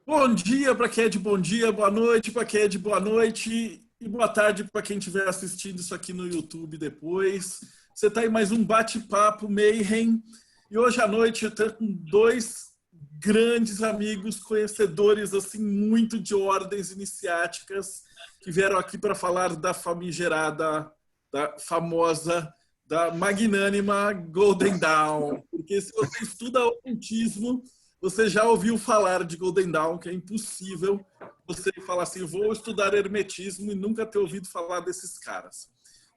Bom dia para quem é de bom dia, boa noite para quem é de boa noite e boa tarde para quem estiver assistindo isso aqui no YouTube depois. Você está em mais um bate-papo Mayhem e hoje à noite eu estou com dois grandes amigos, conhecedores assim muito de ordens iniciáticas que vieram aqui para falar da famigerada, da famosa, da magnânima Golden Dawn. Porque se você estuda ocultismo, você já ouviu falar de Golden Dawn, que é impossível você falar assim, vou estudar hermetismo e nunca ter ouvido falar desses caras.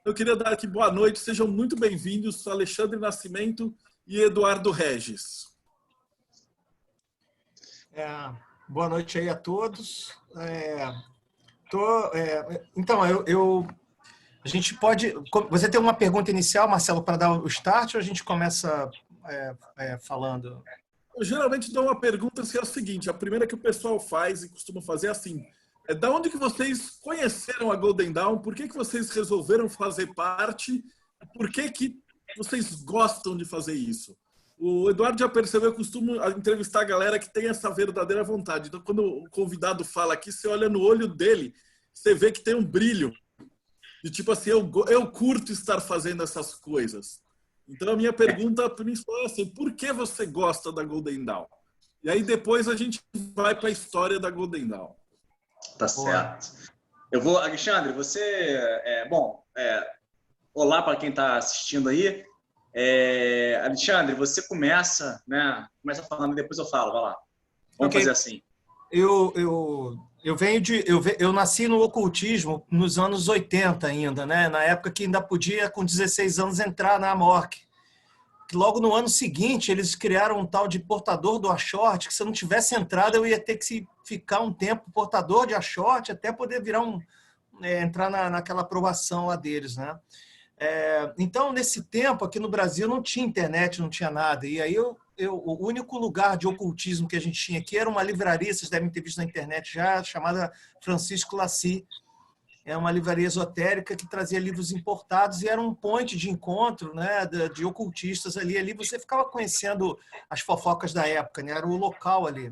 Eu queria dar aqui boa noite, sejam muito bem-vindos, sou Alexandre Nascimento e Eduardo Regis. Boa noite aí a todos. Então, a gente pode... Você tem uma pergunta inicial, Marcelo, para dar o start, ou a gente começa falando? Eu geralmente dou uma pergunta que é o seguinte, a primeira que o pessoal faz e costuma fazer é assim, da onde que vocês conheceram a Golden Dawn? Por que vocês resolveram fazer parte? Por que vocês gostam de fazer isso? O Eduardo já percebeu, eu costumo entrevistar a galera que tem essa verdadeira vontade. Então, quando o convidado fala aqui, você olha no olho dele, você vê que tem um brilho. De tipo assim, eu curto estar fazendo essas coisas. Então, a minha pergunta principal é assim, por que você gosta da Golden Dawn? E aí, depois, a gente vai para a história da Golden Dawn. Tá certo. Eu vou, Alexandre, você... olá para quem está assistindo aí. Alexandre, você começa, né? Começa falando e depois eu falo, vai lá. Vamos fazer assim. Eu nasci no ocultismo nos anos 80 ainda, né? Na época que ainda podia, com 16 anos, entrar na Amorc. Logo no ano seguinte, eles criaram um tal de portador do Ashort, que se eu não tivesse entrado, eu ia ter que ficar um tempo portador de Ashort até poder entrar naquela aprovação lá deles, né? Então, nesse tempo, aqui no Brasil, não tinha internet, não tinha nada. E aí, o único lugar de ocultismo que a gente tinha aqui era uma livraria, vocês devem ter visto na internet já, chamada Francisco Lacy. É uma livraria esotérica que trazia livros importados e era um point de encontro, né, de ocultistas ali. Ali você ficava conhecendo as fofocas da época, né? Era o local ali.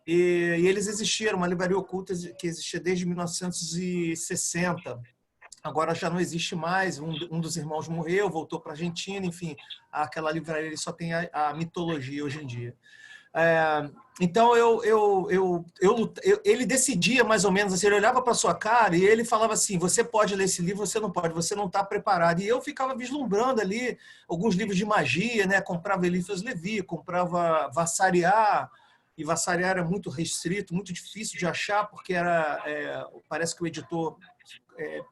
E eles existiram, uma livraria oculta que existia desde 1960. Agora já não existe mais, um dos irmãos morreu, voltou para a Argentina, enfim, aquela livraria só tem a mitologia hoje em dia. Então, ele decidia mais ou menos, assim, ele olhava para a sua cara e ele falava assim, você pode ler esse livro, você não pode, você não está preparado. E eu ficava vislumbrando ali alguns livros de magia, né? Comprava Eliphas Levi, comprava Vassariar, e Vassariar era muito restrito, muito difícil de achar, porque parece que o editor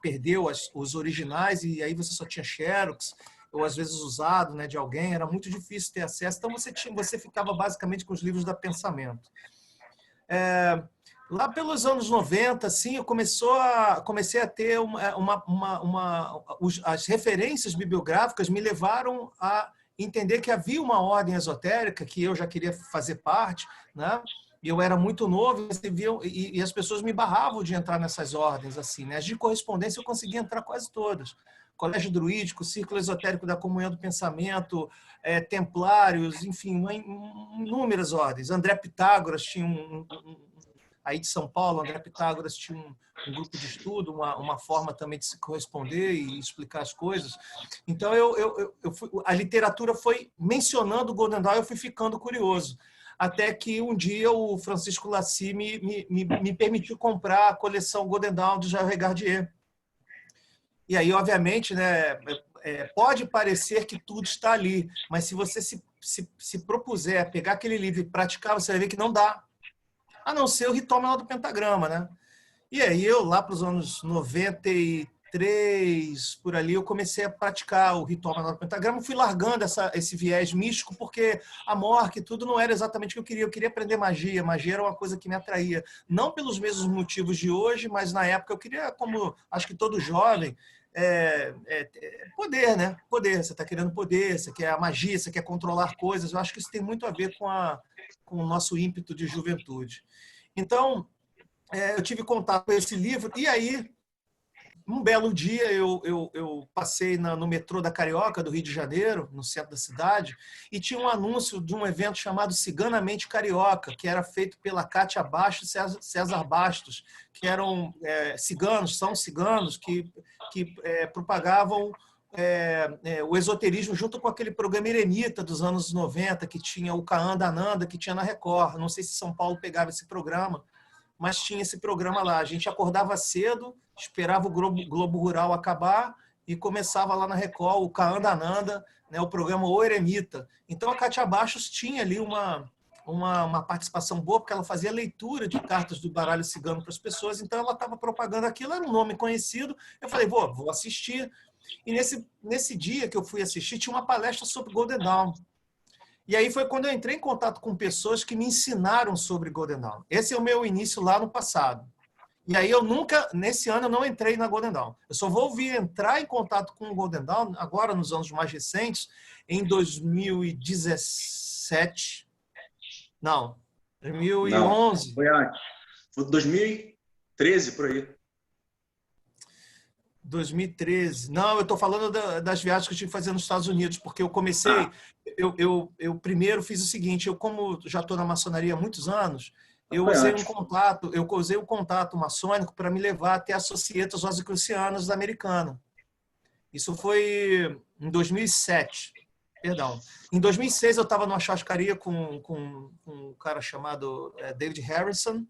perdeu os originais e aí você só tinha xerox, ou às vezes usado, né, de alguém, era muito difícil ter acesso, então você ficava basicamente com os livros da Pensamento. Lá pelos anos 90, assim, eu comecei a ter as referências bibliográficas me levaram a entender que havia uma ordem esotérica que eu já queria fazer parte, né? E eu era muito novo e as pessoas me barravam de entrar nessas ordens, assim, né? As de correspondência eu conseguia entrar quase todas. Colégio Druídico, Círculo Esotérico da Comunhão do Pensamento, Templários, enfim, inúmeras ordens. André Pitágoras tinha aí de São Paulo, André Pitágoras tinha um grupo de estudo, uma forma também de se corresponder e explicar as coisas. Então, a literatura foi mencionando o Golden Dawn, eu fui ficando curioso. Até que um dia o Francisco Lacy me permitiu comprar a coleção Golden Dawn do Jair Regardier. E aí, obviamente, né, pode parecer que tudo está ali, mas se você se propuser a pegar aquele livro e praticar, você vai ver que não dá. A não ser o Ritual Menor do Pentagrama, né? E aí, eu, lá para os anos 93, por ali, eu comecei a praticar o Ritual Menor do Pentagrama, fui largando esse viés místico, porque a Mork e tudo não era exatamente o que eu queria aprender magia. Magia era uma coisa que me atraía. Não pelos mesmos motivos de hoje, mas na época eu queria, como acho que todo jovem, poder, né? Poder. Você está querendo poder, você quer a magia, você quer controlar coisas. Eu acho que isso tem muito a ver com o nosso ímpeto de juventude. Então, eu tive contato com esse livro, e aí um belo dia eu passei no metrô da Carioca, do Rio de Janeiro, no centro da cidade, e tinha um anúncio de um evento chamado Ciganamente Carioca, que era feito pela Cátia Bastos e César Bastos, que eram ciganos, são ciganos, que propagavam o esoterismo junto com aquele programa Eremita dos anos 90, que tinha o Kaanda Ananda, que tinha na Record. Não sei se São Paulo pegava esse programa, mas tinha esse programa lá. A gente acordava cedo, esperava o Globo Rural acabar e começava lá na Record o Kaanda Ananda, né, o programa O Eremita. Então a Cátia Bastos tinha ali uma participação boa, porque ela fazia leitura de cartas do baralho cigano para as pessoas, então ela estava propagando aquilo, era um nome conhecido. Eu falei, vou assistir. E nesse dia que eu fui assistir, tinha uma palestra sobre Golden Dawn. E aí foi quando eu entrei em contato com pessoas que me ensinaram sobre Golden Dawn. Esse é o meu início lá no passado. E aí nesse ano eu não entrei na Golden Dawn. Eu só vou vir entrar em contato com o Golden Dawn agora, nos anos mais recentes, em 2017. Não, 2011. Não, foi antes. Foi 2013, por aí. 2013. Não, eu estou falando das viagens que eu tive que fazer nos Estados Unidos, porque eu comecei... Eu primeiro fiz o seguinte, como já estou na maçonaria há muitos anos, eu usei um contato maçônico para me levar até as Societas Rosicrucianas americanas. Isso foi em 2007. Perdão. Em 2006 eu estava numa churrascaria com um cara chamado David Harrison,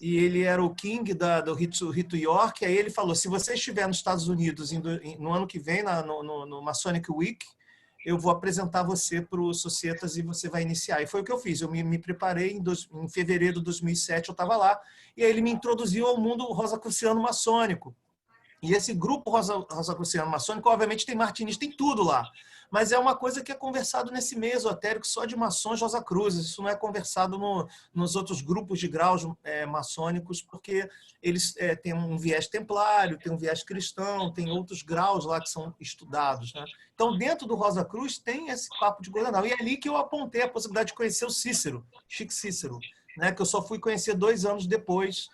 e ele era o King do Rito York. Aí ele falou, se você estiver nos Estados Unidos no ano que vem, no Masonic Week, eu vou apresentar você para o Societas e você vai iniciar. E foi o que eu fiz. Eu me preparei em fevereiro de 2007, eu estava lá, e aí ele me introduziu ao mundo rosacruciano maçônico. E esse grupo rosacruciano maçônico, obviamente, tem martinista, tem tudo lá. Mas é uma coisa que é conversado nesse meio esotérico só de maçons rosacruzes. Isso não é conversado nos outros grupos de graus maçônicos, porque eles têm um viés templário, tem um viés cristão, tem outros graus lá que são estudados, né? Então, dentro do Rosa Cruz tem esse papo de Golden Dawn. E é ali que eu apontei a possibilidade de conhecer o Cícero, Chico Cícero, né? Que eu só fui conhecer 2 anos depois.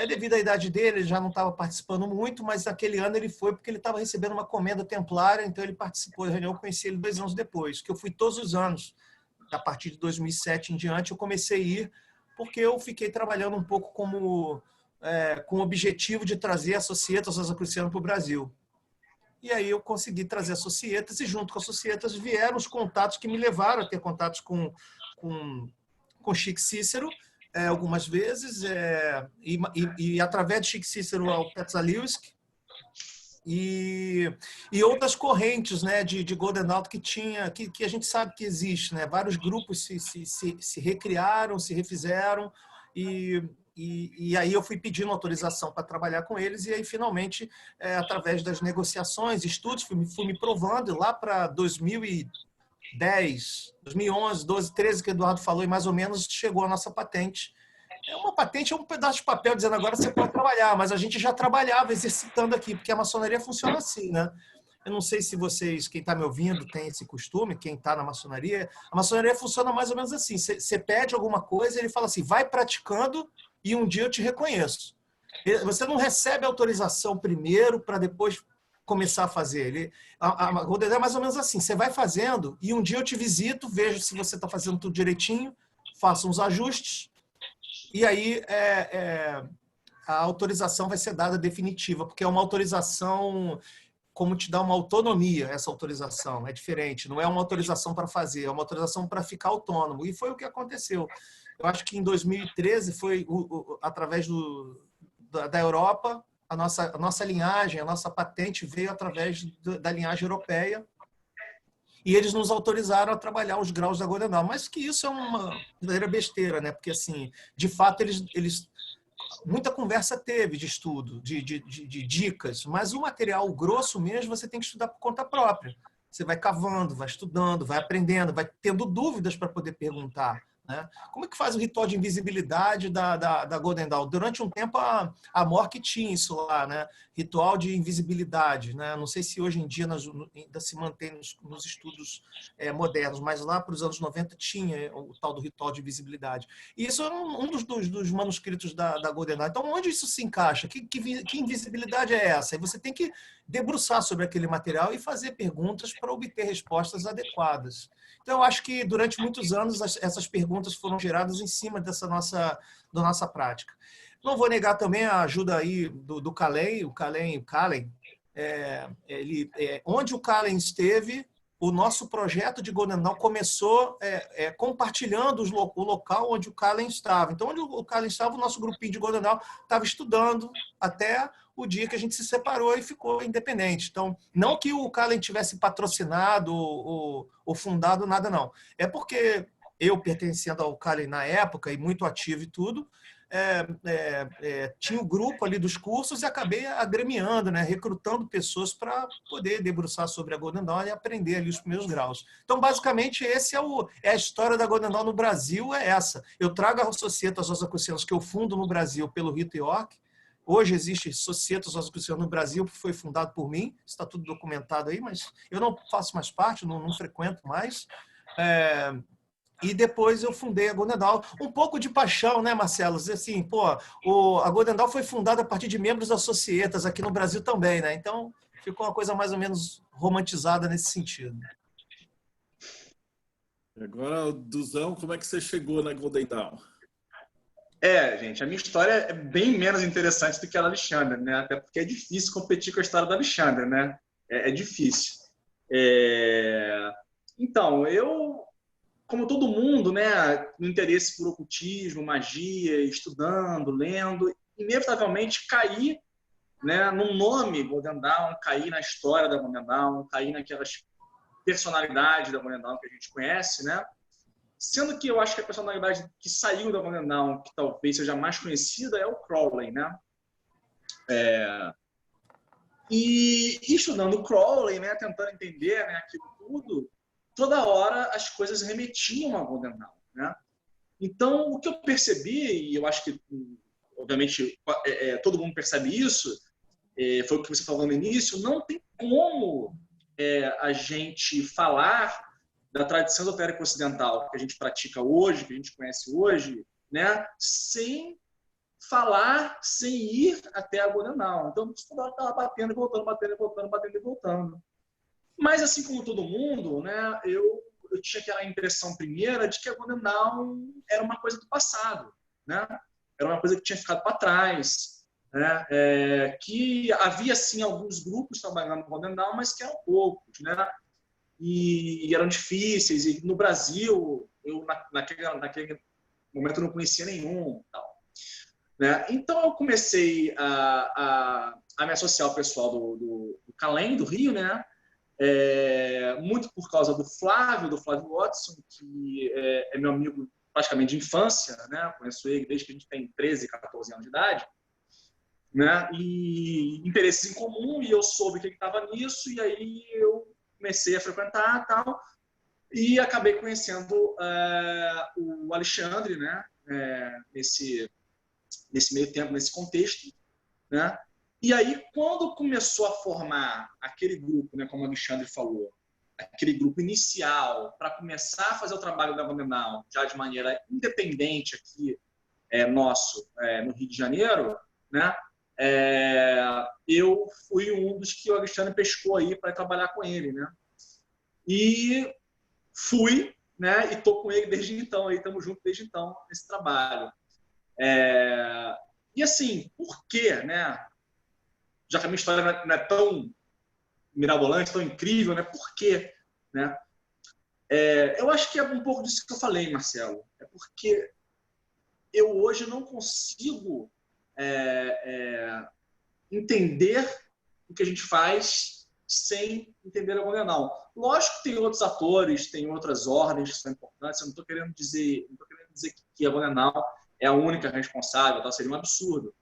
Devido à idade dele, ele já não estava participando muito, mas naquele ano ele foi porque ele estava recebendo uma comenda templária, então ele participou da reunião. Eu conheci ele 2 anos depois, que eu fui todos os anos. A partir de 2007 em diante, eu comecei a ir, porque eu fiquei trabalhando um pouco com o objetivo de trazer a Societas Rosacrucianas para o Brasil. E aí eu consegui trazer a Societas, e junto com a Societas vieram os contatos que me levaram a ter contatos com Chico Cícero, algumas vezes, e através de Chico Cícero ao Petzalewski, e outras correntes, né, de Golden Dawn que a gente sabe que existe, né? Vários grupos se recriaram, se refizeram, e aí eu fui pedindo autorização para trabalhar com eles, e aí finalmente, através das negociações, estudos, fui me provando, e lá para 2010, 2011, 12, 13, que o Eduardo falou, e mais ou menos chegou a nossa patente. Uma patente é um pedaço de papel dizendo agora você pode trabalhar, mas a gente já trabalhava exercitando aqui, porque a maçonaria funciona assim, né? Eu não sei se vocês, quem está me ouvindo, tem esse costume, quem está na maçonaria. A maçonaria funciona mais ou menos assim. Você pede alguma coisa, ele fala assim, vai praticando e um dia eu te reconheço. Você não recebe autorização primeiro para depois começar a fazer. A Golden Dawn é mais ou menos assim, você vai fazendo e um dia eu te visito, vejo se você está fazendo tudo direitinho, faço uns ajustes e aí a autorização vai ser dada definitiva, porque é uma autorização como te dá uma autonomia, essa autorização, é diferente, não é uma autorização para fazer, é uma autorização para ficar autônomo, e foi o que aconteceu. Eu acho que em 2013 foi através da Europa, a nossa linhagem, a nossa patente veio através da linhagem europeia, e eles nos autorizaram a trabalhar os graus da Golden Dawn, mas que isso é uma verdadeira besteira, né? Porque, assim, de fato, eles muita conversa teve de estudo, de dicas, mas o material grosso mesmo você tem que estudar por conta própria. Você vai cavando, vai estudando, vai aprendendo, vai tendo dúvidas para poder perguntar, né? Como é que faz o ritual de invisibilidade da Golden Dawn? Durante um tempo, a Mork tinha isso lá, né? Ritual de invisibilidade, né? Não sei se hoje em dia ainda se mantém nos estudos modernos, mas lá para os anos 90 tinha o tal do ritual de invisibilidade. E isso é um dos manuscritos da Golden Dawn. Então, onde isso se encaixa? Que invisibilidade é essa? E você tem que debruçar sobre aquele material e fazer perguntas para obter respostas adequadas. Então, eu acho que durante muitos anos essas perguntas foram geradas em cima da nossa prática. Não vou negar também a ajuda aí do Kallen, o Kallen, onde o Kallen esteve, o nosso projeto de Golden Dawn começou compartilhando o local onde o Kallen estava. Então, onde o Kallen estava, o nosso grupinho de Golden Dawn estava estudando até o dia que a gente se separou e ficou independente. Então, não que o Kallen tivesse patrocinado ou fundado nada, não. É porque eu, pertencendo ao Kallen na época e muito ativo e tudo, tinha o grupo ali dos cursos e acabei agremiando, né, recrutando pessoas para poder debruçar sobre a Golden Dawn e aprender ali os primeiros graus. Então, basicamente, esse é a história da Golden Dawn no Brasil, é essa. Eu trago a Societas Rosacrucianas que eu fundo no Brasil pelo Rito York. Hoje existe Societas Rosacrucianas no Brasil, que foi fundado por mim, está tudo documentado aí, mas eu não faço mais parte, não frequento mais. E depois eu fundei a Golden Dawn. Um pouco de paixão, né, Marcelo? Assim, a Golden Dawn foi fundada a partir de membros da Societas, aqui no Brasil também, né? Então, ficou uma coisa mais ou menos romantizada nesse sentido. Agora, Duzão, como é que você chegou na Golden Dawn? Gente, a minha história é bem menos interessante do que a do Alexandre, né? Até porque é difícil competir com a história do Alexandre, né? É difícil. Então, eu, como todo mundo, né, no interesse por ocultismo, magia, estudando, lendo, inevitavelmente caí, né, no nome Golden Dawn, caí na história da Golden Dawn, caí naquelas personalidades da Golden Dawn que a gente conhece, né? Sendo que eu acho que a personalidade que saiu da Golden Dawn, que talvez seja mais conhecida, é o Crowley, né? E estudando o Crowley, né, tentando entender, né, aquilo tudo, toda hora as coisas remetiam a Golden Dawn, né? Então, o que eu percebi, e eu acho que, obviamente, todo mundo percebe isso, foi o que você falou no início, não tem como a gente falar da tradição esotérica ocidental que a gente pratica hoje, que a gente conhece hoje, né, sem falar, sem ir até a Golden Dawn. Então, estava batendo e voltando, batendo e voltando, batendo e voltando. Mas, assim como todo mundo, né, eu tinha aquela impressão primeira de que a Golden Dawn era uma coisa do passado, né? Era uma coisa que tinha ficado para trás, né? Que havia, sim, alguns grupos trabalhando no Golden Dawn, mas que eram poucos, né? E eram difíceis. E no Brasil, eu naquele momento não conhecia nenhum, tal, né? Então eu comecei a me associar ao pessoal do Kallen, do Rio, né? Muito por causa do Flávio Watson, que é meu amigo praticamente de infância, né? Conheço ele desde que a gente tem 13, 14 anos de idade, né? E interesses em comum, e eu soube que ele estava nisso, e aí eu comecei a frequentar e tal, e acabei conhecendo o Alexandre, né? Nesse meio tempo, nesse contexto, né? E aí, quando começou a formar aquele grupo, né, como o Alexandre falou, aquele grupo inicial, para começar a fazer o trabalho da Golden Dawn, já de maneira independente aqui, nosso, no Rio de Janeiro, né, eu fui um dos que o Alexandre pescou aí para trabalhar com ele, né? E fui, né, e estou com ele desde então, estamos juntos desde então nesse trabalho. E assim, por quê, né? Já que a minha história não é tão mirabolante, tão incrível, né? Por quê, né? Eu acho que é um pouco disso que eu falei, Marcelo. É porque eu hoje não consigo entender o que a gente faz sem entender a Golden Dawn. Lógico que tem outros atores, tem outras ordens que são importantes. Eu não estou querendo dizer que a Golden Dawn é a única responsável, tal, seria um absurdo.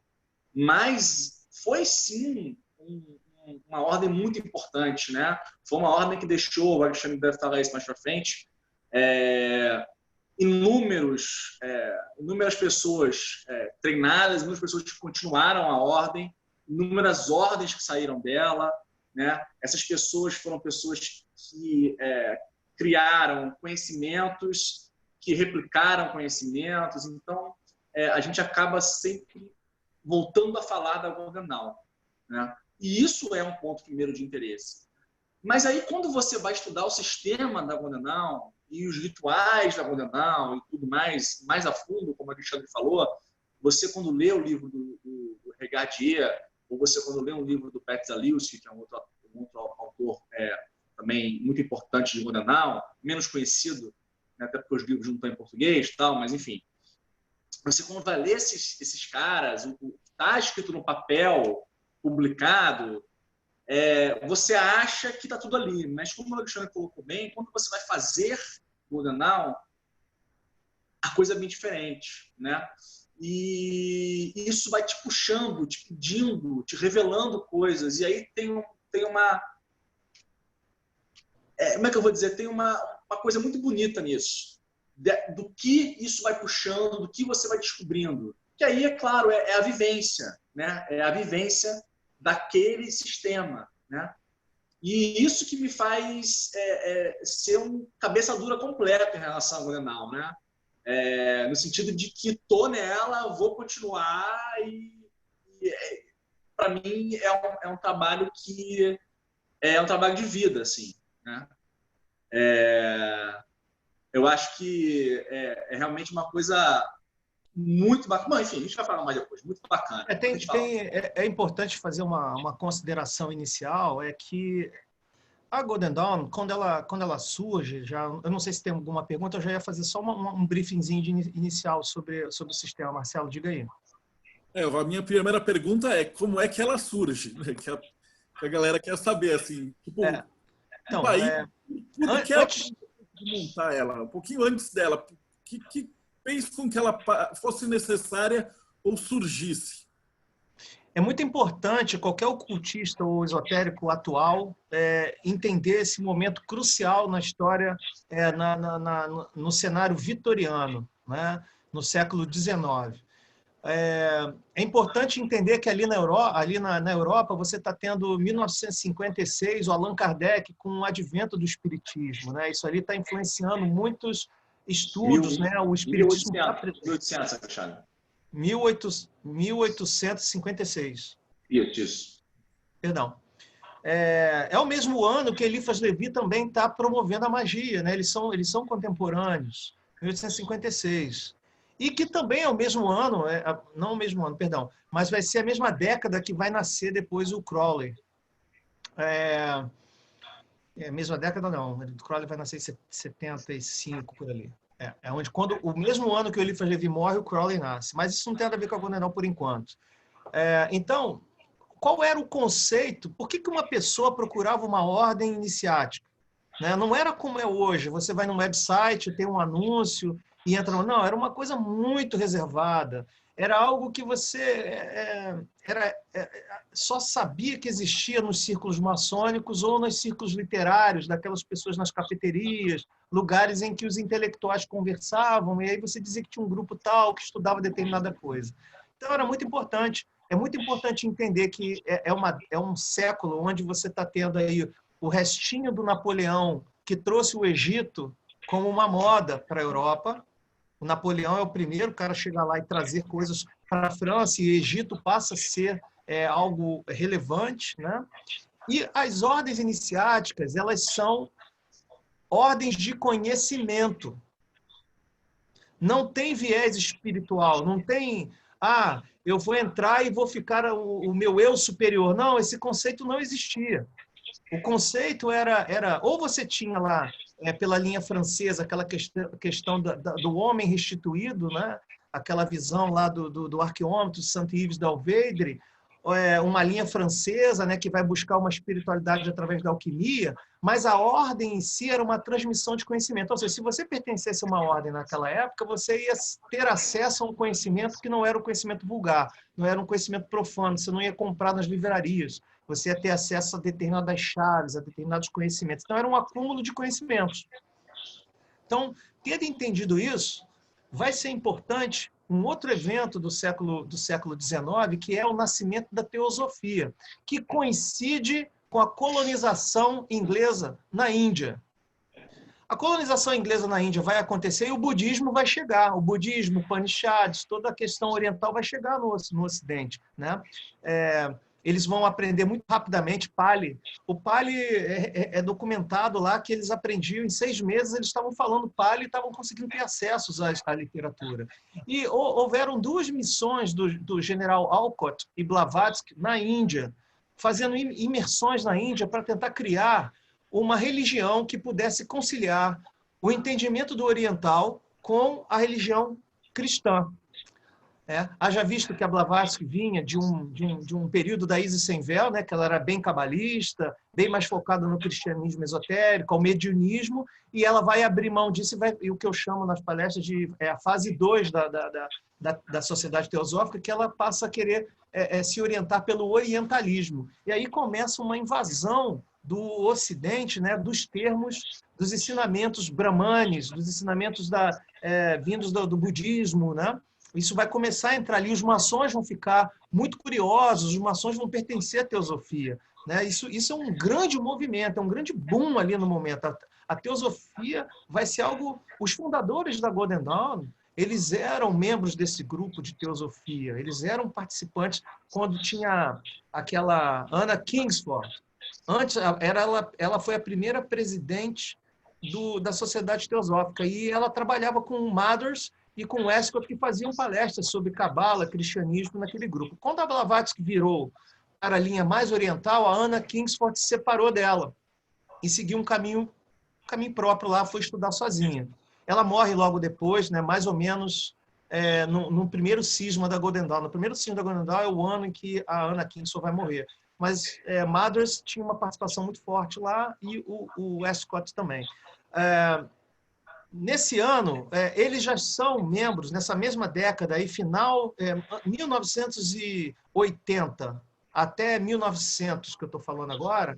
Mas foi sim uma ordem muito importante, né? Foi uma ordem que deixou, o Alexandre deve falar isso mais para frente, inúmeras pessoas treinadas, inúmeras pessoas que continuaram a ordem, inúmeras ordens que saíram dela, né? Essas pessoas foram pessoas que criaram conhecimentos, que replicaram conhecimentos. Então, a gente acaba sempre voltando a falar da Golden Dawn, né? E isso é um ponto primeiro de interesse. Mas aí, quando você vai estudar o sistema da Golden Dawn e os rituais da Golden Dawn e tudo mais a fundo, como a Alexandre falou, você, quando lê o livro do Regadier, ou você, quando lê um livro do Pat Zaliuski, que é um outro autor também muito importante de Golden Dawn, menos conhecido, né, até porque os livros não estão em português e tal, mas enfim. Você, quando vai ler esses caras, o que está escrito no papel, publicado, você acha que está tudo ali. Mas, como o Alexandre colocou bem, quando você vai fazer Golden Dawn, a coisa é bem diferente, né? E isso vai te puxando, te pedindo, te revelando coisas. E aí tem uma... como é que eu vou dizer? Tem uma coisa muito bonita nisso. Do que isso vai puxando, do que você vai descobrindo. Que aí, é claro, é a vivência, né? É a vivência daquele sistema, né? E isso que me faz ser um cabeça dura completo em relação ao Golden Dawn, né? No sentido de que estou nela, vou continuar e para mim é um trabalho que é um trabalho de vida, assim, né? Eu acho que é realmente uma coisa muito bacana. Bom, enfim, a gente vai falar mais depois. Muito bacana. É importante fazer uma consideração inicial, é que a Golden Dawn, quando ela surge, eu não sei se tem alguma pergunta, eu já ia fazer só um briefingzinho inicial sobre o sistema. Marcelo, diga aí. A minha primeira pergunta é como é que ela surge, né? Que a galera quer saber, assim. Tipo, então, tudo que antes de montar ela, um pouquinho antes dela, que fez com que ela fosse necessária ou surgisse? É muito importante qualquer ocultista ou esotérico atual entender esse momento crucial na história, no cenário vitoriano, né? No século XIX. É importante entender que ali na Europa você está tendo 1956, o Allan Kardec com o advento do espiritismo, né? Isso ali está influenciando muitos estudos, né? O espiritismo 1856. Isso. Perdão. É o mesmo ano que Eliphas Levi também está promovendo a magia, né? Eles são contemporâneos, 1856. E que também é o mesmo ano, não o mesmo ano, perdão, mas vai ser a mesma década que vai nascer depois o Crowley. A mesma década não, o Crowley vai nascer em 75, por ali. Quando o mesmo ano que o Eliphas Levi morre, o Crowley nasce. Mas isso não tem nada a ver com a Golden Dawn por enquanto. Então, qual era o conceito? Por que uma pessoa procurava uma ordem iniciática? Né? Não era como é hoje. Você vai num website, tem um anúncio e entra... Não, era uma coisa muito reservada. Era algo que você só sabia que existia nos círculos maçônicos ou nos círculos literários, daquelas pessoas nas cafeterias, lugares em que os intelectuais conversavam, e aí você dizia que tinha um grupo tal que estudava determinada coisa. Então, era muito importante. É muito importante entender que é um século onde você está tendo aí o restinho do Napoleão, que trouxe o Egito como uma moda para a Europa. O Napoleão é o primeiro cara a chegar lá e trazer coisas para a França, e o Egito passa a ser algo relevante, né? E as ordens iniciáticas, elas são ordens de conhecimento. Não tem viés espiritual, não tem... eu vou entrar e vou ficar o meu eu superior. Não, esse conceito não existia. O conceito era ou você tinha lá, pela linha francesa, aquela questão do homem restituído, né? Aquela visão lá do arqueômetro Saint-Yves d'Alvedre, uma linha francesa, né, que vai buscar uma espiritualidade através da alquimia, mas a ordem em si era uma transmissão de conhecimento. Ou seja, se você pertencesse a uma ordem naquela época, você ia ter acesso a um conhecimento que não era um conhecimento vulgar, não era um conhecimento profano, você não ia comprar nas livrarias, você ia ter acesso a determinadas chaves, a determinados conhecimentos. Então, era um acúmulo de conhecimentos. Então, tendo entendido isso, vai ser importante um outro evento do século XIX, que é o nascimento da teosofia, que coincide com a colonização inglesa na Índia. A colonização inglesa na Índia vai acontecer e o budismo vai chegar. O budismo, Upanishads, toda a questão oriental vai chegar no Ocidente, né? Eles vão aprender muito rapidamente Pali. O Pali é documentado lá que eles aprendiam em 6 meses, eles estavam falando Pali e estavam conseguindo ter acesso à literatura. E houveram 2 missões do general Alcott e Blavatsky na Índia, fazendo imersões na Índia para tentar criar uma religião que pudesse conciliar o entendimento do oriental com a religião cristã. Haja visto que a Blavatsky vinha de um período da Isis sem véu, né, que ela era bem cabalista, bem mais focada no cristianismo esotérico, ao mediunismo, e ela vai abrir mão disso e o que eu chamo nas palestras de a fase 2 da sociedade teosófica, que ela passa a querer se orientar pelo orientalismo. E aí começa uma invasão do Ocidente, né, dos termos, dos ensinamentos brahmanes, dos ensinamentos vindos do budismo, né? Isso vai começar a entrar ali, os maçons vão ficar muito curiosos, os maçons vão pertencer à teosofia, né? Isso é um grande movimento, é um grande boom ali no momento. A teosofia vai ser algo... Os fundadores da Golden Dawn, eles eram membros desse grupo de teosofia, eles eram participantes quando tinha aquela Anna Kingsford. Antes, ela foi a primeira presidente da Sociedade Teosófica e ela trabalhava com Mothers e com Westcott, que faziam palestras sobre cabala, cristianismo naquele grupo. Quando a Blavatsky virou para a linha mais oriental, a Anna Kingsford se separou dela e seguiu um caminho próprio lá, foi estudar sozinha. Ela morre logo depois, né, mais ou menos no primeiro cisma da Golden Dawn. No primeiro cisma da Golden Dawn é o ano em que a Anna Kingsford vai morrer. Mas Mothers tinha uma participação muito forte lá e o Westcott também. Nesse ano, eles já são membros, nessa mesma década, aí, final 1980 até 1900, que eu estou falando agora,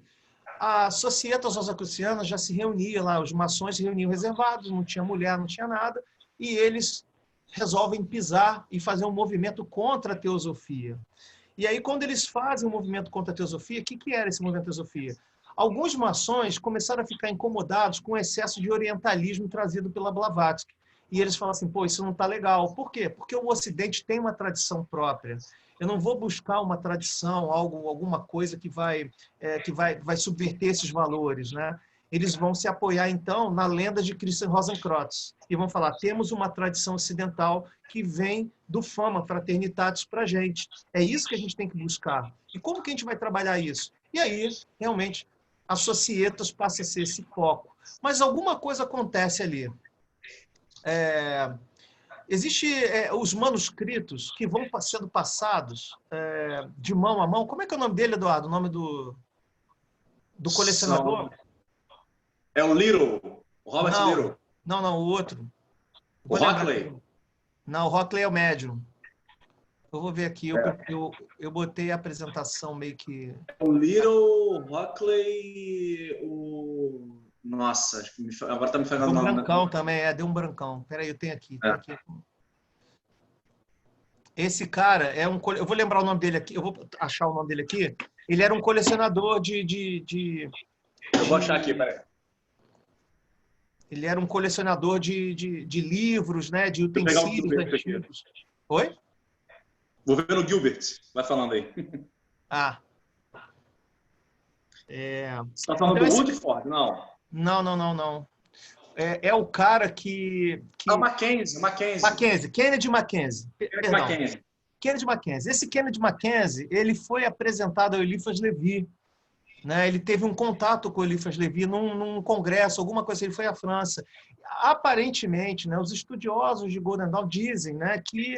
a Societas Rosacrucianas já se reunia lá, os maçons se reuniam reservados, não tinha mulher, não tinha nada, e eles resolvem pisar e fazer um movimento contra a teosofia. E aí, quando eles fazem um movimento contra a teosofia, o que era esse movimento de teosofia? Alguns maçons começaram a ficar incomodados com o excesso de orientalismo trazido pela Blavatsky. E eles falam assim, pô, isso não está legal. Por quê? Porque o Ocidente tem uma tradição própria. Eu não vou buscar uma tradição, alguma coisa que vai subverter esses valores, né? Eles vão se apoiar, então, na lenda de Christian Rosenkreuz. E vão falar, temos uma tradição ocidental que vem do Fama Fraternitatis para a gente. É isso que a gente tem que buscar. E como que a gente vai trabalhar isso? E aí, realmente, a Societas passa a ser esse foco. Mas alguma coisa acontece ali. Existem os manuscritos que vão sendo passados de mão a mão. Como é que é o nome dele, Eduardo? O nome do colecionador? É o Little, o Robert Little. Não, o outro. O Hockley. Não, o Hockley é o médium. Eu vou ver aqui, eu botei a apresentação meio que... O Little, Hockley, o... Nossa, agora está me falando o nome. Deu um brancão também, deu um brancão. Peraí, eu tenho aqui. Esse cara é um... Eu vou lembrar o nome dele aqui, eu vou achar o nome dele aqui. Ele era um colecionador de... Eu vou achar aqui, peraí. Ele era um colecionador de livros, né, de utensílios antigos. Oi? Vou ver no Gilbert. Vai falando aí. Você está falando do Woodford? Não. Não. É o cara que... o Mackenzie. Kennedy Mackenzie. Kennedy Mackenzie. Esse Kennedy Mackenzie, ele foi apresentado ao Eliphas Levi. Né? Ele teve um contato com o Eliphas Levi num congresso, alguma coisa, ele foi à França. Aparentemente, né, os estudiosos de Golden Dawn dizem, né, que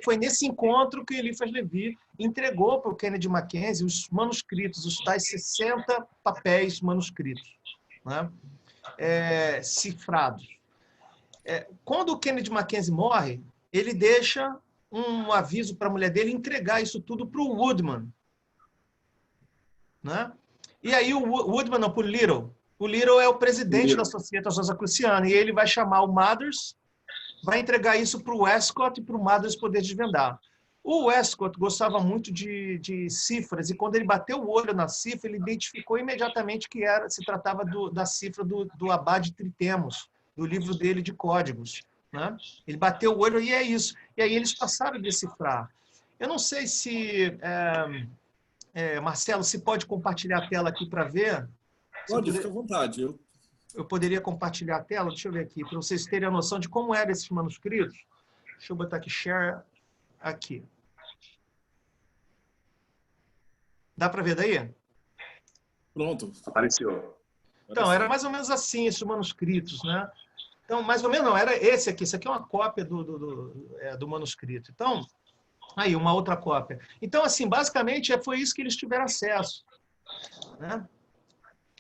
foi nesse encontro que o Eliphas Levi entregou para o Kennedy Mackenzie os manuscritos, os tais 60 papéis manuscritos, né, cifrados. Quando o Kennedy Mackenzie morre, ele deixa um aviso para a mulher dele entregar isso tudo para o Woodman. Né? E aí o Woodman, não, para o Little, O Little é o presidente da Sociedade Rosacruciana e ele vai chamar o Mathers, vai entregar isso para o Westcott e para o Mathers poder desvendar. O Westcott gostava muito de cifras e quando ele bateu o olho na cifra, ele identificou imediatamente que se tratava da cifra do Abade Tritemos, do livro dele de códigos. Né? Ele bateu o olho e é isso. E aí eles passaram a decifrar. Eu não sei se, Marcelo, se pode compartilhar a tela aqui para ver. Pode, fica à vontade. Eu poderia compartilhar a tela, deixa eu ver aqui, para vocês terem a noção de como eram esses manuscritos. Deixa eu botar aqui, share, aqui. Dá para ver daí? Pronto. Apareceu. Então, era mais ou menos assim, esses manuscritos, né? Então, mais ou menos não, era esse aqui. Isso aqui é uma cópia do manuscrito. Então, aí, uma outra cópia. Então, assim, basicamente, foi isso que eles tiveram acesso. Né?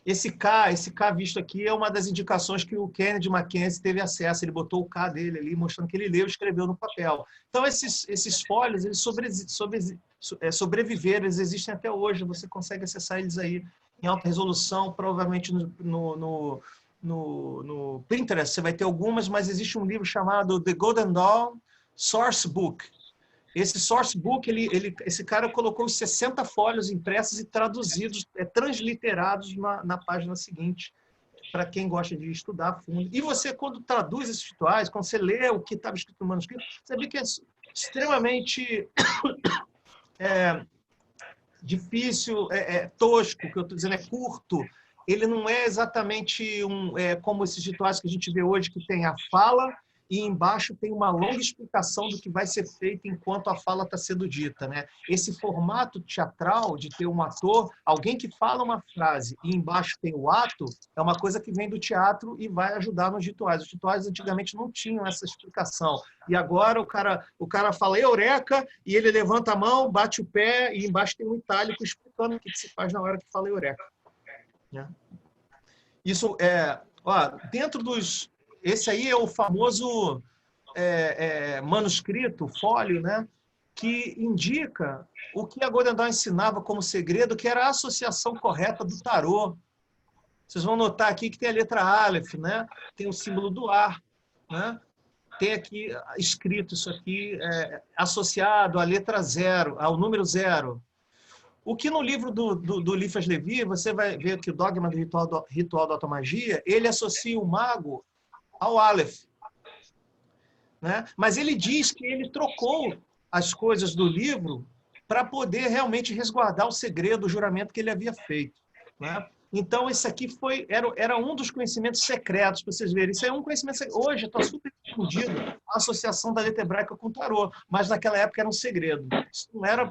Esse K visto aqui, é uma das indicações que o Kennedy Mackenzie teve acesso. Ele botou o K dele ali, mostrando que ele leu e escreveu no papel. Então, esses folhos, eles sobreviveram, eles existem até hoje. Você consegue acessar eles aí em alta resolução, provavelmente no Pinterest. Você vai ter algumas, mas existe um livro chamado The Golden Dawn Source Book. Esse source book, esse cara colocou os 60 folhos impressos e traduzidos, transliterados na página seguinte, para quem gosta de estudar a fundo. E você, quando traduz esses rituais, quando você lê o que estava escrito no manuscrito, você vê que é extremamente difícil, tosco, o que eu estou dizendo é curto. Ele não é exatamente como esses rituais que a gente vê hoje, que tem a fala, e embaixo tem uma longa explicação do que vai ser feito enquanto a fala está sendo dita. Né? Esse formato teatral de ter um ator, alguém que fala uma frase e embaixo tem o ato, é uma coisa que vem do teatro e vai ajudar nos rituais. Os rituais antigamente não tinham essa explicação. E agora o cara fala eureka e ele levanta a mão, bate o pé e embaixo tem um itálico explicando o que se faz na hora que fala eureka. Né? Isso dentro dos... Esse aí é o famoso manuscrito, fólio, né? Que indica o que a Golden Dawn ensinava como segredo, que era a associação correta do tarô. Vocês vão notar aqui que tem a letra Aleph, né? Tem o símbolo do ar, né? Tem aqui escrito isso aqui, associado à letra 0, ao número 0. O que no livro do Eliphas Levi, você vai ver que o dogma do ritual da automagia, ele associa o mago ao Aleph. Né? Mas ele diz que ele trocou as coisas do livro para poder realmente resguardar o segredo, o juramento que ele havia feito. Né? Então, esse aqui era um dos conhecimentos secretos, para vocês verem. Isso é um conhecimento secreto. Hoje está super escondido a associação da letra hebraica com o tarô, mas naquela época era um segredo. Isso não era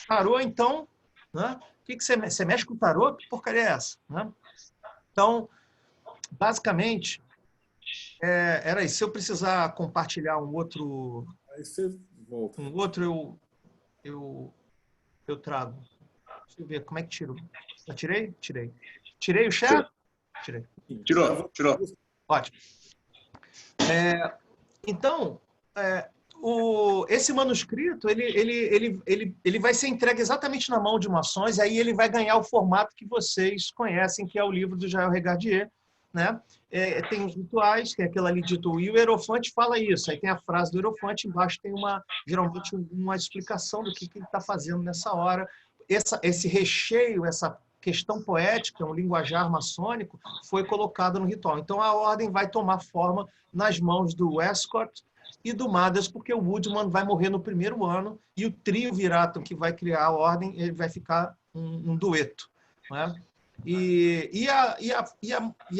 tarô, então... Né? O que você mexe com o tarô? Que porcaria é essa? Né? Então, basicamente... era isso. Se eu precisar compartilhar um outro... Aí você volta. Um outro eu trago. Deixa eu ver como é que tiro. Já tirei? Tirei. Tirei o chat? Tirei. Tirou. Ótimo. Então, esse manuscrito ele vai ser entregue exatamente na mão de maçons, e aí ele vai ganhar o formato que vocês conhecem, que é o livro do Jael Regardier. Né? Tem os rituais, tem aquilo ali dito, e o Hierofante fala isso, aí tem a frase do Hierofante, embaixo tem geralmente uma explicação do que ele está fazendo nessa hora. Esse recheio, essa questão poética, um linguajar maçônico, foi colocado no ritual. Então a ordem vai tomar forma nas mãos do Westcott e do Mathers, porque o Woodman vai morrer no primeiro ano e o trio Virato, que vai criar a ordem, ele vai ficar um dueto. Né? E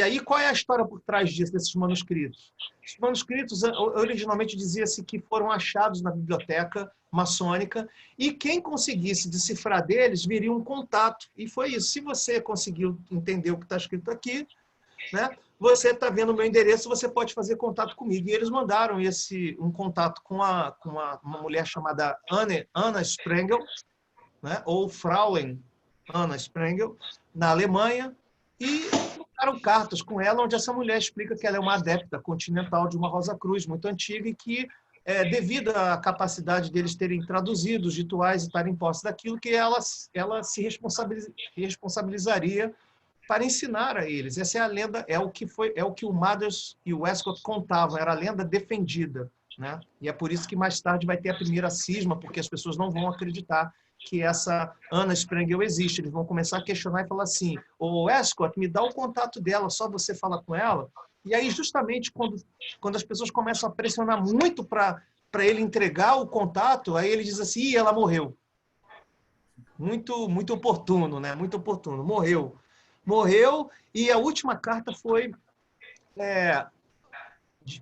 aí, qual é a história por trás disso, desses manuscritos? Os manuscritos, originalmente, dizia-se que foram achados na biblioteca maçônica e quem conseguisse decifrar deles viria um contato. E foi isso. Se você conseguiu entender o que está escrito aqui, né, você está vendo o meu endereço, você pode fazer contato comigo. E eles mandaram um contato com uma mulher chamada Anna Sprengel, né, ou Frauen Anna Sprengel, na Alemanha, e trocaram cartas com ela, onde essa mulher explica que ela é uma adepta continental de uma Rosa Cruz muito antiga e que, devido à capacidade deles terem traduzido os rituais e estarem em posse daquilo, que ela se responsabilizaria para ensinar a eles. Essa é a lenda, é o que o Mathers e o Westcott contavam, era a lenda defendida, né? E é por isso que mais tarde vai ter a primeira cisma, porque as pessoas não vão acreditar que essa Anna Sprengel existe. Eles vão começar a questionar e falar assim: ô Westcott, me dá o contato dela, só você fala com ela. E aí, justamente, quando as pessoas começam a pressionar muito para ele entregar o contato, aí ele diz assim: ih, ela morreu. Muito, muito oportuno, né? Muito oportuno. Morreu. Morreu, e a última carta foi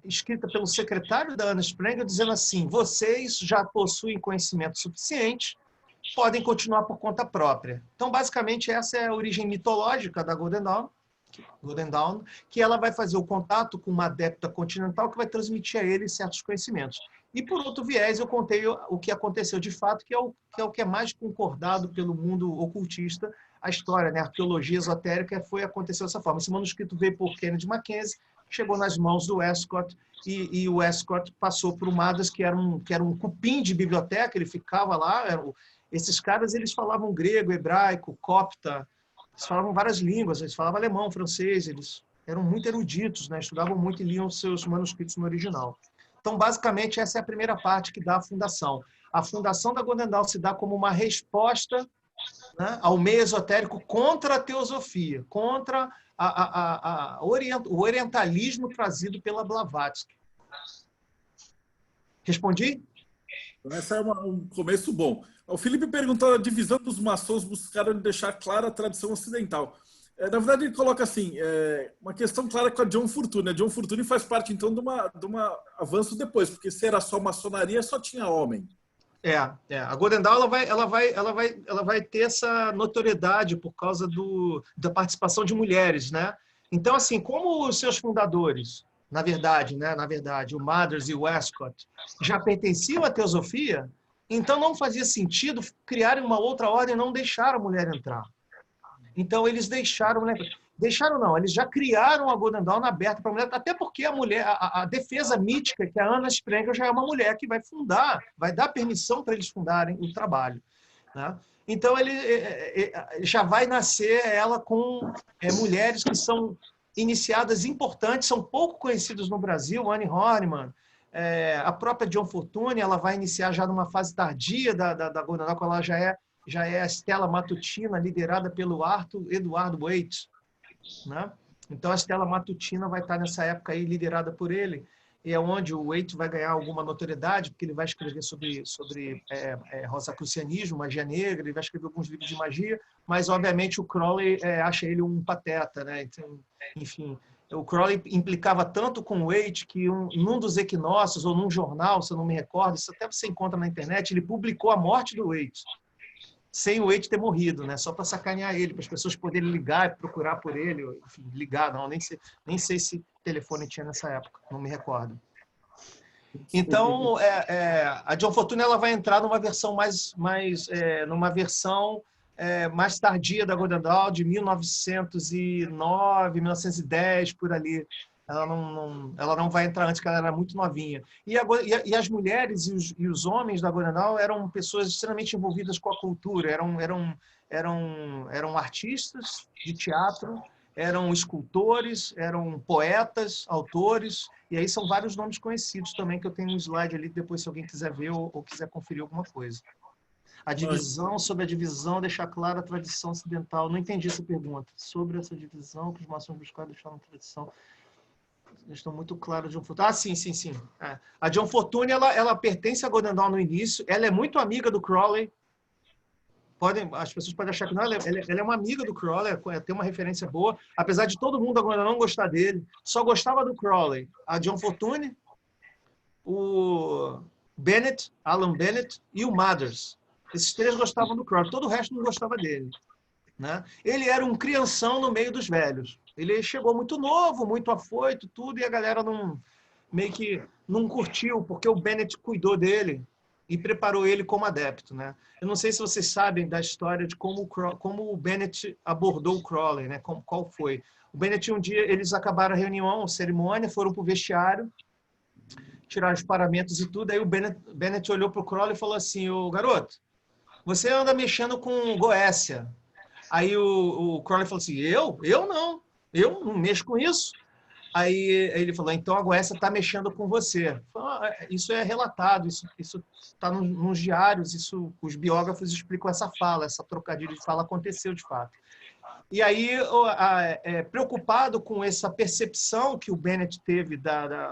escrita pelo secretário da Anna Sprengel, dizendo assim: vocês já possuem conhecimento suficiente, podem continuar por conta própria. Então, basicamente, essa é a origem mitológica da Golden Dawn, que ela vai fazer o contato com uma adepta continental que vai transmitir a ele certos conhecimentos. E, por outro viés, eu contei o que aconteceu de fato, que é o que é mais concordado pelo mundo ocultista, a história, né? A arqueologia esotérica aconteceu dessa forma. Esse manuscrito veio por Kennedy Mackenzie, chegou nas mãos do Westcott, e o Westcott passou por Mathers, que era um cupim de biblioteca, ele ficava lá. Esses caras, eles falavam grego, hebraico, copta, eles falavam várias línguas, eles falavam alemão, francês, eles eram muito eruditos, né? Estudavam muito e liam seus manuscritos no original. Então, basicamente, essa é a primeira parte que dá a fundação. A fundação da Golden Dawn se dá como uma resposta, né, ao meio esotérico contra a teosofia, contra o orientalismo trazido pela Blavatsky. Respondi? Esse é um começo bom. O Felipe perguntou: a divisão dos maçons buscaram deixar clara a tradição ocidental. Na verdade, ele coloca assim, uma questão clara com a John Fortune. A John Fortune faz parte, então, de uma avanço depois, porque se era só maçonaria, só tinha homem. A Golden Dawn ela vai ter essa notoriedade por causa da participação de mulheres, né? Então, assim, como os seus fundadores, na verdade, o Mathers e o Westcott, já pertenciam à teosofia, então não fazia sentido criarem uma outra ordem e não deixar a mulher entrar. Então, eles deixaram, né? Deixaram não, eles já criaram a Golden Dawn aberta para a mulher, até porque a mulher, a defesa mítica, que a Anna Sprengel já é uma mulher que vai fundar, vai dar permissão para eles fundarem o trabalho, né? Então, ele já vai nascer ela com mulheres que são iniciadas importantes, são pouco conhecidas no Brasil, Annie Horniman, a própria John Fortune, ela vai iniciar já numa fase tardia da Golden Dawn, quando ela já é a Stella Matutina, liderada pelo Arthur Eduardo Waite, né? Então, a Stella Matutina vai estar nessa época aí liderada por ele, e é onde o Waite vai ganhar alguma notoriedade, porque ele vai escrever sobre rosacrucianismo, magia negra, ele vai escrever alguns livros de magia, mas, obviamente, o Crowley acha ele um pateta, né? Então, enfim, o Crowley implicava tanto com o Waite que num dos equinócios, ou num jornal, se eu não me recordo, isso até você encontra na internet, ele publicou a morte do Waite, sem o Waite ter morrido, né? Só para sacanear ele, para as pessoas poderem ligar e procurar por ele. Enfim, ligar, não, nem sei se telefone tinha nessa época, não me recordo. Então, a John Fortune ela vai entrar numa versão mais tardia da Golden Dawn, de 1909, 1910, por ali. Ela não vai entrar antes, porque ela era muito novinha. E as mulheres e os homens da Golden Dawn eram pessoas extremamente envolvidas com a cultura, eram artistas de teatro, eram escultores, eram poetas, autores, e aí são vários nomes conhecidos também, que eu tenho um slide ali, depois se alguém quiser ver ou quiser conferir alguma coisa. Sobre a divisão, deixar clara a tradição ocidental. Não entendi essa pergunta. Sobre essa divisão, que os maçons buscaram deixar na tradição... Estão muito claros. John Fortune. Sim. A John Fortune ela pertence à Golden Dawn no início. Ela é muito amiga do Crowley. As pessoas podem achar que não. Ela é uma amiga do Crowley. Tem uma referência boa. Apesar de todo mundo agora não gostar dele, só gostava do Crowley. A John Fortune, o Bennett, Alan Bennett e o Mathers. Esses três gostavam do Crowley. Todo o resto não gostava dele, né? Ele era um crianção no meio dos velhos. Ele chegou muito novo, muito afoito, tudo, e a galera meio que não curtiu, porque o Bennett cuidou dele e preparou ele como adepto, né? Eu não sei se vocês sabem da história de como o Bennett abordou o Crowley, né? Qual foi. O Bennett, um dia, eles acabaram a reunião, a cerimônia, foram para o vestiário, tiraram os paramentos e tudo, aí o Bennett olhou para o Crowley e falou assim: ô garoto, você anda mexendo com Goécia. Aí o Crowley falou assim, eu não mexo com isso. Aí ele falou, então a Goécia está mexendo com você. Isso é relatado, isso está nos diários, os biógrafos explicam essa fala, essa trocadilho de fala aconteceu de fato. E aí, preocupado com essa percepção que o Bennett teve,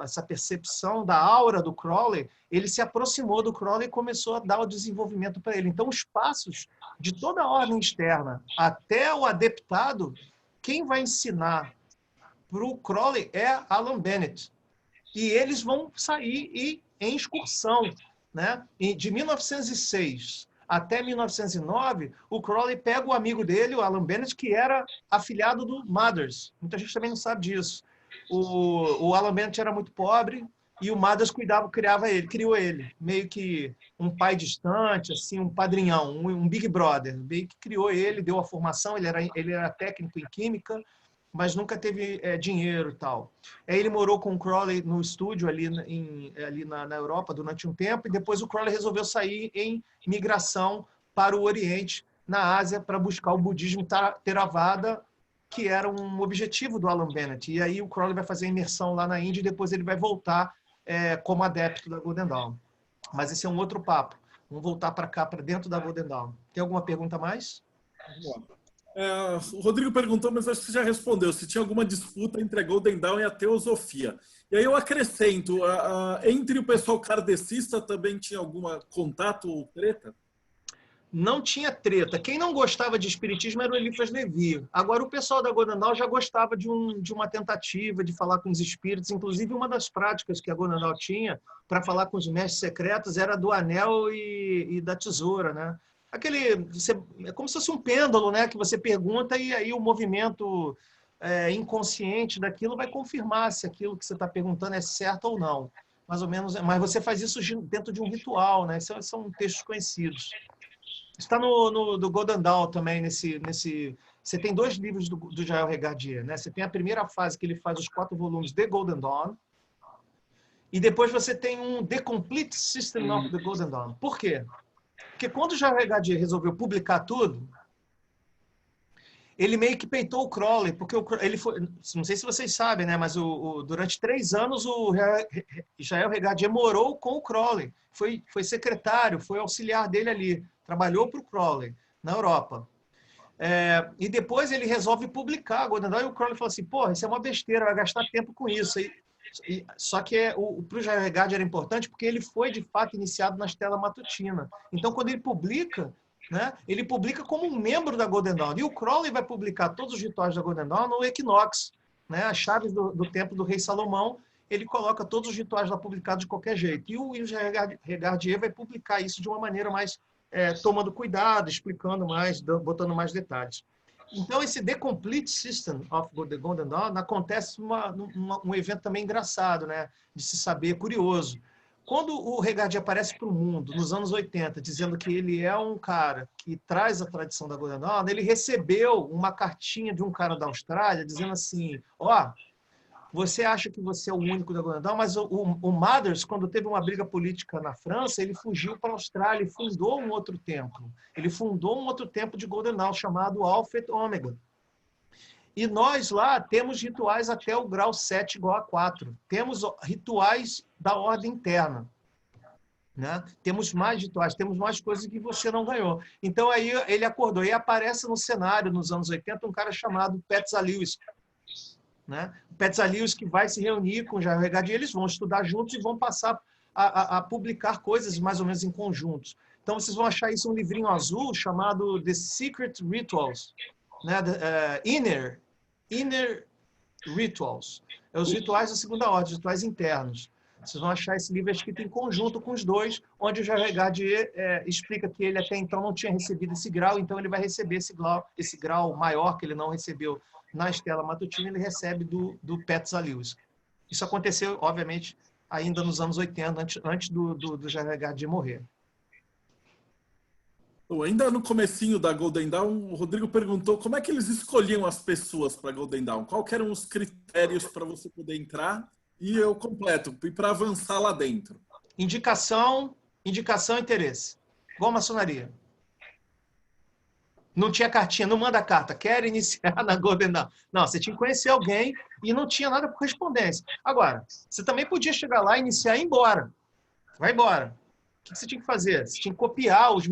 essa percepção da aura do Crowley, ele se aproximou do Crowley e começou a dar o desenvolvimento para ele. Então, os passos de toda a ordem externa até o adeptado, quem vai ensinar para o Crowley é Alan Bennett. E eles vão sair em excursão. Né? De 1906 até 1909, o Crowley pega o amigo dele, o Alan Bennett, que era afilhado do Mothers. Muita gente também não sabe disso. O Alan Bennett era muito pobre e o Mothers criou ele. Meio que um pai distante, assim, um padrinhão, um Big Brother. Meio que criou ele, deu a formação, ele era técnico em química, mas nunca teve dinheiro e tal. Aí ele morou com o Crowley no estúdio ali na Europa durante um tempo, e depois o Crowley resolveu sair em migração para o Oriente, na Ásia, para buscar o budismo Theravada, que era um objetivo do Alan Bennett. E aí o Crowley vai fazer a imersão lá na Índia e depois ele vai voltar como adepto da Golden Dawn. Mas esse é um outro papo. Vamos voltar para cá, para dentro da Golden Dawn. Tem alguma pergunta a mais? O Rodrigo perguntou, mas acho que você já respondeu, se tinha alguma disputa entre a Golden Dawn e a teosofia. E aí eu acrescento, entre o pessoal kardecista também tinha algum contato ou treta? Não tinha treta. Quem não gostava de espiritismo era o Eliphas Levi. Agora, o pessoal da Golden Dawn já gostava de uma tentativa de falar com os espíritos. Inclusive, uma das práticas que a Golden Dawn tinha para falar com os mestres secretos era do anel e da tesoura, né? É como se fosse um pêndulo, né? Que você pergunta e aí o movimento inconsciente daquilo vai confirmar se aquilo que você está perguntando é certo ou não. Mais ou menos. Mas você faz isso dentro de um ritual, né? São textos conhecidos. Está do Golden Dawn também, você tem 2 livros do Jael Regardier, né? Você tem a primeira fase, que ele faz os 4 volumes de Golden Dawn, e depois você tem um The Complete System of the Golden Dawn. Por quê? Porque quando o Jael Regardier resolveu publicar tudo, ele meio que peitou o Crowley, porque ele foi, não sei se vocês sabem, né? Mas durante 3 anos o Jael Regardier morou com o Crowley, foi secretário, foi auxiliar dele ali. Trabalhou para o Crowley, na Europa. E depois ele resolve publicar a Golden Dawn, e o Crowley falou assim, porra, isso é uma besteira, vai gastar tempo com isso. Só que para o Jael Regardier era importante porque ele foi, de fato, iniciado na Stella Matutina. Então, quando ele publica, né, ele publica como um membro da Golden Dawn. E o Crowley vai publicar todos os rituais da Golden Dawn no Equinox, né, as chaves do templo do rei Salomão. Ele coloca todos os rituais lá publicados de qualquer jeito. E o Jael Regardier vai publicar isso de uma maneira mais tomando cuidado, explicando mais, botando mais detalhes. Então, esse The Complete System of the Golden Dawn acontece um evento também engraçado, né? De se saber, curioso. Quando o Regardier aparece para o mundo, nos anos 80, dizendo que ele é um cara que traz a tradição da Golden Dawn, ele recebeu uma cartinha de um cara da Austrália dizendo assim, você acha que você é o único da Golden Dawn, mas o Mothers, quando teve uma briga política na França, ele fugiu para a Austrália e fundou um outro templo. Ele fundou um outro templo de Golden Dawn chamado Alpha et Omega. E nós lá temos rituais até o grau 7 igual a 4. Temos rituais da ordem interna. Né? Temos mais rituais, temos mais coisas que você não ganhou. Então aí ele acordou. E aparece no cenário, nos anos 80, um cara chamado Petzalius. Né? O Petzalius que vai se reunir com o Jael Regardier, eles vão estudar juntos e vão passar a publicar coisas mais ou menos em conjuntos. Então vocês vão achar isso um livrinho azul chamado The Secret Rituals, né? Inner Rituals. É os rituais da segunda ordem, os rituais internos. Vocês vão achar esse livro escrito em conjunto com os 2, onde o Jael Regardier explica que ele até então não tinha recebido esse grau, então ele vai receber esse grau maior que ele não recebeu na Stella Matutina, ele recebe do Petzalius. Isso aconteceu, obviamente, ainda nos anos 80, antes do Jael Regardier morrer. Ainda no comecinho da Golden Dawn, o Rodrigo perguntou como é que eles escolhiam as pessoas para a Golden Dawn, quais eram os critérios para você poder entrar, e eu completo, e para avançar lá dentro. Indicação e interesse. Igual a maçonaria. Não tinha cartinha, não manda carta, quero iniciar na Golden Dawn. Não, você tinha que conhecer alguém e não tinha nada por correspondência. Agora, você também podia chegar lá, iniciar e ir embora. Vai embora. O que você tinha que fazer? Você tinha que copiar os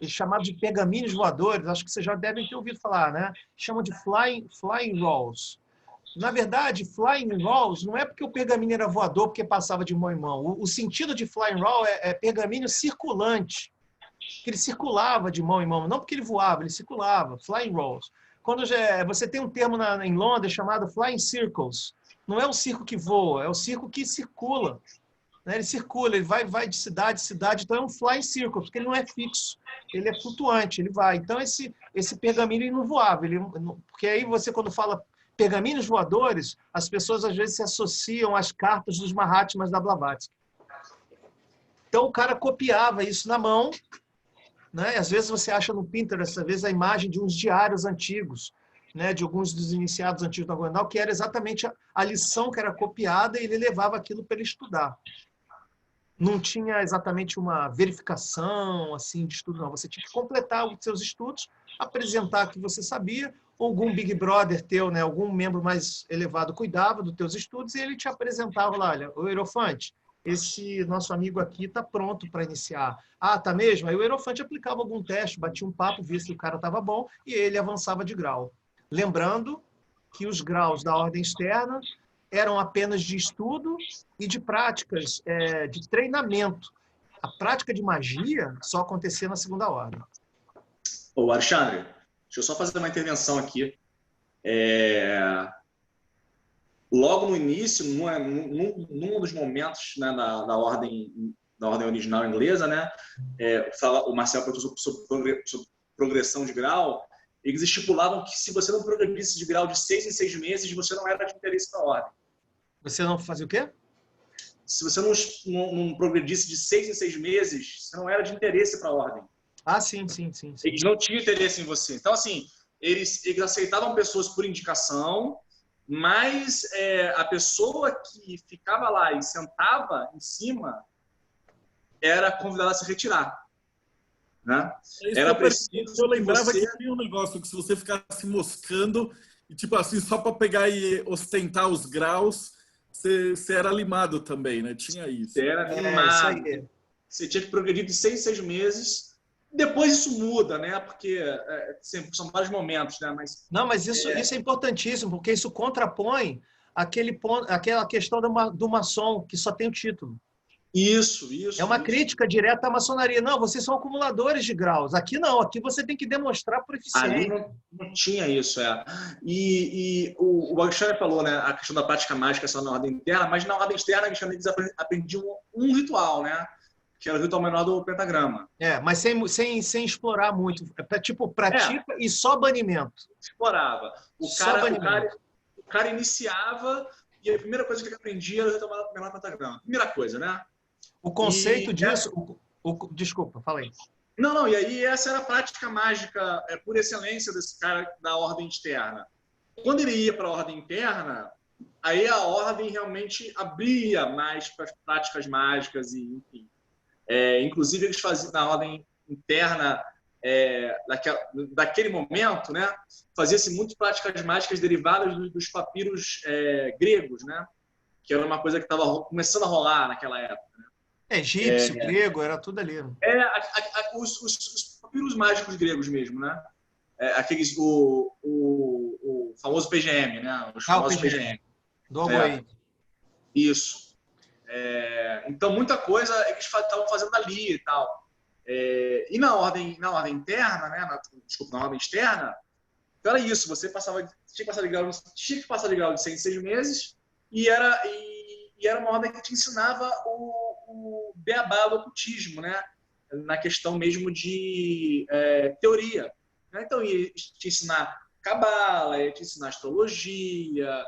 chamados de pergaminhos voadores. Acho que vocês já devem ter ouvido falar, né? Chamam de flying rolls. Na verdade, flying rolls não é porque o pergaminho era voador, porque passava de mão em mão. O sentido de flying roll é pergaminho circulante. Que ele circulava de mão em mão, não porque ele voava, ele circulava, flying rolls. Quando você tem um termo em Londres chamado flying circles, não é um circo que voa, é um circo que circula. Né? Ele circula, ele vai de cidade em cidade, então é um flying circle, porque ele não é fixo, ele é flutuante, ele vai. Então esse pergaminho ele não voava, porque aí você quando fala pergaminhos voadores, as pessoas às vezes se associam às cartas dos Mahatmas da Blavatsky. Então o cara copiava isso na mão, né? Às vezes você acha no Pinterest, às vezes, a imagem de uns diários antigos, né? De alguns dos iniciados antigos da Golden Dawn, que era exatamente a lição que era copiada e ele levava aquilo para ele estudar. Não tinha exatamente uma verificação assim, de estudo, não. Você tinha que completar os seus estudos, apresentar que você sabia, algum Big Brother teu, né? Algum membro mais elevado cuidava dos teus estudos e ele te apresentava lá, olha, o Hierofante, esse nosso amigo aqui está pronto para iniciar. Ah, tá mesmo? Aí o Hierofante aplicava algum teste, batia um papo, via se o cara estava bom e ele avançava de grau. Lembrando que os graus da ordem externa eram apenas de estudo e de práticas, de treinamento. A prática de magia só acontecia na segunda ordem. Ô, Alexandre, deixa eu só fazer uma intervenção aqui. Logo no início, num dos momentos, né, da ordem original inglesa, né, o Marcel perguntou sobre progressão de grau. Eles estipulavam que se você não progredisse de grau de 6 em 6 meses, você não era de interesse para a ordem. Você não fazia o quê? Se você não progredisse de 6 em 6 meses, você não era de interesse para a ordem. Ah, sim. Eles não tinham interesse em você. Então, assim, eles aceitavam pessoas por indicação, mas a pessoa que ficava lá e sentava em cima era convidada a se retirar. Né? Era preciso. Eu lembrava que tinha um negócio que se você ficasse moscando e tipo assim, só para pegar e ostentar os graus, você era limado também, né? Tinha isso. Você era limado. Você tinha que progredir de 6 em 6 meses. Depois isso muda, né? Porque são vários momentos, né? Mas isso é importantíssimo, porque isso contrapõe aquela questão do maçom, que só tem o título. Isso. É uma crítica direta à maçonaria. Não, vocês são acumuladores de graus. Aqui não, aqui você tem que demonstrar proficiência. Ali não tinha isso, E o Alexandre falou, né? A questão da prática mágica só na ordem interna, mas na ordem externa eles aprendiam um ritual, né? Que era o ritual menor do pentagrama. Mas sem explorar muito. Tipo, pratica e só banimento. Explorava. O cara iniciava e a primeira coisa que ele aprendia era o ritual menor do pentagrama. Primeira coisa, né? O conceito disso... Desculpa, falei. Não. E aí essa era a prática mágica por excelência desse cara da ordem externa. Quando ele ia para a ordem interna, aí a ordem realmente abria mais para as práticas mágicas e, enfim. Inclusive, eles faziam na ordem interna, daquele momento, né, fazia-se muitas práticas mágicas derivadas dos papiros gregos, né, que era uma coisa que estava começando a rolar naquela época. Né? Egípcio, grego, era tudo ali. Os papiros mágicos gregos mesmo, né? O famoso PGM, né? Os famosos PGM. Do Algoí. Isso. Então, muita coisa eles estavam fazendo ali e tal. E na ordem interna, né? Na ordem externa, então era isso. Você tinha que passar de grau de 6 em 6 meses e era uma ordem que te ensinava o beabá do ocultismo, né? Na questão mesmo de teoria. Né? Então, ia te ensinar cabala, ia te ensinar astrologia,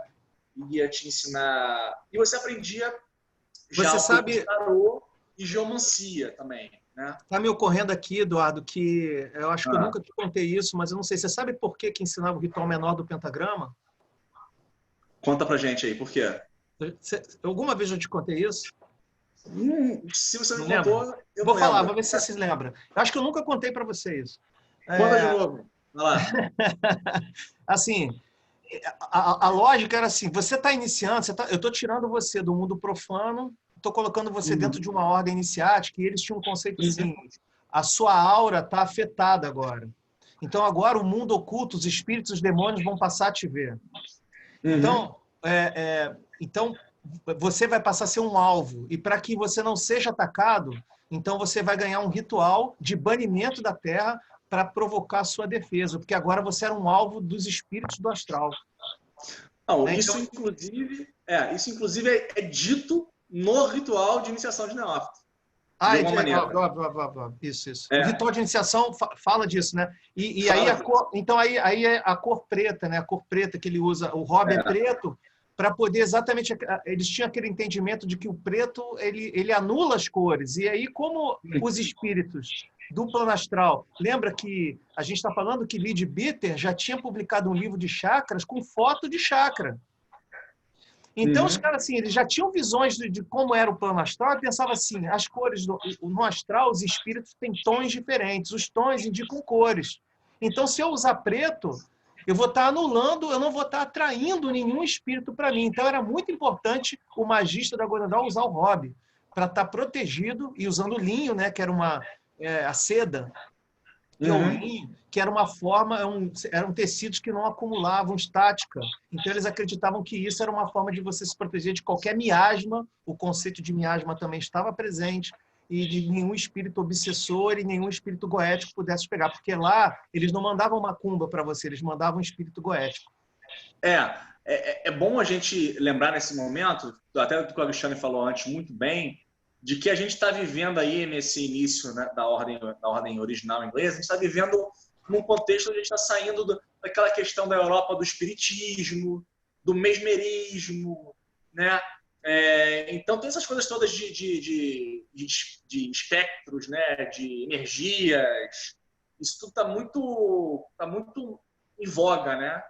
ia te ensinar... E você aprendia tarô e geomancia também. Né? Tá me ocorrendo aqui, Eduardo, que eu acho que eu nunca te contei isso, mas eu não sei. Você sabe por que ensinava o ritual menor do pentagrama? Conta pra gente aí, por quê? Alguma vez eu te contei isso? Se você não contou, eu vou falar, vou ver se você se lembra. Eu acho que eu nunca contei para você isso. Conta de novo. Vai lá. Assim, a lógica era assim, você está iniciando, eu estou tirando você do mundo profano, estou colocando você dentro de uma ordem iniciática, e eles tinham um conceito assim, a sua aura está afetada agora. Então, agora o mundo oculto, os espíritos, os demônios vão passar a te ver. Então, então, você vai passar a ser um alvo. E para que você não seja atacado, então você vai ganhar um ritual de banimento da Terra para provocar a sua defesa. Porque agora você era um alvo dos espíritos do astral. Não, Né? isso, inclusive, é dito no ritual de iniciação de neófito. De alguma maneira. Isso. O ritual de iniciação fala disso, né? E aí então aí é a cor preta, né? A cor preta que ele usa, o Rob é preto, para poder exatamente, eles tinham aquele entendimento de que o preto ele anula as cores. E aí, como os espíritos do plano astral, lembra que a gente está falando que Leadbeater já tinha publicado um livro de chakras com foto de chakra. Então, os caras, assim, eles já tinham visões de como era o plano astral e pensavam assim, as cores no astral, os espíritos têm tons diferentes, os tons indicam cores. Então, se eu usar preto, eu vou estar anulando, eu não vou estar atraindo nenhum espírito para mim. Então, era muito importante o magista da Golden Dawn usar o Robe, para estar protegido e usando o linho, né, que era a seda, que é o linho, que era uma forma, eram tecidos que não acumulavam estática. Então, eles acreditavam que isso era uma forma de você se proteger de qualquer miasma, o conceito de miasma também estava presente, e de nenhum espírito obsessor e nenhum espírito goético pudesse pegar, porque lá eles não mandavam macumba para você, eles mandavam um espírito goético. É bom a gente lembrar nesse momento, até do que o Alexandre falou antes muito bem, de que a gente está vivendo aí nesse início, né, da ordem original inglesa, a gente está vivendo num contexto onde a gente está saindo daquela questão da Europa do espiritismo, do mesmerismo, né? Então tem essas coisas todas de espectros, né, de energias, isso tudo está muito em voga, né?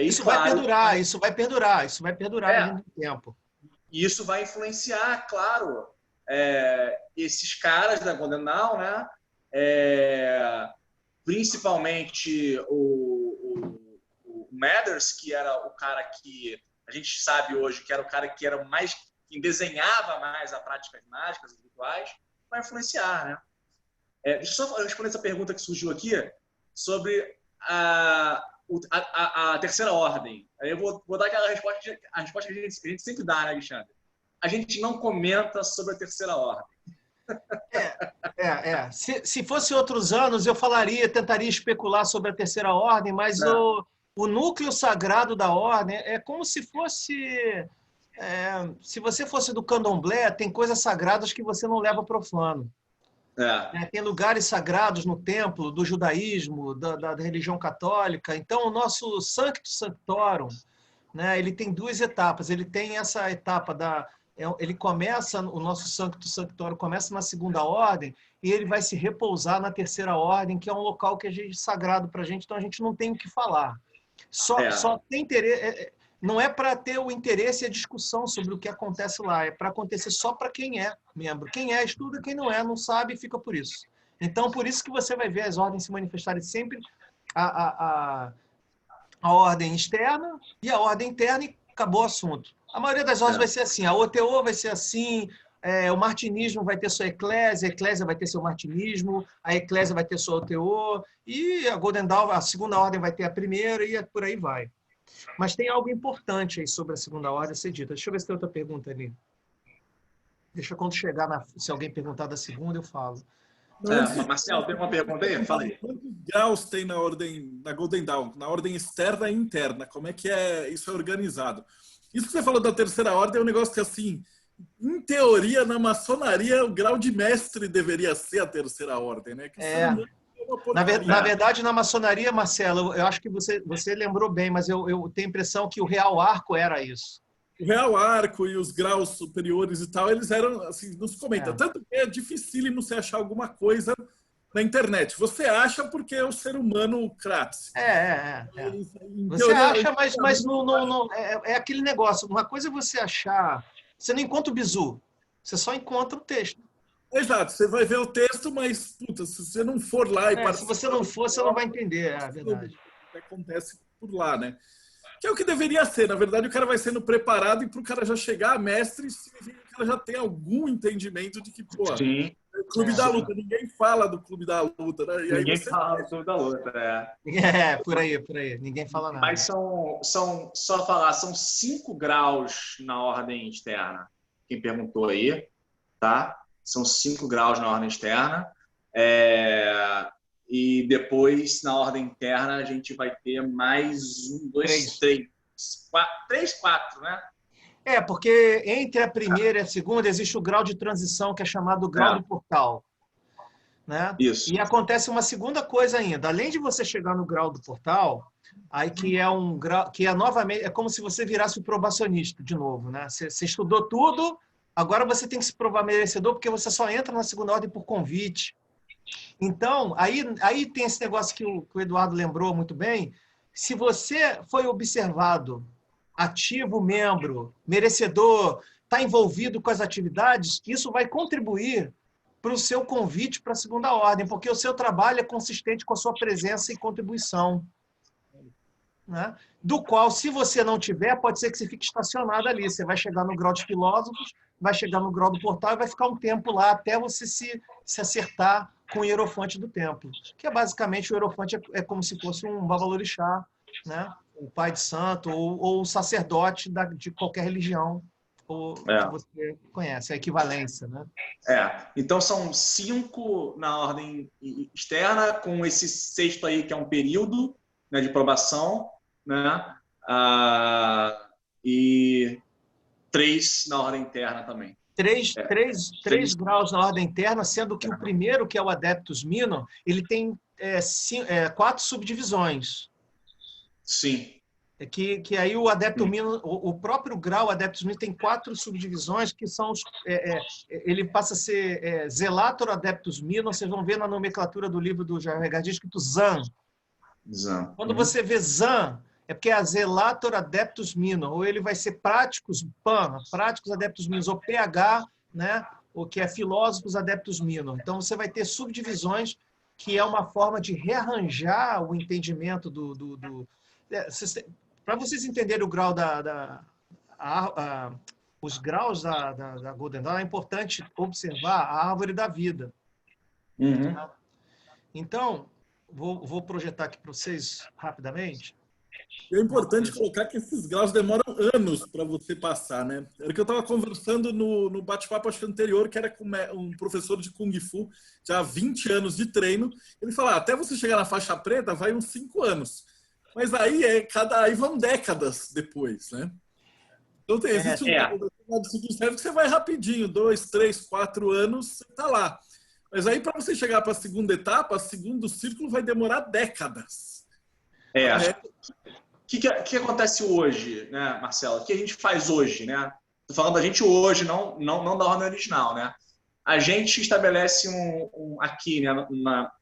Isso vai perdurar, isso vai perdurar ao longo do tempo. E isso vai influenciar, claro, esses caras da Golden Dawn, né? Principalmente o Mathers, que era o cara que a gente sabe hoje que era o cara que era mais quem desenhava mais a prática de mágicas e rituais, vai influenciar, né? Deixa eu só responder essa pergunta que surgiu aqui sobre a terceira ordem. Aí eu vou dar aquela resposta que a gente sempre dá, né, Alexandre? A gente não comenta sobre a terceira ordem. Se fosse outros anos, eu tentaria especular sobre a terceira ordem, mas o núcleo sagrado da ordem é como se fosse... se você fosse do candomblé, tem coisas sagradas que você não leva profano. Tem lugares sagrados no templo do judaísmo, da religião católica. Então, o nosso Sanctus Sanctorum, né, ele tem duas etapas. Ele tem essa etapa o nosso Sanctus Sanctorum começa na segunda ordem e ele vai se repousar na terceira ordem, que é um local que é sagrado para a gente, então a gente não tem o que falar. Só tem interesse... Não é para ter o interesse e a discussão sobre o que acontece lá, é para acontecer só para quem é membro. Quem estuda, quem não sabe, fica por isso. Então, por isso que você vai ver as ordens se manifestarem sempre a ordem externa e a ordem interna e acabou o assunto. A maioria das ordens vai ser assim, a OTO vai ser assim, o martinismo vai ter sua eclésia, a eclésia vai ter seu martinismo, a eclésia vai ter sua OTO, e a Golden Dawn, a segunda ordem vai ter a primeira e por aí vai. Mas tem algo importante aí sobre a segunda ordem a ser dita. Deixa eu ver se tem outra pergunta ali. Deixa quando chegar, se alguém perguntar da segunda, eu falo. Marcelo, tem uma pergunta aí? Fala aí. Quantos graus tem na Golden Dawn? Na ordem externa e interna? Como é que isso é organizado? Isso que você falou da terceira ordem é um negócio que, assim, em teoria, na maçonaria, o grau de mestre deveria ser a terceira ordem, né? Na verdade, na maçonaria, Marcelo, eu acho que você lembrou bem, mas eu tenho a impressão que o Real Arco era isso. O Real Arco e os graus superiores e tal, eles eram, assim, não se comenta. Tanto que é dificílimo você achar alguma coisa na internet. Você acha porque é o ser humano Kratz. Você acha, mas não, é aquele negócio. Uma coisa é você achar... Você não encontra o bizu, você só encontra o texto. Exato, você vai ver o texto, mas puta, se você não for lá e Se você não for, você não vai entender, é verdade. o que acontece por lá, né? Que é o que deveria ser. Na verdade, o cara vai sendo preparado e para o cara já chegar a mestre, significa que o cara já tem algum entendimento de que, pô, Sim. é o Clube da Luta. Ninguém fala do Clube da Luta, né? E aí Ninguém você... fala do Clube da Luta, Por aí, por aí. Ninguém fala nada. Mas só falar, são 5 graus na ordem externa. Quem perguntou aí, tá? São 5 graus na ordem externa. E depois, na ordem interna, a gente vai ter mais 1, 2, 3, 4, né? Porque entre a primeira e a segunda existe o grau de transição, que é chamado grau do portal. Né? Isso. E acontece uma segunda coisa ainda. Além de você chegar no grau do portal, aí que é um grau, que é novamente, é como se você virasse o probacionista de novo. Né? Você estudou tudo, agora você tem que se provar merecedor, porque você só entra na segunda ordem por convite. Então, aí tem esse negócio que o Eduardo lembrou muito bem. Se você foi observado, ativo, membro, merecedor, está envolvido com as atividades, isso vai contribuir para o seu convite para a segunda ordem, porque o seu trabalho é consistente com a sua presença e contribuição. Né? Do qual, se você não tiver, pode ser que você fique estacionado ali. Você vai chegar no grau de filósofos, vai chegar no grau do portal e vai ficar um tempo lá até você se acertar com o hierofante do templo. Que é basicamente, o hierofante é como se fosse um babalorixá, né? O pai de santo ou o sacerdote de qualquer religião que você conhece, a equivalência. Né? Então são 5 na ordem externa, com esse 6º aí, que é um período, né, de probação, né? E 3 na ordem interna também. 3 graus na ordem interna, sendo que o primeiro, que é o Adeptus Minor, ele tem 4 subdivisões. Sim. Que aí o Adeptus Minor, o próprio grau Adeptus Minor tem 4 subdivisões, que são ele passa a ser Zelator Adeptus Minor. Vocês vão ver na nomenclatura do livro do Jair Regardin escrito Zan. Quando você vê Zan, é porque é a Zelator Adeptus Minor, ou ele vai ser Práticos PAN, Práticos Adeptus Minor, ou PH, né? O que é Filósofos Adeptus Minor. Então você vai ter subdivisões, que é uma forma de rearranjar o entendimento para vocês entenderem o grau os graus da Golden Dawn, é importante observar a árvore da vida. Tá? Então, vou projetar aqui para vocês rapidamente. É importante colocar que esses graus demoram anos para você passar, né? Era que eu estava conversando no bate-papo anterior, que era com um professor de Kung Fu, já há 20 anos de treino. Ele falou, até você chegar na faixa preta vai uns 5 anos. Mas aí aí vão décadas depois, né? Então existe um ciclo serve que você vai rapidinho, 2, 3, 4 anos, você está lá. Mas aí, para você chegar para a segunda etapa, o segundo círculo vai demorar décadas. O que acontece hoje, né, Marcelo? O que a gente faz hoje, né? Estou falando da gente hoje, não da ordem original, né? A gente estabelece aqui, né,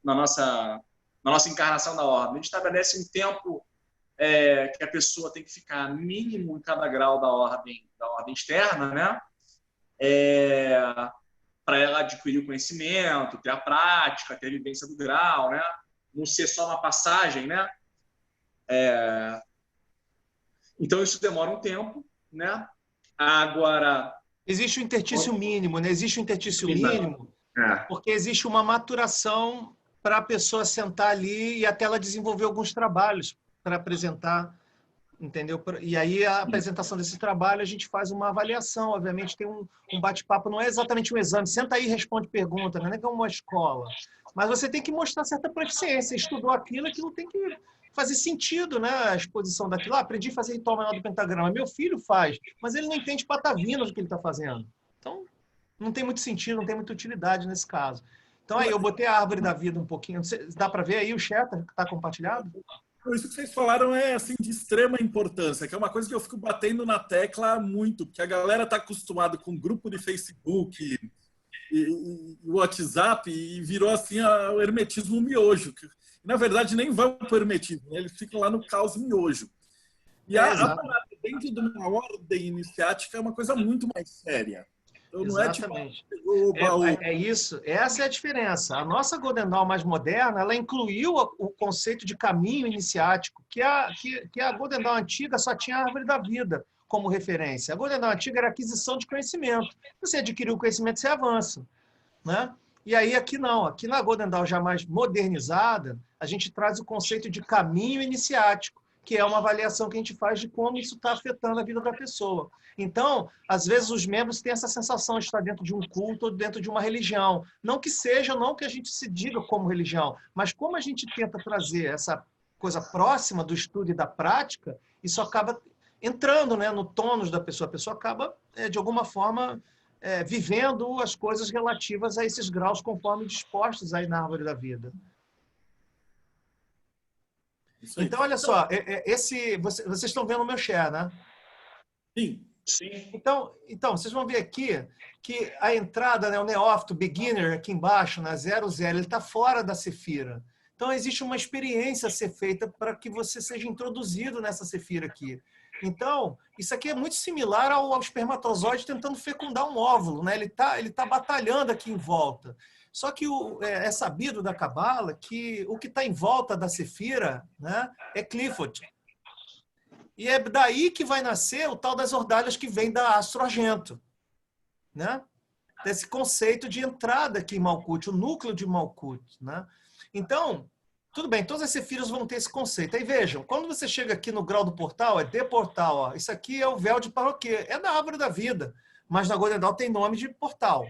na nossa encarnação da ordem, a gente estabelece um tempo que a pessoa tem que ficar mínimo em cada grau da ordem externa, né? Para ela adquirir o conhecimento, ter a prática, ter a vivência do grau, né? Não ser só uma passagem, né? Então isso demora um tempo, né? Agora existe o intertício mínimo, né? Existe o intertício mínimo, porque existe uma maturação para a pessoa sentar ali e até ela desenvolver alguns trabalhos para apresentar, entendeu? E aí a apresentação desse trabalho a gente faz uma avaliação, obviamente tem um bate-papo, não é exatamente um exame, senta aí e responde pergunta, não é que é uma escola, mas você tem que mostrar certa proficiência, estudou aquilo tem que fazer sentido, né? A exposição daquilo. Aprendi a fazer ritual menor do pentagrama, meu filho faz, mas ele não entende patavina do que ele está fazendo. Então, não tem muito sentido, não tem muita utilidade nesse caso. Então aí eu botei a árvore da vida um pouquinho, dá para ver aí o chat que está compartilhado? Isso que vocês falaram é assim, de extrema importância, que é uma coisa que eu fico batendo na tecla muito, porque a galera está acostumada com grupo de Facebook e WhatsApp e virou assim o hermetismo miojo. Que, na verdade, nem vão para o hermetismo, né? Eles ficam lá no caos miojo. E a parada dentro de uma ordem iniciática é uma coisa muito mais séria. Então não é tipo Exatamente. o baú. É isso, essa é a diferença. A nossa Golden Dawn mais moderna, ela incluiu o conceito de caminho iniciático, que a Golden Dawn antiga só tinha a árvore da vida como referência. A Golden Dawn antiga era aquisição de conhecimento. Você adquiriu o conhecimento, você avança, né? E aí aqui não, aqui na Golden Dawn já mais modernizada, a gente traz o conceito de caminho iniciático, que é uma avaliação que a gente faz de como isso está afetando a vida da pessoa. Então, às vezes os membros têm essa sensação de estar dentro de um culto ou dentro de uma religião. Não que seja, não que a gente se diga como religião, mas como a gente tenta trazer essa coisa próxima do estudo e da prática, isso acaba entrando, né, no tônus da pessoa. A pessoa acaba, de alguma forma, vivendo as coisas relativas a esses graus conforme dispostos aí na árvore da vida. Então, olha só, vocês estão vendo o meu share, né? Sim. Sim. Então, vocês vão ver aqui que a entrada, né, o neófito, beginner, aqui embaixo, na 00, ele está fora da Sefira. Então, existe uma experiência a ser feita para que você seja introduzido nessa Sefira aqui. Então, isso aqui é muito similar ao espermatozoide tentando fecundar um óvulo, né? Ele tá batalhando aqui em volta. Só que é sabido da Cabala que o que está em volta da Sefira, né, é Clifford. E é daí que vai nascer o tal das ordalhas que vem da Astro Argento, né? Desse conceito de entrada aqui em Malkuth, o núcleo de Malkuth, né? Então, tudo bem, todas as sefiras vão ter esse conceito. Aí vejam, quando você chega aqui no grau do portal, é de portal, ó, isso aqui é o véu de Paroquê, é da árvore da vida, mas na Golden Dawn tem nome de portal.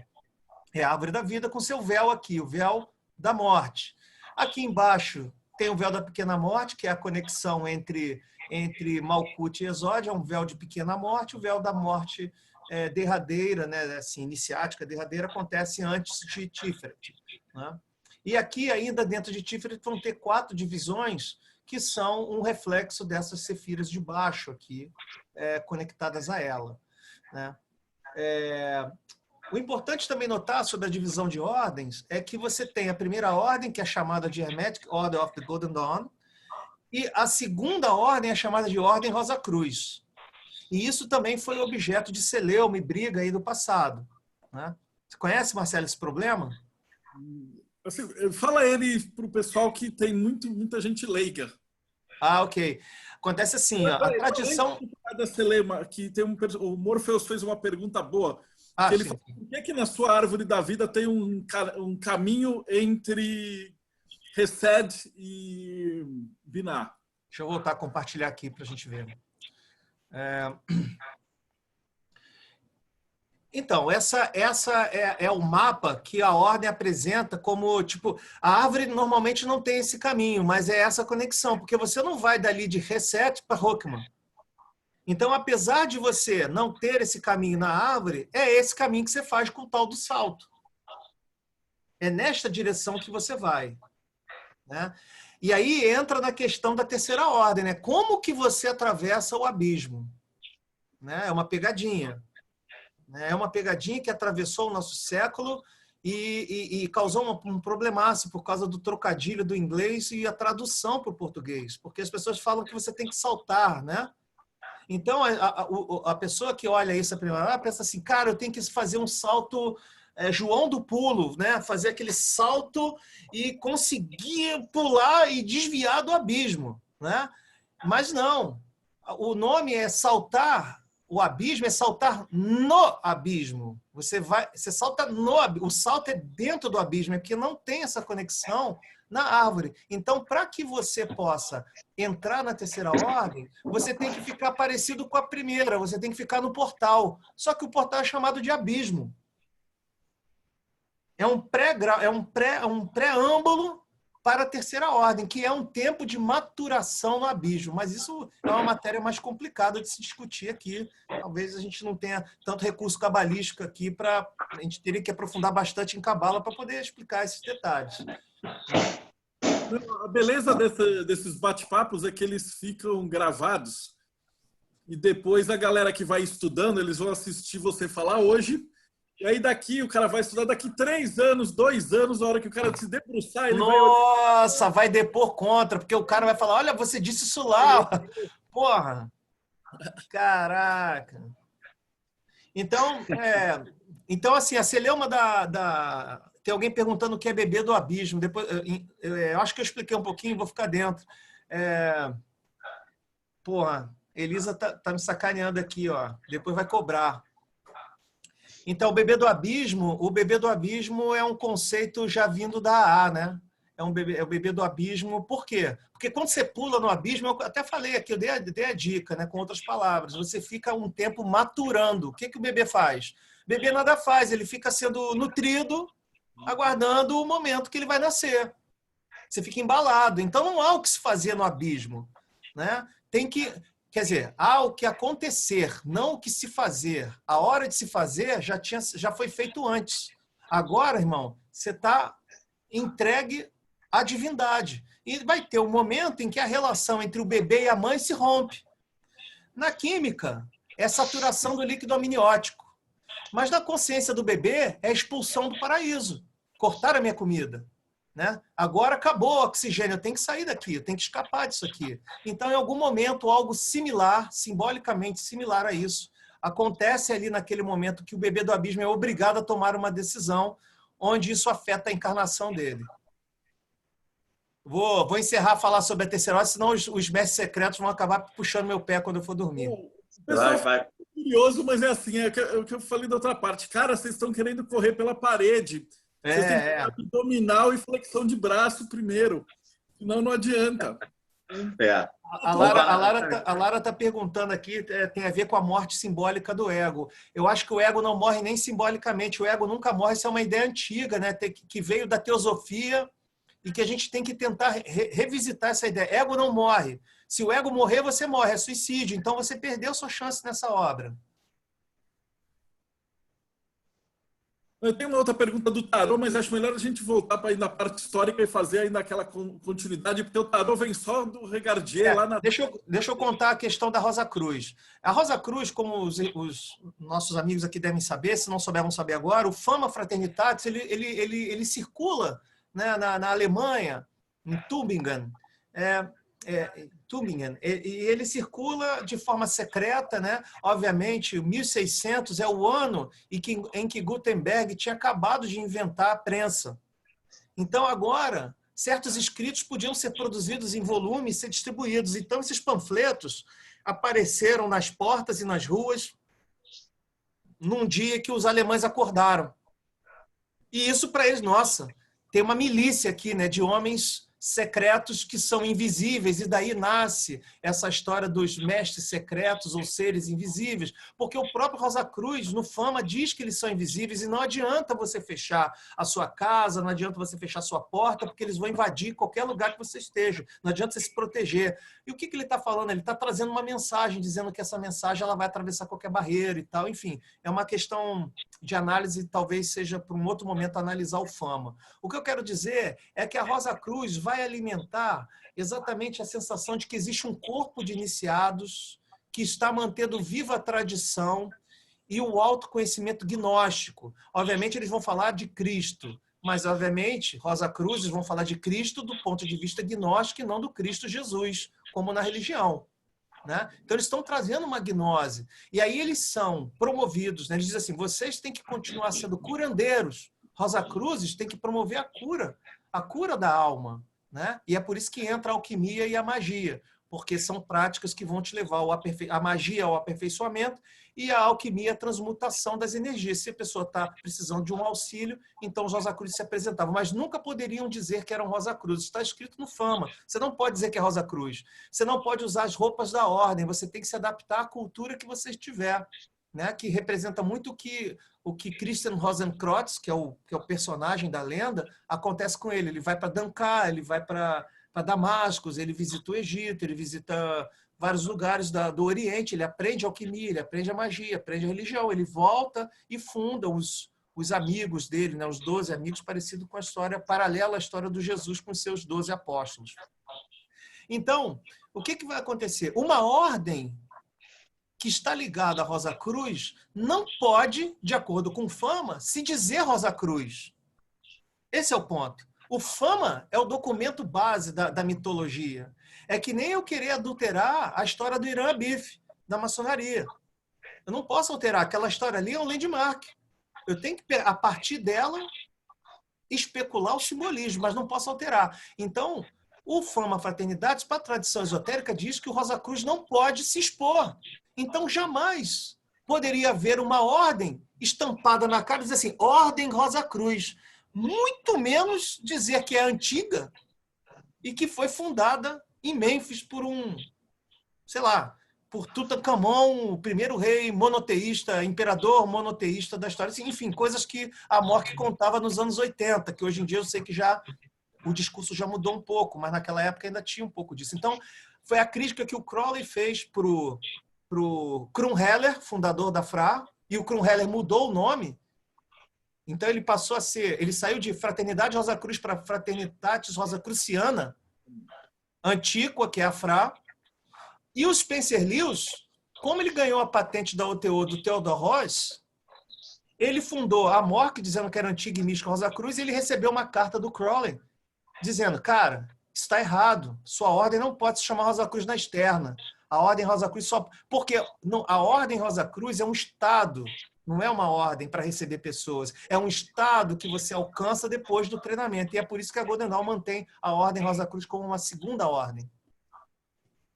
É a árvore da vida com seu véu aqui, o véu da morte. Aqui embaixo tem o véu da pequena morte, que é a conexão entre Malkuth e Exódia, é um véu de pequena morte. O véu da morte derradeira, né, assim, iniciática, derradeira, acontece antes de Tiferet, né? E aqui, ainda dentro de Tiferet, vão ter 4 divisões que são um reflexo dessas sefiras de baixo aqui, conectadas a ela, né? O importante também notar sobre a divisão de ordens é que você tem a primeira ordem, que é chamada de Hermetic Order of the Golden Dawn, e a segunda ordem é chamada de Ordem Rosa Cruz. E isso também foi objeto de celeuma e briga aí do passado, né? Você conhece, Marcelo, esse problema? Assim, fala ele para o pessoal que tem muita gente leiga. Ah, ok. Acontece assim, ó, a tradição... Da celeuma, que tem o Morpheus fez uma pergunta boa. Ah, que ele sim. falou, por que na sua árvore da vida tem um caminho entre Resed e Binah? Deixa eu voltar a compartilhar aqui para a gente ver. Então, essa é o mapa que a ordem apresenta como, tipo, a árvore normalmente não tem esse caminho, mas é essa conexão, porque você não vai dali de Reset para Rockman. Então, apesar de você não ter esse caminho na árvore, é esse caminho que você faz com o tal do salto. É nesta direção que você vai, né? E aí entra na questão da terceira ordem, né? Como que você atravessa o abismo? Né? É uma pegadinha. Né? É uma pegadinha que atravessou o nosso século e causou um problemaço por causa do trocadilho do inglês e a tradução para o português. Porque as pessoas falam que você tem que saltar, né? Então, a pessoa que olha isso a primeira vez pensa assim, cara, eu tenho que fazer um salto João do pulo, né? Fazer aquele salto e conseguir pular e desviar do abismo, né? Mas não. O nome é saltar, o abismo é saltar no abismo. Você salta no abismo. O salto é dentro do abismo, é porque não tem essa conexão na árvore. Então, para que você possa entrar na terceira ordem, você tem que ficar parecido com a primeira, você tem que ficar no portal. Só que o portal é chamado de abismo. É um preâmbulo para a terceira ordem, que é um tempo de maturação no abismo. Mas isso é uma matéria mais complicada de se discutir aqui. Talvez a gente não tenha tanto recurso cabalístico aqui a gente teria que aprofundar bastante em cabala para poder explicar esses detalhes. A beleza desses bate-papos é que eles ficam gravados e depois a galera que vai estudando, eles vão assistir você falar hoje e aí daqui o cara vai estudar daqui 3 anos, 2 anos, na hora que o cara se debruçar, ele Nossa, vai depor contra, porque o cara vai falar, olha, você disse isso lá. Porra. Caraca. Então, Então, assim, a celeuma Tem alguém perguntando o que é bebê do abismo. Depois, eu acho que eu expliquei um pouquinho, vou ficar dentro. Porra, Elisa tá me sacaneando aqui, ó. Depois vai cobrar. Então, o bebê do abismo é um conceito já vindo da AA, né? É o bebê do abismo. Por quê? Porque quando você pula no abismo, eu até falei aqui, eu dei a dica, né? Com outras palavras, você fica um tempo maturando. O que o bebê faz? O bebê nada faz, ele fica sendo nutrido, aguardando o momento que ele vai nascer. Você fica embalado. Então, não há o que se fazer no abismo, né? Quer dizer, há o que acontecer, não o que se fazer. A hora de se fazer já foi feito antes. Agora, irmão, você está entregue à divindade. E vai ter um momento em que a relação entre o bebê e a mãe se rompe. Na química, é saturação do líquido amniótico. Mas na consciência do bebê, é expulsão do paraíso. Cortar a minha comida. Né? Agora acabou o oxigênio, eu tenho que sair daqui, eu tenho que escapar disso aqui. Então, em algum momento, algo similar, simbolicamente similar a isso, acontece ali naquele momento que o bebê do abismo é obrigado a tomar uma decisão onde isso afeta a encarnação dele. Vou encerrar a falar sobre a terceira, senão os mestres secretos vão acabar puxando meu pé quando eu for dormir. O pessoal fica curioso, mas é assim, é o que eu falei da outra parte. Cara, vocês estão querendo correr pela parede. Vocês têm que ter abdominal e flexão de braço primeiro. Senão não adianta. A Lara está perguntando aqui, tem a ver com a morte simbólica do ego. Eu acho que o ego não morre nem simbolicamente. O ego nunca morre, isso é uma ideia antiga, né? Que veio da teosofia e que a gente tem que tentar revisitar essa ideia. Ego não morre. Se o ego morrer, você morre. É suicídio. Então você perdeu sua chance nessa obra. Eu tenho uma outra pergunta do tarô, mas acho melhor a gente voltar para ir na parte histórica e fazer ainda aquela continuidade, porque o tarô vem só do Regardier lá na... Deixa eu contar a questão da Rosa Cruz. A Rosa Cruz, como os nossos amigos aqui devem saber, se não souber, vão saber agora, o Fama Fraternitatis, ele circula, né, na Alemanha, em Tübingen, e ele circula de forma secreta, né? Obviamente, 1600 é o ano em que Gutenberg tinha acabado de inventar a prensa. Então, agora, certos escritos podiam ser produzidos em volume e ser distribuídos. Então, esses panfletos apareceram nas portas e nas ruas num dia que os alemães acordaram. E isso, para eles, nossa, tem uma milícia aqui, né, de homens secretos que são invisíveis, e daí nasce essa história dos mestres secretos ou seres invisíveis, porque o próprio Rosa Cruz, no Fama, diz que eles são invisíveis e não adianta você fechar a sua casa, não adianta você fechar a sua porta, porque eles vão invadir qualquer lugar que você esteja, não adianta você se proteger. E o que ele está falando? Ele está trazendo uma mensagem, dizendo que essa mensagem ela vai atravessar qualquer barreira e tal, enfim, é uma questão de análise, talvez seja para um outro momento analisar o Fama. O que eu quero dizer é que a Rosa Cruz vai alimentar exatamente a sensação de que existe um corpo de iniciados que está mantendo viva a tradição e o autoconhecimento gnóstico. Obviamente, eles vão falar de Cristo, mas, obviamente, Rosa Cruz vão falar de Cristo do ponto de vista gnóstico e não do Cristo Jesus, como na religião. Né? Então, eles estão trazendo uma gnose. E aí eles são promovidos. Né? Eles dizem assim, vocês têm que continuar sendo curandeiros. Rosa Cruzes tem que promover a cura da alma. Né? E é por isso que entra a alquimia e a magia, porque são práticas que vão te levar a magia ao aperfeiçoamento e a alquimia à transmutação das energias. Se a pessoa está precisando de um auxílio, então os Rosa Cruzes se apresentavam, mas nunca poderiam dizer que eram Rosa Cruzes. Está escrito no Fama. Você não pode dizer que é Rosa Cruz. Você não pode usar as roupas da ordem. Você tem que se adaptar à cultura que você estiver, né? Que representa muito o que Christian Rosenkreuz, que é o personagem da lenda, acontece com ele. Ele vai para Dankar, ele vai para Damascus, ele visita o Egito, ele visita vários lugares do Oriente, ele aprende alquimia, ele aprende a magia, aprende a religião, ele volta e funda os amigos dele, né? Os 12 amigos, parecido com a história paralela à história do Jesus com seus 12 apóstolos. Então, o que vai acontecer? Uma ordem que está ligada à Rosa Cruz não pode, de acordo com Fama, se dizer Rosa Cruz. Esse é o ponto. O Fama é o documento base da mitologia. É que nem eu querer adulterar a história do Irã Bif, da maçonaria. Eu não posso alterar. Aquela história ali é um landmark. Eu tenho que, a partir dela, especular o simbolismo, mas não posso alterar. Então, o Fama Fraternitatis, para a tradição esotérica, diz que o Rosa Cruz não pode se expor. Então, jamais poderia haver uma ordem estampada na cara e dizer assim, Ordem Rosa Cruz. Muito menos dizer que é antiga e que foi fundada em Mênfis por sei lá, por Tutankhamon, o primeiro rei monoteísta, imperador monoteísta da história. Enfim, coisas que a Mork contava nos anos 80, que hoje em dia eu sei que o discurso já mudou um pouco, mas naquela época ainda tinha um pouco disso. Então, foi a crítica que o Crowley fez para o Krumheller, fundador da FRA, e o Krumheller mudou o nome. Então, ele passou a ser... Ele saiu de Fraternidade Rosa Cruz para Fraternitatis Rosacruciana, Antíqua, que é a FRA. E o Spencer Lewis, como ele ganhou a patente da OTO do Theodor Ross, ele fundou a Mork, dizendo que era antiga e mística Rosa Cruz, e ele recebeu uma carta do Crowley, dizendo, cara, está errado, sua ordem não pode se chamar Rosa Cruz na externa. A ordem Rosa Cruz só... Porque a ordem Rosa Cruz é um estado, não é uma ordem para receber pessoas. É um estado que você alcança depois do treinamento. E é por isso que a Golden Dawn mantém a ordem Rosa Cruz como uma segunda ordem.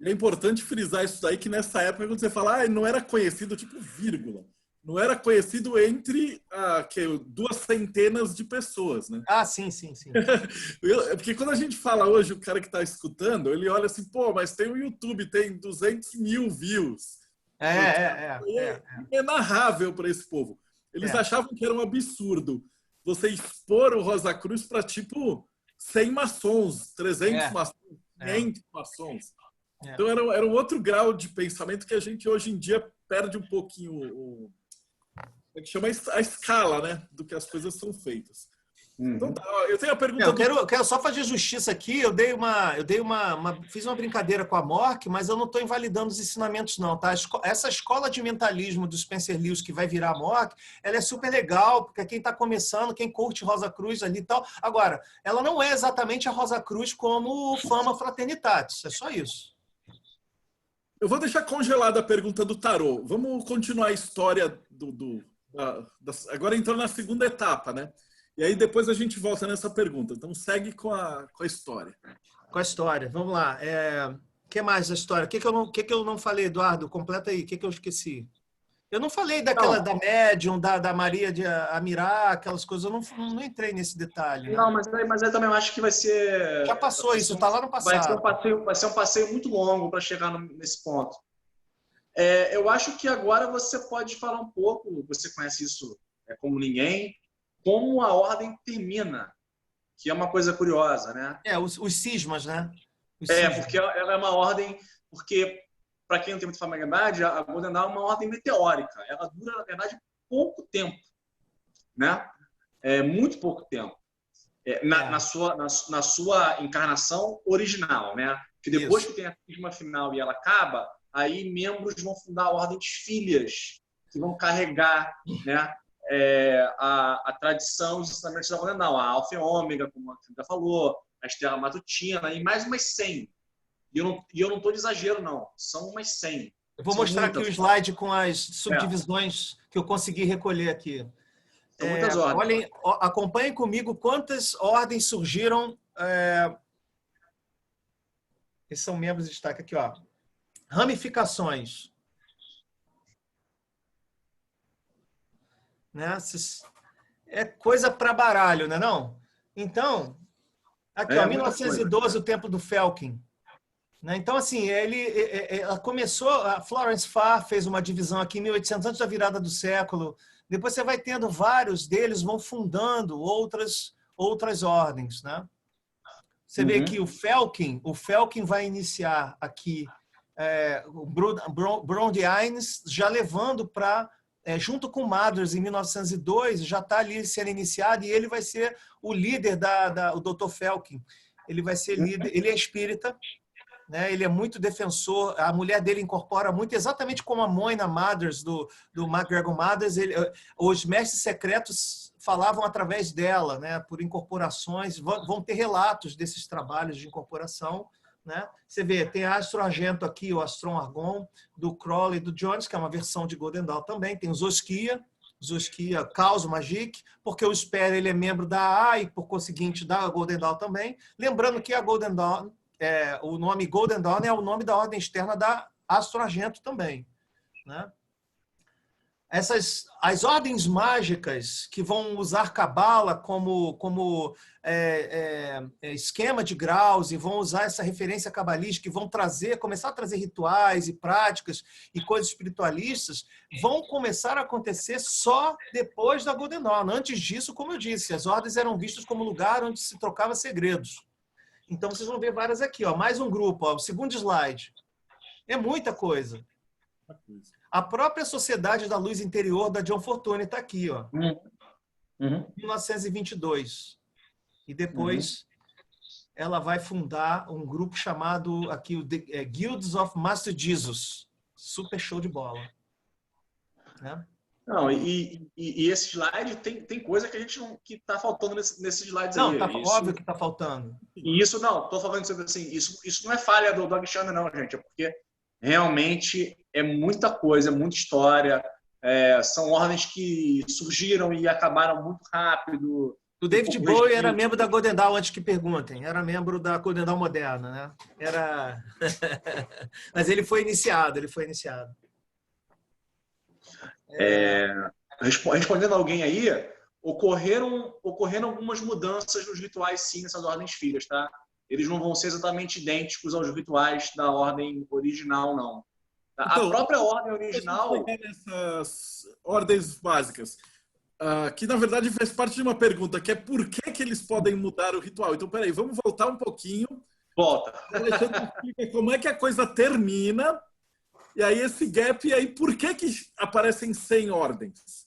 É importante frisar isso daí, que nessa época, quando você fala, não era conhecido, tipo vírgula. Não era conhecido entre 2 centenas de pessoas, né? Ah, sim. Porque quando a gente fala hoje, o cara que está escutando, ele olha assim, pô, mas tem o YouTube, tem 200 mil views. É inenarrável para esse povo. Eles achavam que era um absurdo você expor o Rosa Cruz para, tipo, 100 maçons, 300 maçons, 500 maçons. Então era um outro grau de pensamento que a gente hoje em dia perde um pouquinho a gente chama a escala, né, do que as coisas são feitas. Então tá, eu tenho a pergunta. Eu quero só fazer justiça aqui. Fiz uma brincadeira com a Mork, mas eu não estou invalidando os ensinamentos, não, tá? Essa escola de mentalismo do Spencer Lewis que vai virar a Mork, ela é super legal, porque quem está começando, quem curte Rosa Cruz ali e tal. Agora, ela não é exatamente a Rosa Cruz como o Fama Fraternitatis, é só isso. Eu vou deixar congelada a pergunta do tarô. Vamos continuar a história agora entrou na segunda etapa, né? E aí depois a gente volta nessa pergunta. Então segue com a história. Com a história. Vamos lá. O que mais da história? O que eu não falei, Eduardo? Completa aí. O que eu esqueci? Eu não falei daquela da médium, da Maria de Amirá, aquelas coisas. Eu não entrei nesse detalhe. Né? Não, mas aí também eu acho que vai ser... Já passou isso, está lá no passado. Vai ser um passeio muito longo para chegar nesse ponto. Eu acho que agora você pode falar um pouco, você conhece isso como ninguém, como a ordem termina, que é uma coisa curiosa, né? Os cismas, né? Porque ela é uma ordem, porque, para quem não tem muita familiaridade, a Golden Dawn é uma ordem meteórica. Ela dura, na verdade, pouco tempo, né? Muito pouco tempo. Na sua encarnação original, né? Que depois que tem a cisma final e ela acaba, aí membros vão fundar a ordem de filhas, que vão carregar, né, a tradição dos ensinamentos da Golden Dawn, a Alfa e Ômega, como a Cida falou, a Estrela Matutina, e mais umas 100. E eu não estou de exagero, não. São umas 100. Eu vou mostrar aqui o slide com as subdivisões que eu consegui recolher aqui. São muitas ordens. Acompanhem comigo quantas ordens surgiram. Esses são membros de destaque aqui, ó. Ramificações. Né? É coisa para baralho, não é não? Então, aqui, ó, 1912, o tempo do Felkin. Né? Então, assim, ela começou, a Florence Farr fez uma divisão aqui em 1800, antes da virada do século. Depois você vai tendo vários deles, vão fundando outras ordens. Né? Você vê que o Felkin vai iniciar aqui o Brondiaines, já levando para, junto com Mothers, em 1902, já está ali sendo iniciado, e ele vai ser o líder o Dr. Felkin. Ele vai ser líder, ele é espírita, né? Ele é muito defensor, a mulher dele incorpora muito, exatamente como a Moina Mothers, do MacGregor Mothers, os mestres secretos falavam através dela, né? Por incorporações, vão ter relatos desses trabalhos de incorporação. Né? Você vê, tem Astro Argento aqui, o Astron Argon, do Crowley e do Jones, que é uma versão de Golden Dawn também. Tem os Osquia, Zusquia, Chaos Magic, porque o Sperry ele é membro da A e, por conseguinte, da Golden Dawn também. Lembrando que a Golden Dawn, o nome Golden Dawn é o nome da ordem externa da Astro Argento também, né? As ordens mágicas que vão usar Cabala como esquema de graus e vão usar essa referência cabalística, que vão começar a trazer rituais e práticas e coisas espiritualistas, vão começar a acontecer só depois da Golden Dawn. Antes disso, como eu disse, as ordens eram vistas como lugar onde se trocava segredos. Então, vocês vão ver várias aqui. Mais um grupo, o segundo slide. É muita coisa. A própria Sociedade da Luz Interior da John Fortune está aqui, 1922. E depois ela vai fundar um grupo chamado aqui, Guilds of Master Jesus. Super show de bola. Né? Não, e esse slide tem coisa que a gente não, que tá faltando nesses slides não, aí. Tá óbvio que está faltando. E isso não, tô falando assim, isso não é falha do Alexandre, não, gente, é porque realmente é muita coisa, é muita história, são ordens que surgiram e acabaram muito rápido. O David Bowie era membro da Golden Dawn, antes que perguntem. Era membro da Golden Dawn moderna, né? Era... Mas ele foi iniciado. Respondendo a alguém aí, ocorreram algumas mudanças nos rituais, sim, nessas ordens filhas, tá? Eles não vão ser exatamente idênticos aos rituais da ordem original, não. Então, a própria ordem original... Nessas ordens básicas, que na verdade faz parte de uma pergunta, que é por que eles podem mudar o ritual. Então, peraí, vamos voltar um pouquinho. Volta. Explica como é que a coisa termina, e aí esse gap, e aí por que aparecem 100 ordens?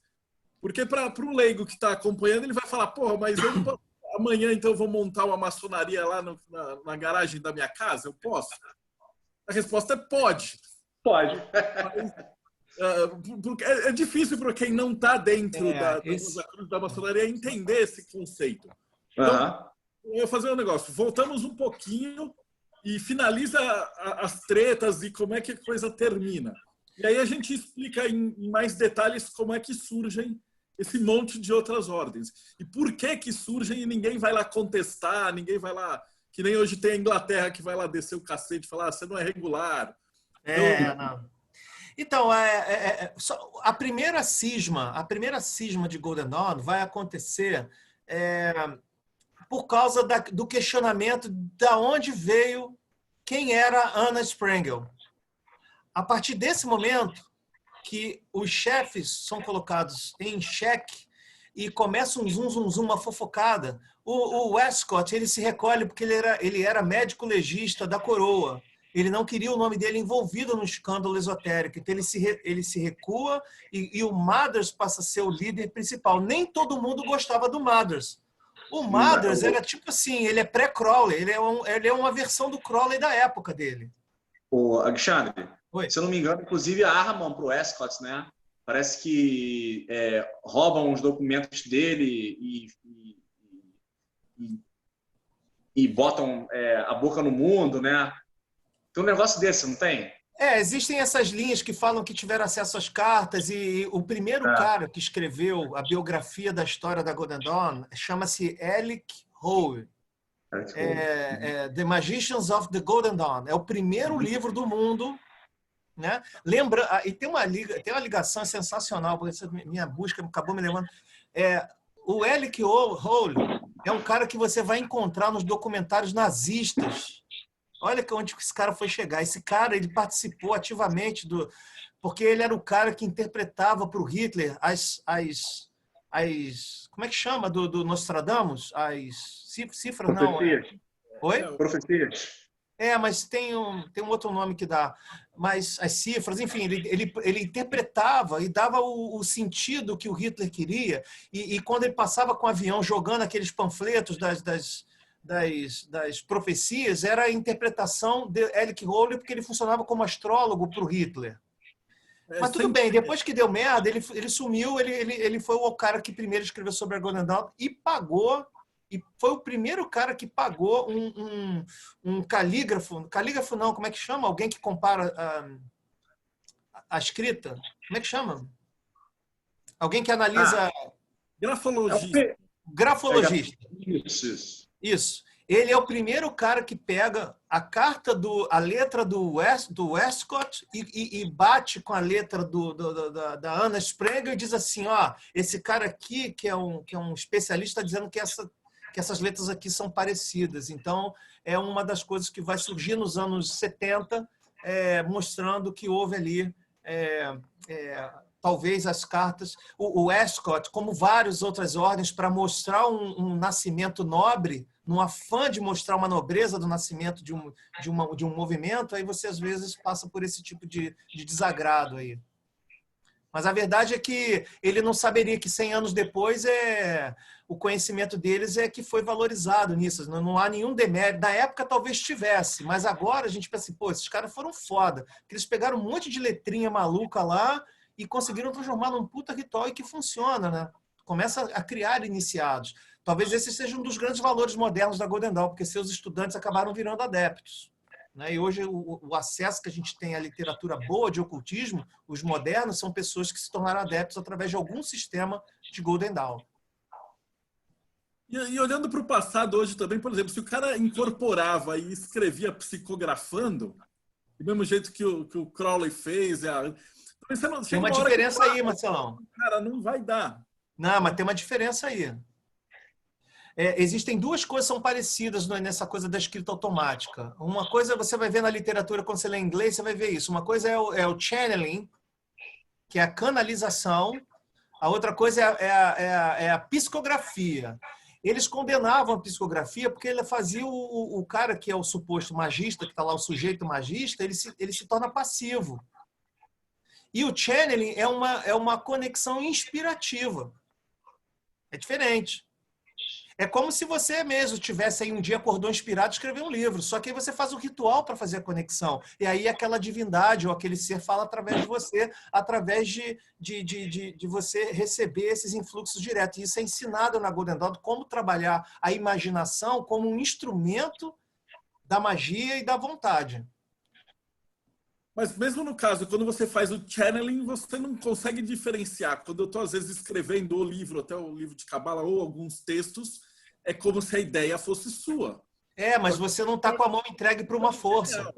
Porque para um leigo que está acompanhando, ele vai falar, porra, mas eu não posso... Amanhã, então, eu vou montar uma maçonaria lá na garagem da minha casa? Eu posso? A resposta é pode. Pode. É difícil para quem não está dentro da maçonaria entender esse conceito. Então, eu vou fazer um negócio. Voltamos um pouquinho e finaliza as tretas e como é que a coisa termina. E aí a gente explica em mais detalhes como é que surgem esse monte de outras ordens. E por que surgem e ninguém vai lá contestar, ninguém vai lá... Que nem hoje tem a Inglaterra que vai lá descer o cacete e falar, você não é regular. Não. Então, a primeira cisma de Golden Dawn vai acontecer por causa do questionamento da onde veio, quem era Anna Sprengel. A partir desse momento que os chefes são colocados em xeque e começa um zum, uma fofocada, o Westcott ele se recolhe porque ele era médico legista da coroa. Ele não queria o nome dele envolvido no escândalo esotérico. Então ele se recua e o Mathers passa a ser o líder principal. Nem todo mundo gostava do Mathers. O Mathers era tipo assim, ele é pré-Crowley, ele é uma versão do Crowley da época dele. O Alexandre, Oi. Se eu não me engano, inclusive armam para o Westcott, né? Parece que roubam os documentos dele e botam a boca no mundo, né? Tem um negócio desse, não tem? Existem essas linhas que falam que tiveram acesso às cartas e o primeiro cara que escreveu a biografia da história da Golden Dawn chama-se Alec Hole. The Magicians of the Golden Dawn. É o primeiro livro do mundo, né? Lembra, e tem uma ligação sensacional, porque essa minha busca acabou me levando. O Alec Hole é um cara que você vai encontrar nos documentários nazistas. Olha onde esse cara foi chegar. Esse cara ele participou ativamente porque ele era o cara que interpretava para o Hitler as como é que chama do Nostradamus? As cifras não. Oi? Profecias. Mas tem um outro nome que dá. Mas as cifras, enfim, ele interpretava e dava o sentido que o Hitler queria. E quando ele passava com o avião jogando aqueles panfletos das profecias, era a interpretação de Alec Hole, porque ele funcionava como astrólogo para o Hitler. Mas tudo bem, depois que deu merda, ele sumiu, ele foi o cara que primeiro escreveu sobre a Golden Dawn e pagou, e foi o primeiro cara que pagou um calígrafo não, como é que chama? Alguém que compara a escrita? Como é que chama? Alguém que analisa... Grafologista. Grafologista. Isso. Isso. Ele é o primeiro cara que pega a letra do Westcott e bate com a letra da Anna Springer e diz assim, ó, esse cara aqui, que é um especialista, está dizendo que essas letras aqui são parecidas. Então, é uma das coisas que vai surgir nos anos 70, mostrando que houve ali, talvez as cartas, o Westcott, como várias outras ordens, para mostrar um nascimento nobre, num afã de mostrar uma nobreza do nascimento de um movimento, aí você às vezes passa por esse tipo de desagrado aí. Mas a verdade é que ele não saberia que 100 anos depois o conhecimento deles é que foi valorizado nisso. Não há nenhum demérito. Na época talvez tivesse, mas agora a gente pensa assim, pô, esses caras foram foda. Porque eles pegaram um monte de letrinha maluca lá e conseguiram transformar num puta ritual e que funciona, né? Começa a criar iniciados. Talvez esse seja um dos grandes valores modernos da Golden Dawn, porque seus estudantes acabaram virando adeptos. E hoje o acesso que a gente tem à literatura boa de ocultismo, os modernos, são pessoas que se tornaram adeptos através de algum sistema de Golden Dawn. E olhando para o passado hoje também, por exemplo, se o cara incorporava e escrevia psicografando, do mesmo jeito que o Crowley fez... Tem uma diferença aí, Marcelão. Cara, não vai dar. Não, mas tem uma diferença aí. Existem duas coisas que são parecidas nessa coisa da escrita automática. Uma coisa você vai ver na literatura, quando você lê em inglês, você vai ver isso. Uma coisa é o channeling, que é a canalização. A outra coisa é a psicografia. Eles condenavam a psicografia porque ele fazia o cara que é o suposto magista, que está lá o sujeito magista, ele se torna passivo. E o channeling é uma conexão inspirativa. É diferente. É como se você mesmo tivesse aí um dia, acordou inspirado, escrever um livro. Só que aí você faz um ritual para fazer a conexão. E aí aquela divindade ou aquele ser fala através de você, através de você receber esses influxos diretos. E isso é ensinado na Golden Dawn, como trabalhar a imaginação como um instrumento da magia e da vontade. Mas mesmo no caso, quando você faz o channeling, você não consegue diferenciar. Quando eu estou, às vezes, escrevendo o livro, até o livro de Cabala ou alguns textos, é como se a ideia fosse sua. Mas você não está com a mão entregue para uma força.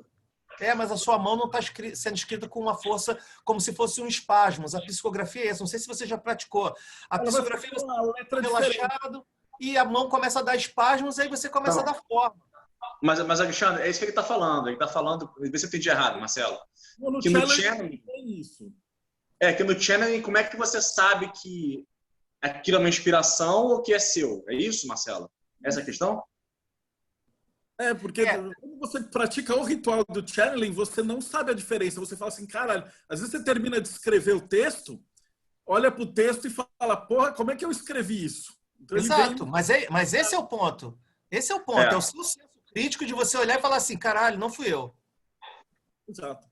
Mas a sua mão não está sendo escrita com uma força como se fosse um espasmo. A psicografia é essa. Não sei se você já praticou. A psicografia você está relaxado e a mão começa a dar espasmos, aí você começa a dar forma. Mas, Alexandre, é isso que ele está falando. Ele está falando... Vê se eu entendi errado, Marcelo. No channeling é isso. Que no channeling, como é que você sabe que aquilo é uma inspiração ou que é seu? É isso, Marcelo? Essa é a questão? Porque quando você pratica o ritual do channeling, você não sabe a diferença. Você fala assim, caralho, às vezes você termina de escrever o texto, olha para o texto e fala, porra, como é que eu escrevi isso? Então, exato, mas esse é o ponto. Esse é o ponto. É o seu senso crítico de você olhar e falar assim, caralho, não fui eu. Exato.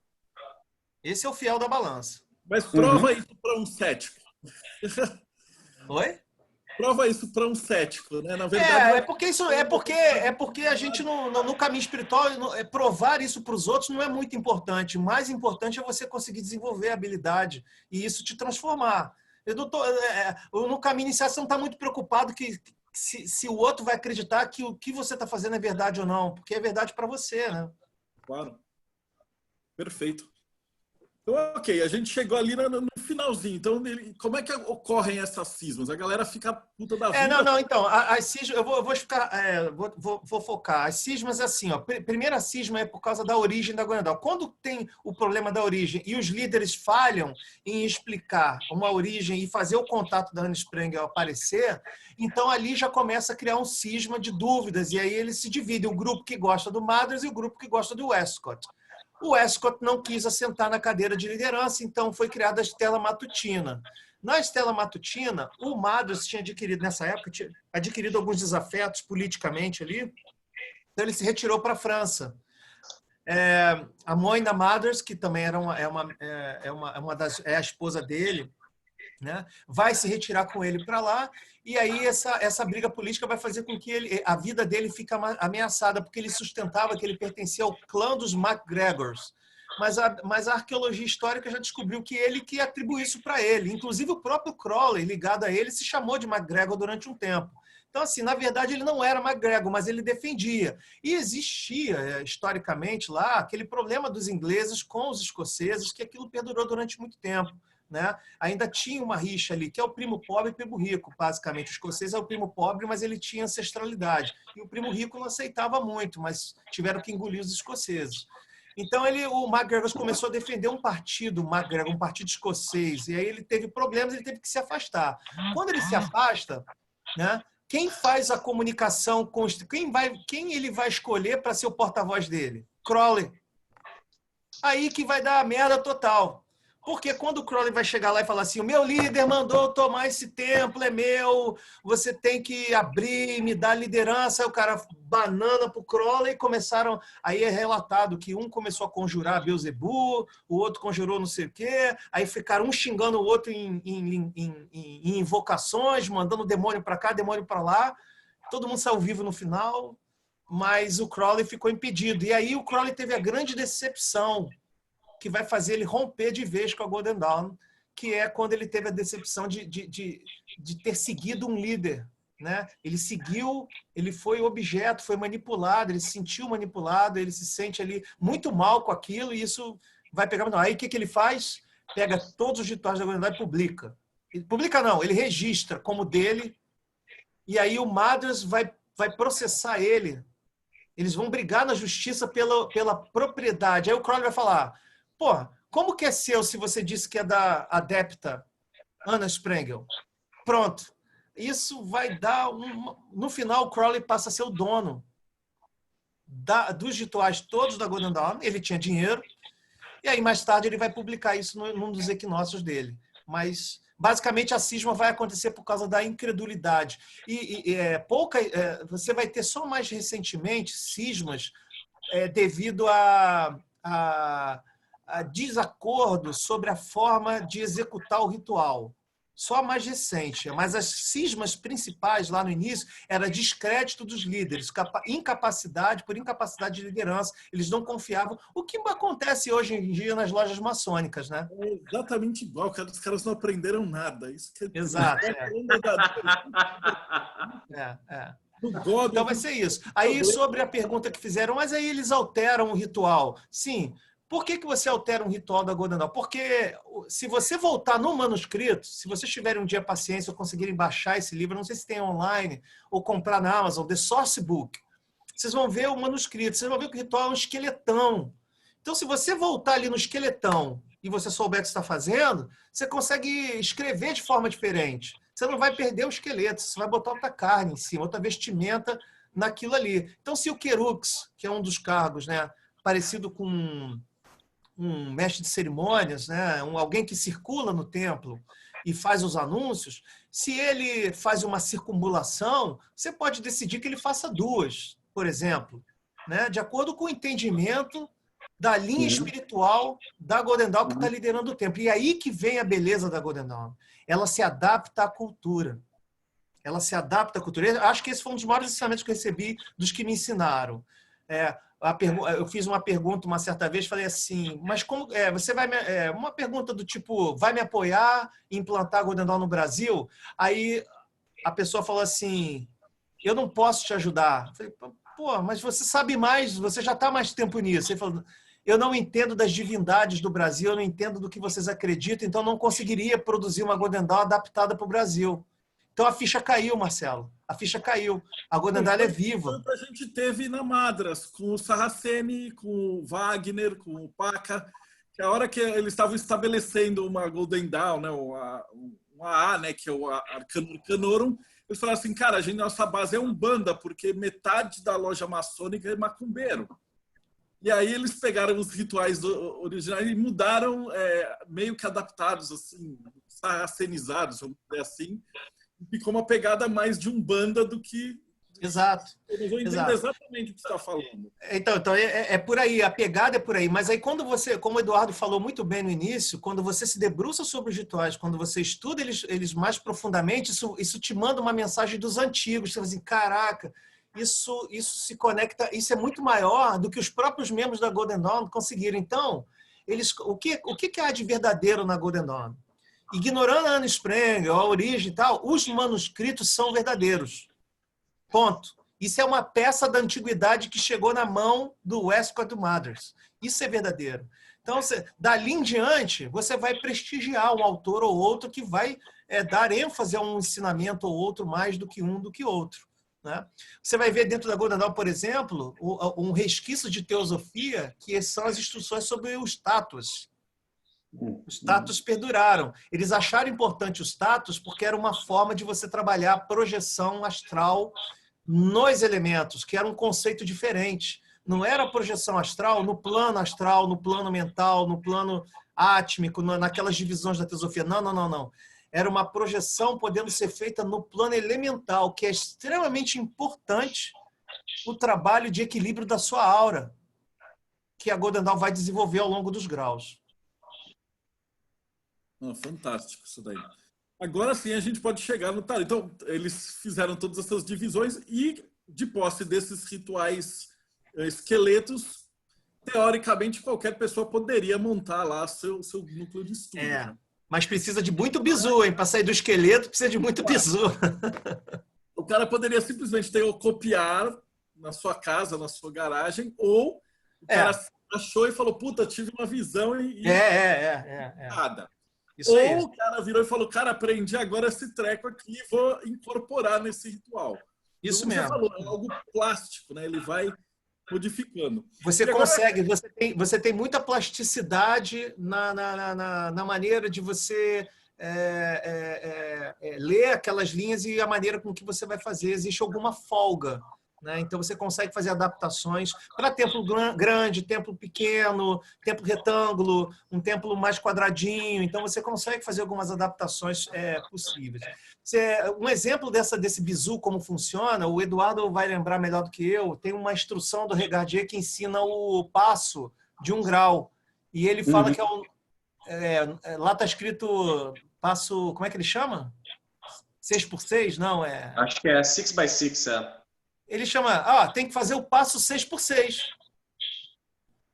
Esse é o fiel da balança. Mas prova isso para um cético. Oi? Prova isso para um cético, né? Na verdade, porque a gente no caminho espiritual provar isso para os outros não é muito importante. O mais importante é você conseguir desenvolver a habilidade e isso te transformar. No caminho inicial você não está muito preocupado se o outro vai acreditar que o que você está fazendo é verdade ou não, porque é verdade para você, né? Claro. Perfeito. Então, ok, a gente chegou ali no finalzinho. Então, como é que ocorrem essas cismas? A galera fica puta da vida. Então, as cismas, eu vou explicar, vou focar. As cismas é assim, ó. Primeira cisma é por causa da origem da Golden Dawn. Quando tem o problema da origem e os líderes falham em explicar uma origem e fazer o contato da Anna Springer aparecer, então ali já começa a criar um cisma de dúvidas. E aí eles se dividem, o grupo que gosta do Mathers e o grupo que gosta do Westcott. O Westcott não quis assentar na cadeira de liderança, então foi criada a Estela Matutina. Na Estela Matutina, o Mathers tinha adquirido, nessa época, alguns desafetos politicamente ali, então ele se retirou para a França. A mãe da Mathers, que também é a esposa dele, né, vai se retirar com ele para lá, e aí essa briga política vai fazer com que a vida dele fique ameaçada, porque ele sustentava que ele pertencia ao clã dos MacGregors. mas a arqueologia histórica já descobriu que ele que atribuiu isso para ele. Inclusive, o próprio Crowley, ligado a ele, se chamou de MacGregor durante um tempo. Então, assim, na verdade, ele não era MacGregor, mas ele defendia. E existia, historicamente, lá, aquele problema dos ingleses com os escoceses, que aquilo perdurou durante muito tempo. Né? Ainda tinha uma rixa ali, que é o primo pobre e o primo rico, basicamente. O escocês é o primo pobre, mas ele tinha ancestralidade. E o primo rico não aceitava muito, mas tiveram que engolir os escoceses. Então, o MacGregor começou a defender um partido, um partido escocês, e aí ele teve problemas, ele teve que se afastar. Quando ele se afasta, né, quem faz a comunicação, quem ele vai escolher para ser o porta-voz dele? Crowley. Aí que vai dar a merda total. Porque quando o Crowley vai chegar lá e falar assim, o meu líder mandou tomar esse templo, é meu, você tem que abrir, me dar liderança. Aí o cara banana pro Crowley e começaram... Aí é relatado que um começou a conjurar Beelzebub, o outro conjurou não sei o quê, aí ficaram um xingando o outro em invocações, mandando demônio para cá, demônio para lá. Todo mundo saiu vivo no final, mas o Crowley ficou impedido. E aí o Crowley teve a grande decepção que vai fazer ele romper de vez com a Golden Dawn, que é quando ele teve a decepção de ter seguido um líder. Né? Ele seguiu, ele foi objeto, foi manipulado, ele se sentiu manipulado, ele se sente ali muito mal com aquilo, e isso vai pegar... Não. Aí o que ele faz? Pega todos os rituais da Golden Dawn e publica. Ele publica não, ele registra como dele, e aí o Mathers vai processar ele. Eles vão brigar na justiça pela propriedade. Aí o Crowley vai falar... Pô, como que é seu se você disse que é da adepta Anna Sprengel? Pronto. Isso vai dar... No final, o Crowley passa a ser o dono dos rituais todos da Golden Dawn. Ele tinha dinheiro. E aí, mais tarde, ele vai publicar isso num dos equinócios dele. Mas, basicamente, a cisma vai acontecer por causa da incredulidade. Você vai ter só mais recentemente cismas devido a desacordo sobre a forma de executar o ritual. Só mais recente. Mas as cismas principais lá no início era descrédito dos líderes, incapacidade de liderança. Eles não confiavam. O que acontece hoje em dia nas lojas maçônicas, né? É exatamente igual. Os caras não aprenderam nada. Isso que Exato. Então vai ser isso. Aí sobre a pergunta que fizeram, mas aí eles alteram o ritual. Sim. Por que você altera um ritual da Golden Dawn? Porque se você voltar no manuscrito, se vocês tiverem um dia paciência ou conseguirem baixar esse livro, não sei se tem online ou comprar na Amazon, The Source Book, vocês vão ver o manuscrito, vocês vão ver que o ritual é um esqueletão. Então, se você voltar ali no esqueletão e você souber o que você está fazendo, você consegue escrever de forma diferente. Você não vai perder o esqueleto, você vai botar outra carne em cima, outra vestimenta naquilo ali. Então, se o Querux, que é um dos cargos, né, parecido com um mestre de cerimônias, né, alguém que circula no templo e faz os anúncios, se ele faz uma circunambulação, você pode decidir que ele faça duas, por exemplo, né, de acordo com o entendimento da linha espiritual da Golden Dawn que está liderando o templo. E aí que vem a beleza da Golden Dawn. Ela se adapta à cultura. Ela se adapta à cultura. Eu acho que esse foi um dos maiores ensinamentos que eu recebi dos que me ensinaram. Eu fiz uma pergunta uma certa vez, falei assim, mas como você vai uma pergunta do tipo, vai me apoiar em implantar a Golden Dawn no Brasil? Aí a pessoa falou assim, eu não posso te ajudar. Eu falei, pô, mas você sabe mais, você já está mais tempo nisso. Ele falou, eu não entendo das divindades do Brasil, eu não entendo do que vocês acreditam, então não conseguiria produzir uma Golden Dawn adaptada para o Brasil. Então a ficha caiu, Marcelo. A ficha caiu. A Golden Dawn é viva. A gente teve na Madras, com o Saraceni, com o Wagner, com o Paca, que a hora que eles estavam estabelecendo uma Golden Dawn, né, uma A, né, que é o Arcanum Canorum, eles falaram assim, cara, nossa base é Umbanda, porque metade da loja maçônica é macumbeiro. E aí eles pegaram os rituais originais e mudaram, meio que adaptados, assim, saracenizados, vamos dizer assim. Ficou uma pegada mais de Umbanda do que... Exato. Eu vou entender exatamente o que você está falando. Então é por aí, a pegada é por aí. Mas aí quando você, como o Eduardo falou muito bem no início, quando você se debruça sobre os rituais, quando você estuda eles mais profundamente, isso te manda uma mensagem dos antigos. Você fala assim, caraca, isso se conecta, isso é muito maior do que os próprios membros da Golden Dawn conseguiram. Então, o que há de verdadeiro na Golden Dawn? Ignorando a Anne Springer, a origem e tal, os manuscritos são verdadeiros. Ponto. Isso é uma peça da antiguidade que chegou na mão do Westcott Mothers. Isso é verdadeiro. Então, dali em diante, você vai prestigiar um autor ou outro que vai dar ênfase a um ensinamento ou outro mais do que um do que outro. Né? Você vai ver dentro da Golden Dawn, por exemplo, um resquício de teosofia, que são as instruções sobre os status. Os status perduraram. Eles acharam importante os status porque era uma forma de você trabalhar a projeção astral nos elementos, que era um conceito diferente. Não era a projeção astral, no plano mental, no plano átmico, naquelas divisões da teosofia. Não, não, não, não. Era uma projeção podendo ser feita no plano elemental, que é extremamente importante o trabalho de equilíbrio da sua aura, que a Golden Dawn vai desenvolver ao longo dos graus. Fantástico isso daí. Agora sim a gente pode chegar no tarô. Então, eles fizeram todas essas divisões e, de posse desses rituais esqueletos, teoricamente qualquer pessoa poderia montar lá seu núcleo de estudo. Né? Mas precisa de muito bizu, hein? Para sair do esqueleto precisa de muito bizu. O cara poderia simplesmente copiar na sua casa, na sua garagem, ou o cara achou e falou, puta, tive uma visão e... nada. Isso ou o cara virou e falou, cara, aprendi agora esse treco aqui e vou incorporar nesse ritual. Isso então, mesmo. Você falou, é algo plástico, né? Ele vai modificando. Você consegue, você tem muita plasticidade na maneira de você ler aquelas linhas e a maneira com que você vai fazer. Existe alguma folga. Né? Então, você consegue fazer adaptações para templo grande, templo pequeno, templo retângulo, um templo mais quadradinho. Então, você consegue fazer algumas adaptações possíveis. Um exemplo desse bizu, como funciona, o Eduardo vai lembrar melhor do que eu, tem uma instrução do Regardier que ensina o passo de 1 grau. E ele fala que lá está escrito passo, como é que ele chama? 6x6? Não, Acho que é 6x6, Ele chama, tem que fazer o passo 6x6.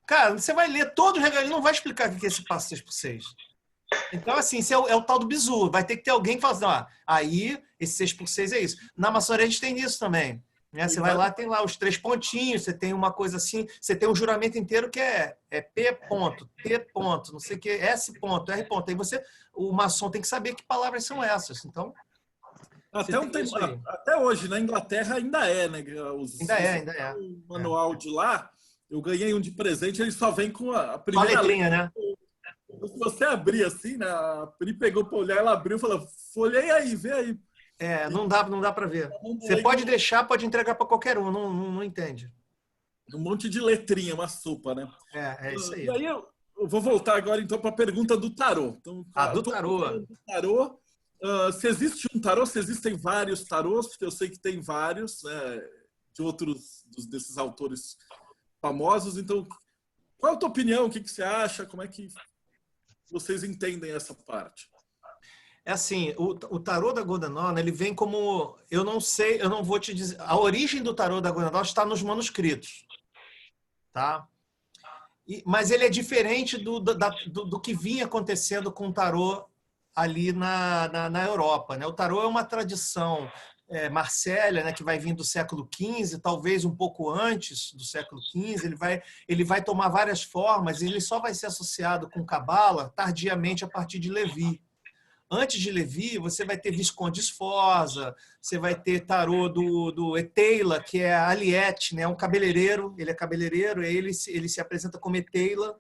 Cara, você vai ler todo o regra, ele não vai explicar o que é esse passo 6x6. Então, assim, isso é o tal do bizu. Vai ter que ter alguém que fala assim, aí, esse 6x6 é isso. Na maçonaria a gente tem isso também. Né? Você vai lá, tem lá os 3 pontinhos, você tem uma coisa assim, você tem um juramento inteiro que é P ponto, T ponto, não sei o que, S ponto, R ponto. Aí o maçom tem que saber que palavras são essas. Então, até hoje, na Inglaterra ainda né? Ainda é. O manual de lá, eu ganhei um de presente, ele só vem com a primeira letrinha, né? Se você abrir assim, né? A Pri pegou para olhar, ela abriu e falou, folhei aí, vê aí. Não dá para ver. Você pode deixar, pode entregar para qualquer um, não entende. Um monte de letrinha, uma sopa, né? É isso aí. E aí eu vou voltar agora então para a pergunta do tarô. Então, do tarô. Se existe um tarô, se existem vários tarôs, porque eu sei que tem vários, né, de outros desses autores famosos. Então, qual é a tua opinião? O que você acha? Como é que vocês entendem essa parte? É assim, o tarô da Golden Dawn, ele vem como, eu não sei, eu não vou te dizer, a origem do tarô da Golden Dawn está nos manuscritos, tá? Mas ele é diferente do que vinha acontecendo com o tarô ali na Europa, né? O tarô é uma tradição marcélia, né, que vai vir do século XV, talvez um pouco antes do século XV. Ele vai tomar várias formas e ele só vai ser associado com Cabala tardiamente a partir de Levi. Antes de Levi, você vai ter Visconde Sforza, você vai ter tarô do Eteila, que é Aliette, né? Um cabeleireiro, ele é cabeleireiro, e ele se apresenta como Eteila,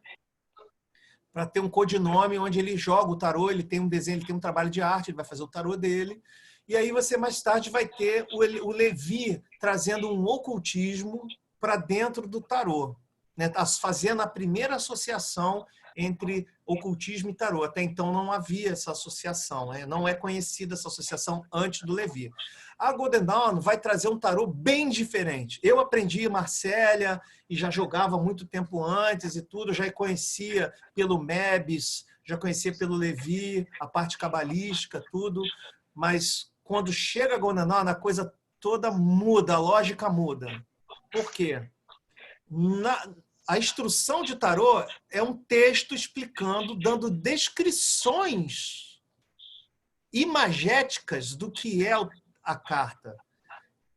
para ter um codinome onde ele joga o tarô, ele tem um desenho, ele tem um trabalho de arte, ele vai fazer o tarô dele. E aí você mais tarde vai ter o Levi trazendo um ocultismo para dentro do tarô, né? Fazendo a primeira associação entre ocultismo e tarô. Até então não havia essa associação, né? Não é conhecida essa associação antes do Levi. A Golden Dawn vai trazer um tarô bem diferente. Eu aprendi Marcélia e já jogava muito tempo antes e tudo, já conhecia pelo Mebis, já conhecia pelo Levi, a parte cabalística, tudo, mas quando chega a Golden Dawn, a coisa toda muda, a lógica muda. Por quê? a instrução de tarô é um texto explicando, dando descrições imagéticas do que é a carta.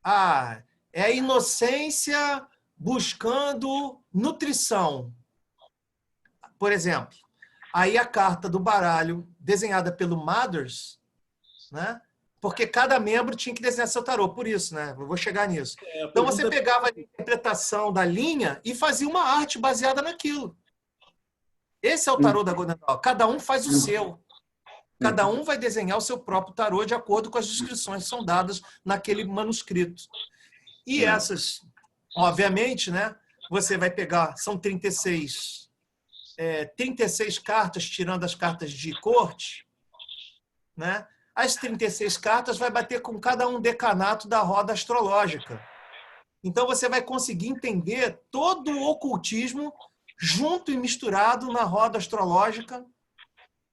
Ah, é a inocência buscando nutrição, por exemplo. Aí a carta do baralho, desenhada pelo Mothers, né? Porque cada membro tinha que desenhar seu tarô, por isso, né? Eu vou chegar nisso. Então você pegava a interpretação da linha e fazia uma arte baseada naquilo. Esse é o tarô da Golden Dawn. Cada um faz o seu. Cada um vai desenhar o seu próprio tarô de acordo com as descrições que são dadas naquele manuscrito. E essas, obviamente, né? Você vai pegar, são 36 cartas, tirando as cartas de corte, né? As 36 cartas vai bater com cada um decanato da roda astrológica. Então você vai conseguir entender todo o ocultismo junto e misturado na roda astrológica,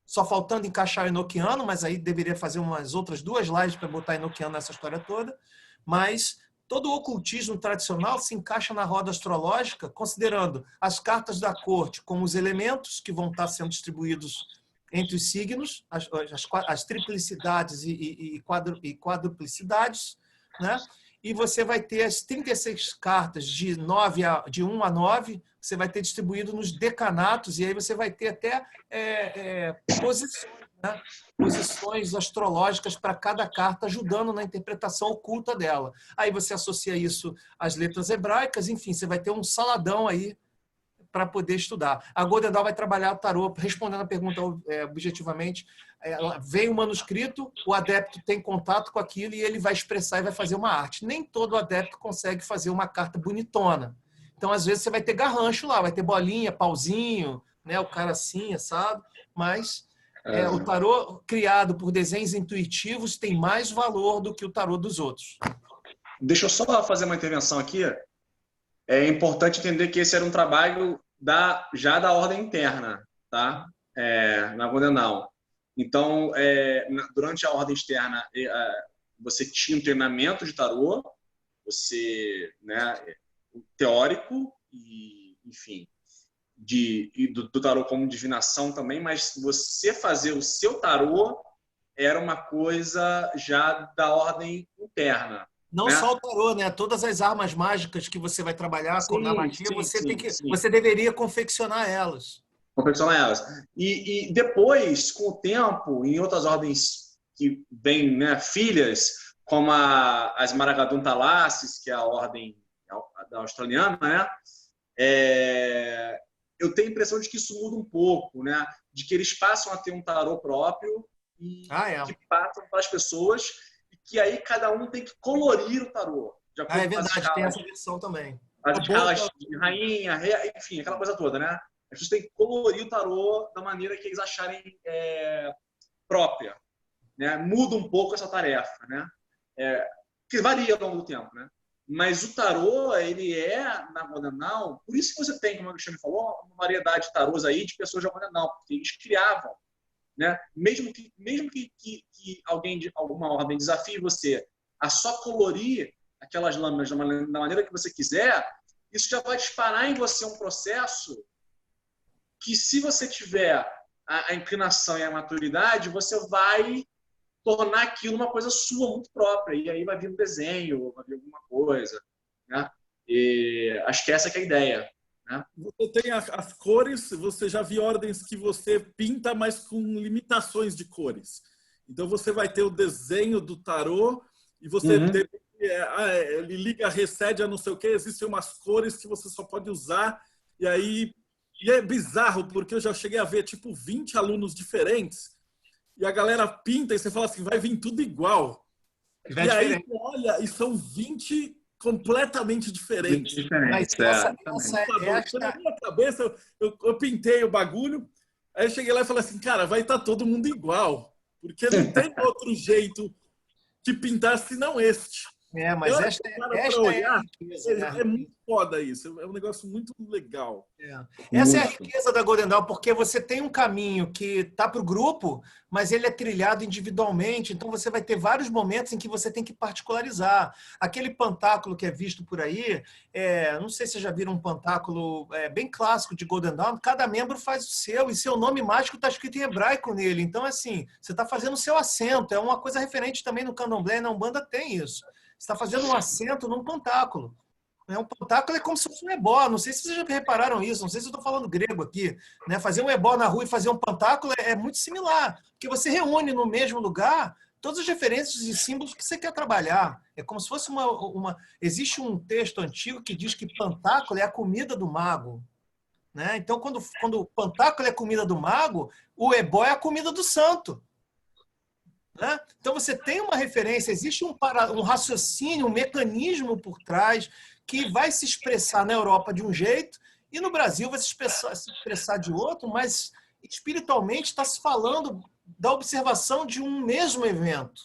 só faltando encaixar o enoquiano, mas aí deveria fazer umas outras 2 lives para botar enoquiano nessa história toda. Mas todo o ocultismo tradicional se encaixa na roda astrológica, considerando as cartas da corte como os elementos que vão estar sendo distribuídos entre os signos, as triplicidades e quadruplicidades, né? E você vai ter as 36 cartas de 1 a 9, você vai ter distribuído nos decanatos, e aí você vai ter até posições, né? Posições astrológicas para cada carta, ajudando na interpretação oculta dela. Aí você associa isso às letras hebraicas, enfim, você vai ter um saladão aí para poder estudar. A Golden Dawn vai trabalhar o tarô, respondendo a pergunta objetivamente. Vem o manuscrito, o adepto tem contato com aquilo e ele vai expressar e vai fazer uma arte. Nem todo adepto consegue fazer uma carta bonitona. Então, às vezes, você vai ter garrancho lá, vai ter bolinha, pauzinho, né? O cara assim, sabe? Mas o tarô criado por desenhos intuitivos tem mais valor do que o tarô dos outros. Deixa eu só fazer uma intervenção aqui. É importante entender que esse era um trabalho já da ordem interna, tá? Na Golden Dawn. Então, durante a ordem externa, você tinha um treinamento de tarô, você, né, teórico e, enfim, do tarô como divinação também, mas você fazer o seu tarô era uma coisa já da ordem interna. Não, né? Só o tarô, né? Todas as armas mágicas que você vai trabalhar na magia, você deveria confeccionar elas. E depois, com o tempo, em outras ordens que vêm, né, filhas, como as Maragadun Talasses, que é a ordem da australiana, né? Eu tenho a impressão de que isso muda um pouco, né? De que eles passam a ter um tarô próprio e que passam para as pessoas, e que aí cada um tem que colorir o tarô. É verdade, tem essa versão também. As escalas de rainha, rei, enfim, aquela coisa toda, né? As pessoas têm que colorir o tarô da maneira que eles acharem própria, né? Muda um pouco essa tarefa, né? Que varia ao longo do tempo, né? Mas o tarô, ele na Golden Dawn, por isso que você tem, como o Alexandre falou, uma variedade de tarôs aí de pessoas da Golden Dawn, porque eles criavam, né? Mesmo que alguém de alguma ordem desafie você a só colorir aquelas lâminas da maneira que você quiser, isso já vai disparar em você um processo que, se você tiver a inclinação e a maturidade, você vai tornar aquilo uma coisa sua, muito própria. E aí vai vir um desenho, vai vir alguma coisa, né? E acho que essa que é a ideia, né? Você tem as cores, você já viu ordens que você pinta, mas com limitações de cores. Então você vai ter o desenho do tarô e você ele liga, recede a não sei o que, existem umas cores que você só pode usar, e é bizarro, porque eu já cheguei a ver tipo 20 alunos diferentes, e a galera pinta e você fala assim, vai vir tudo igual. E aí você olha e são 20 completamente diferentes. Mas na minha cabeça, eu pintei o bagulho, aí eu cheguei lá e falei assim, cara, vai estar todo mundo igual, porque não tem outro jeito de pintar senão este. Mas Para esta é a olhar, riqueza, né? é muito foda isso. É um negócio muito legal. Essa é a riqueza da Golden Dawn, porque você tem um caminho que está para o grupo, mas ele é trilhado individualmente, então você vai ter vários momentos em que você tem que particularizar. Aquele pantáculo que é visto por aí, não sei se vocês já viram um pantáculo bem clássico de Golden Dawn, cada membro faz o seu, e seu nome mágico está escrito em hebraico nele. Então, assim, você está fazendo o seu assento, é uma coisa referente também no Candomblé, na Umbanda tem isso. Você está fazendo um assento num pantáculo. Um pantáculo é como se fosse um ebó. Não sei se vocês já repararam isso, não sei se eu estou falando grego aqui. Né? Fazer um ebó na rua e fazer um pantáculo é muito similar, porque você reúne no mesmo lugar todas as referências e símbolos que você quer trabalhar. É como se fosse Existe um texto antigo que diz que pantáculo é a comida do mago. Né? Então, quando o pantáculo é a comida do mago, o ebó é a comida do santo. Né? Então, você tem uma referência, existe um raciocínio, um mecanismo por trás que vai se expressar na Europa de um jeito e no Brasil vai se expressar de outro, mas espiritualmente está se falando da observação de um mesmo evento.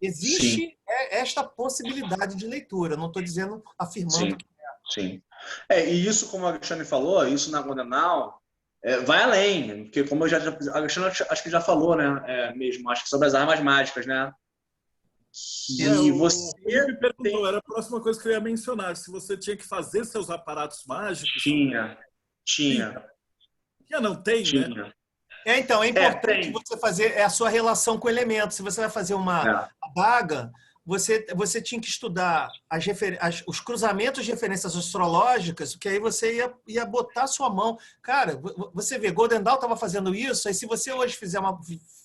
Existe esta possibilidade de leitura, não estou dizendo, afirmando que é. Sim. E isso, como a Alexandre falou, isso na Golden Dawn vai além, porque como a Alexandre acho que já falou, né, mesmo, acho que sobre as armas mágicas, né? E você me perguntou, era a próxima coisa que eu ia mencionar, se você tinha que fazer seus aparatos mágicos. Tinha. Não tem, tinha. Né? Então, é importante você fazer a sua relação com elementos. Se você vai fazer uma adaga, você tinha que estudar os cruzamentos de referências astrológicas, porque aí você ia botar sua mão. Cara, você vê, Golden Dawn estava fazendo isso, aí se você hoje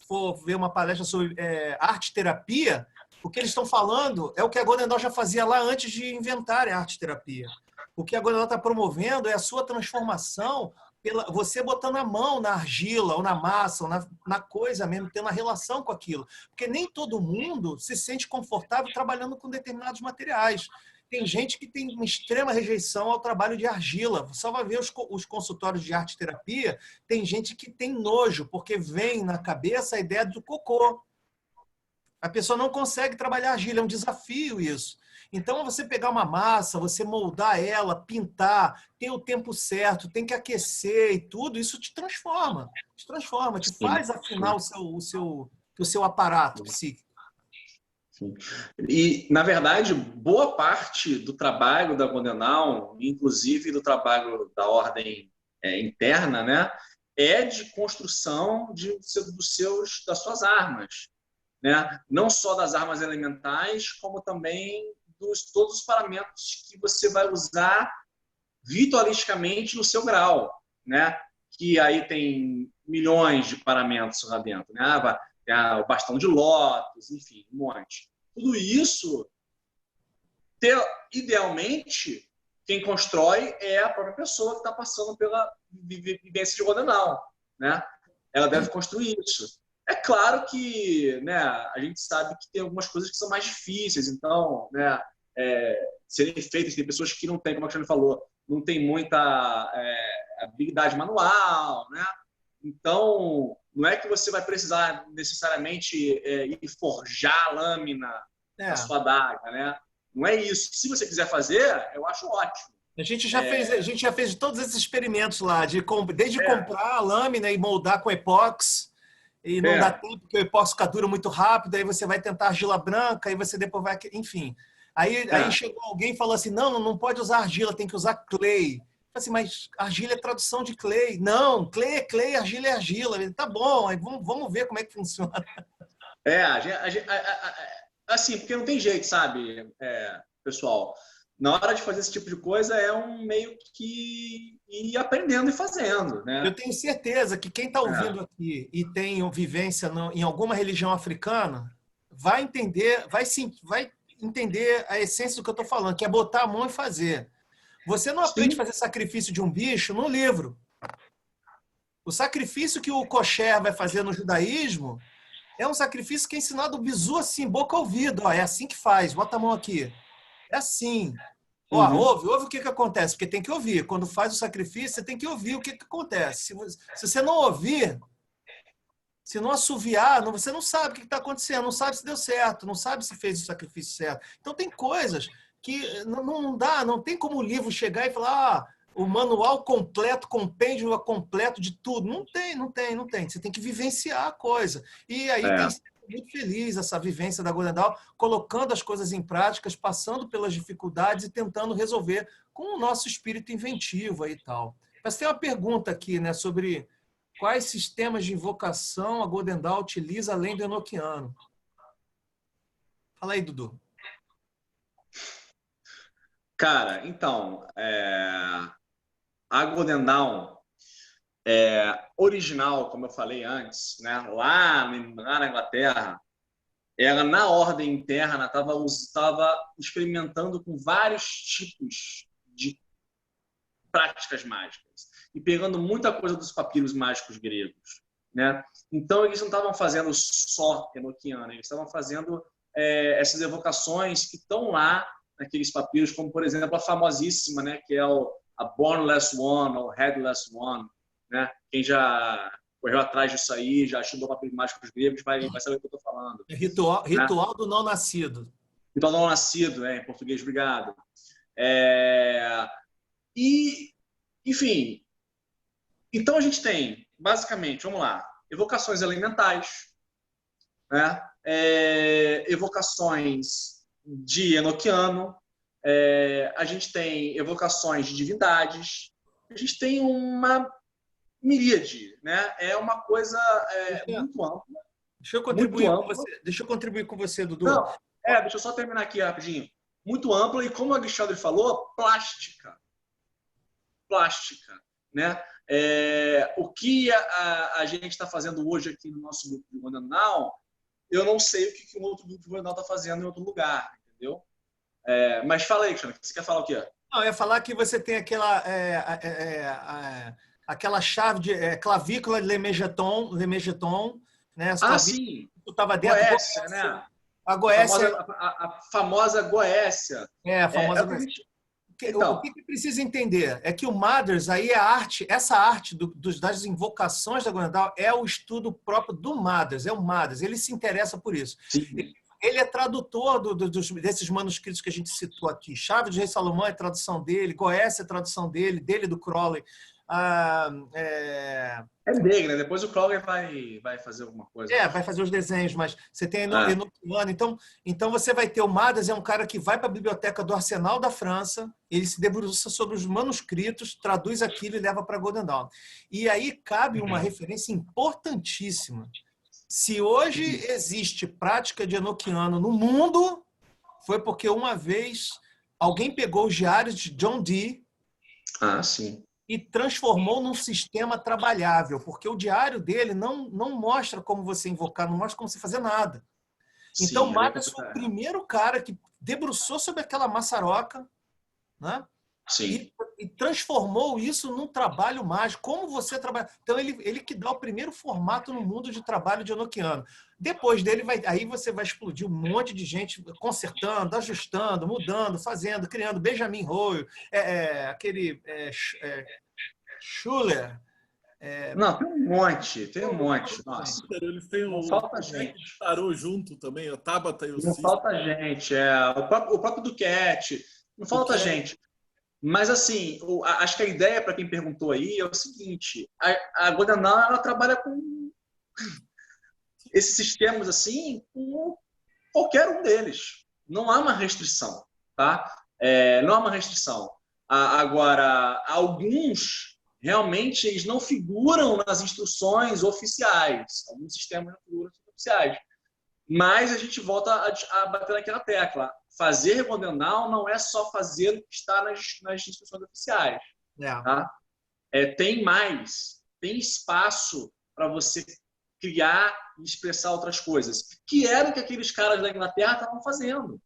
for ver uma palestra sobre arte-terapia, o que eles estão falando é o que a Golden Dawn já fazia lá antes de inventarem a arte-terapia. O que a Golden Dawn está promovendo é a sua transformação, você botando a mão na argila, ou na massa, ou na coisa mesmo, tendo uma relação com aquilo. Porque nem todo mundo se sente confortável trabalhando com determinados materiais. Tem gente que tem uma extrema rejeição ao trabalho de argila. Só vai ver os consultórios de arte-terapia, tem gente que tem nojo, porque vem na cabeça a ideia do cocô. A pessoa não consegue trabalhar argila, é um desafio isso. Então, você pegar uma massa, você moldar ela, pintar, ter o tempo certo, tem que aquecer e tudo, isso te transforma. Te faz afinar o seu aparato psíquico. Sim. E, na verdade, boa parte do trabalho da Golden Dawn, inclusive do trabalho da ordem interna, né, é de construção das suas armas. Né? Não só das armas elementais, como também todos os paramentos que você vai usar ritualisticamente no seu grau, né? Que aí tem milhões de paramentos lá dentro, né? Tem o bastão de lótus, enfim, um monte. Tudo isso, idealmente, quem constrói é a própria pessoa que está passando pela vivência de Golden Dawn, né? Ela deve construir isso. É claro que, né, a gente sabe que tem algumas coisas que são mais difíceis, então, né, serem feitas, tem pessoas que não têm, como a Alexandre falou, não tem muita habilidade manual, né? Então, não é que você vai precisar necessariamente ir forjar a lâmina da sua adaga, né? Não é isso. Se você quiser fazer, eu acho ótimo. A gente já fez todos esses experimentos lá, desde comprar a lâmina e moldar com epóxi. E não dá tempo, porque o epóxi dura muito rápido, aí você vai tentar argila branca, aí você depois vai... Enfim. Aí chegou alguém e falou assim, não pode usar argila, tem que usar clay. Eu falei assim, mas argila é tradução de clay. Não, clay é clay, argila é argila. Ele, tá bom, aí vamos ver como é que funciona. Assim, porque não tem jeito, sabe, pessoal? Na hora de fazer esse tipo de coisa, é um meio que ir aprendendo e fazendo, né? Eu tenho certeza que quem está ouvindo aqui e tem vivência em alguma religião africana vai entender a essência do que eu estou falando, que é botar a mão e fazer. Você não aprende a fazer sacrifício de um bicho no livro. O sacrifício que o kosher vai fazer no judaísmo é um sacrifício que é ensinado o bizu assim, boca ao ouvido. Ó, é assim que faz, bota a mão aqui. É assim. Ó, ouve o que acontece, porque tem que ouvir. Quando faz o sacrifício, você tem que ouvir o que acontece. Se você não ouvir, Se não assoviar, você não sabe o que está acontecendo, não sabe se deu certo, não sabe se fez o sacrifício certo. Então, tem coisas que não dá, não tem como o livro chegar e falar o manual completo, compêndio completo de tudo. Não tem. Você tem que vivenciar a coisa. E aí tem sido muito feliz essa vivência da Golden Dawn, colocando as coisas em práticas, passando pelas dificuldades e tentando resolver com o nosso espírito inventivo aí e tal. Mas tem uma pergunta aqui, né, sobre quais sistemas de invocação a Golden Dawn utiliza além do Enochiano. Fala aí, Dudu. Cara, então, a Golden Dawn original, como eu falei antes, né, lá na Inglaterra, ela na ordem interna estava experimentando com vários tipos de práticas mágicas e pegando muita coisa dos papiros mágicos gregos, né? Então eles não estavam fazendo só Enochiano, eles estavam fazendo essas evocações que estão lá naqueles papiros, como por exemplo a famosíssima, né, que é a Bornless One ou Headless One, né? Quem já correu atrás disso aí, já estudou papiros mágicos gregos, vai saber o que eu estou falando. Ritual do não nascido. Ritual do não nascido, em português, obrigado. E, enfim, então a gente tem, basicamente, vamos lá, evocações elementais, né? Evocações de Enochiano, a gente tem evocações de divindades, a gente tem uma miríade, né? É uma coisa muito ampla. Deixa eu contribuir com você, Dudu. Não, deixa eu só terminar aqui rapidinho. Muito ampla e, como o Alexandre falou, plástica, né? O que a gente está fazendo hoje aqui no nosso grupo de Golden Dawn, eu não sei o que um outro grupo de Golden Dawn está fazendo em outro lugar, entendeu? Mas fala aí, Alexandre, você quer falar o quê? Não, eu ia falar que você tem aquela chave de clavícula de Lemegeton, né? Sim. Estava dentro Goécia, né? A Goécia. A famosa Goécia. A famosa Goécia. Então, o que precisa entender é que o Mothers aí é a arte, essa arte das invocações da Golden Dawn é o estudo próprio do Mothers, é o Mothers, ele se interessa por isso. Sim. Ele é tradutor desses manuscritos que a gente citou aqui. Chave de Rei Salomão é tradução dele, Goécia é tradução dele do Crowley. Dele, né? Depois o Crowley vai fazer alguma coisa. Vai fazer os desenhos, mas você tem Enochiano. Então você vai ter o Madas, é um cara que vai para a biblioteca do Arsenal da França, ele se debruça sobre os manuscritos, traduz aquilo e leva para Golden Dawn. E aí cabe uma referência importantíssima. Se hoje existe prática de Enochiano no mundo, foi porque uma vez alguém pegou os diários de John Dee sim. e transformou num sistema trabalhável, porque o diário dele não mostra como você invocar, não mostra como você fazer nada. Então, o Matas foi o primeiro cara que debruçou sobre aquela maçaroca, né? Sim. E transformou isso num trabalho mágico. Como você trabalha? Então, ele que dá o primeiro formato no mundo de trabalho de Enochiano. Depois dele, aí você vai explodir um monte de gente consertando, ajustando, mudando, fazendo, criando. Benjamin Royo, aquele Schuller. Não, tem um monte. Nossa. Eles têm não falta gente. Parou junto também, a Tabata e o Não falta gente. O próprio Duquette. Não falta gente. Mas, assim, acho que a ideia, para quem perguntou aí, é o seguinte: a Golden Dawn, ela trabalha com esses sistemas, assim, com qualquer um deles. Não há uma restrição, tá? Não há uma restrição. Agora, alguns, realmente, eles não figuram nas instruções oficiais. Alguns sistemas não figuram nas instruções oficiais. Mas a gente volta a bater naquela tecla. Fazer Golden Dawn não é só fazer o que está nas instruções oficiais. Tá? Tem mais. Tem espaço para você criar e expressar outras coisas. Que era o que aqueles caras da Inglaterra estavam fazendo.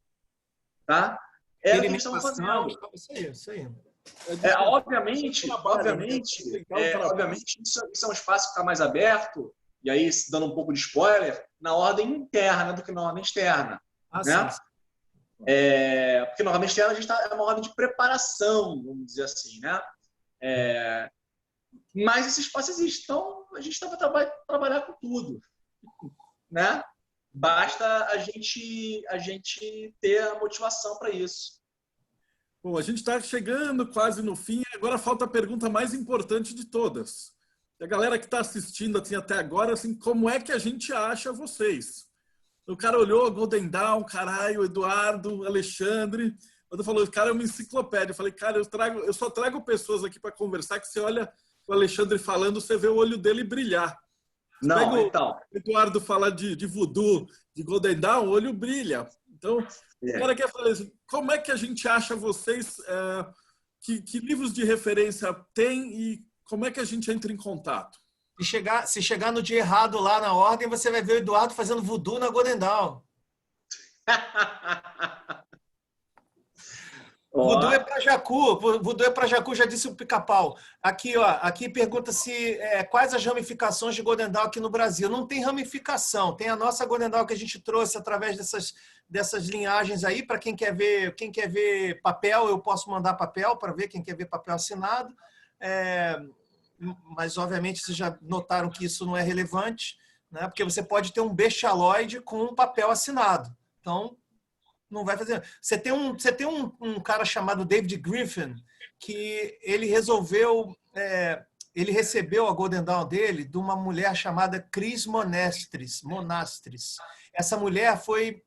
Tá? Era o que eles estavam fazendo. Isso aí. Obviamente, isso é um espaço que está mais aberto, e aí, dando um pouco de spoiler, na ordem interna do que na ordem externa. Né? Sim. Porque na ordem externa a gente é uma ordem de preparação, vamos dizer assim. Né? Mas esse espaço existe. Então, a gente estava trabalhar com tudo. né? Basta a gente ter a motivação para isso. Bom, a gente está chegando quase no fim, agora falta a pergunta mais importante de todas. A galera que está assistindo assim, até agora, assim, como é que a gente acha vocês? O cara olhou, Golden Dawn, caralho, Eduardo, Alexandre. Quando falou, cara, é uma enciclopédia. Eu falei, cara, eu só trago pessoas aqui para conversar que você olha o Alexandre falando, você vê o olho dele brilhar. Você Não, pega então. o Eduardo falar de voodoo, de Golden Dawn, o olho brilha. Então, o cara quer falar assim, como é que a gente acha vocês, que livros de referência tem e como é que a gente entra em contato? Se chegar no dia errado lá na ordem, você vai ver o Eduardo fazendo voodoo na Golden Dawn. Voodoo é para Jacu. Voodoo é para Jacu, já disse o Pica-Pau. Aqui, ó, aqui pergunta se quais as ramificações de Golden Dawn aqui no Brasil. Não tem ramificação, tem a nossa Golden Dawn que a gente trouxe através dessas linhagens aí. Para quem quer ver papel, eu posso mandar papel para ver quem quer ver papel assinado. Mas obviamente vocês já notaram que isso não é relevante, né? Porque você pode ter um bestialoide com um papel assinado. Então, não vai fazer. Você tem um cara chamado David Griffin, que ele ele recebeu a Golden Dawn dele de uma mulher chamada Chris Monastris. Essa mulher foi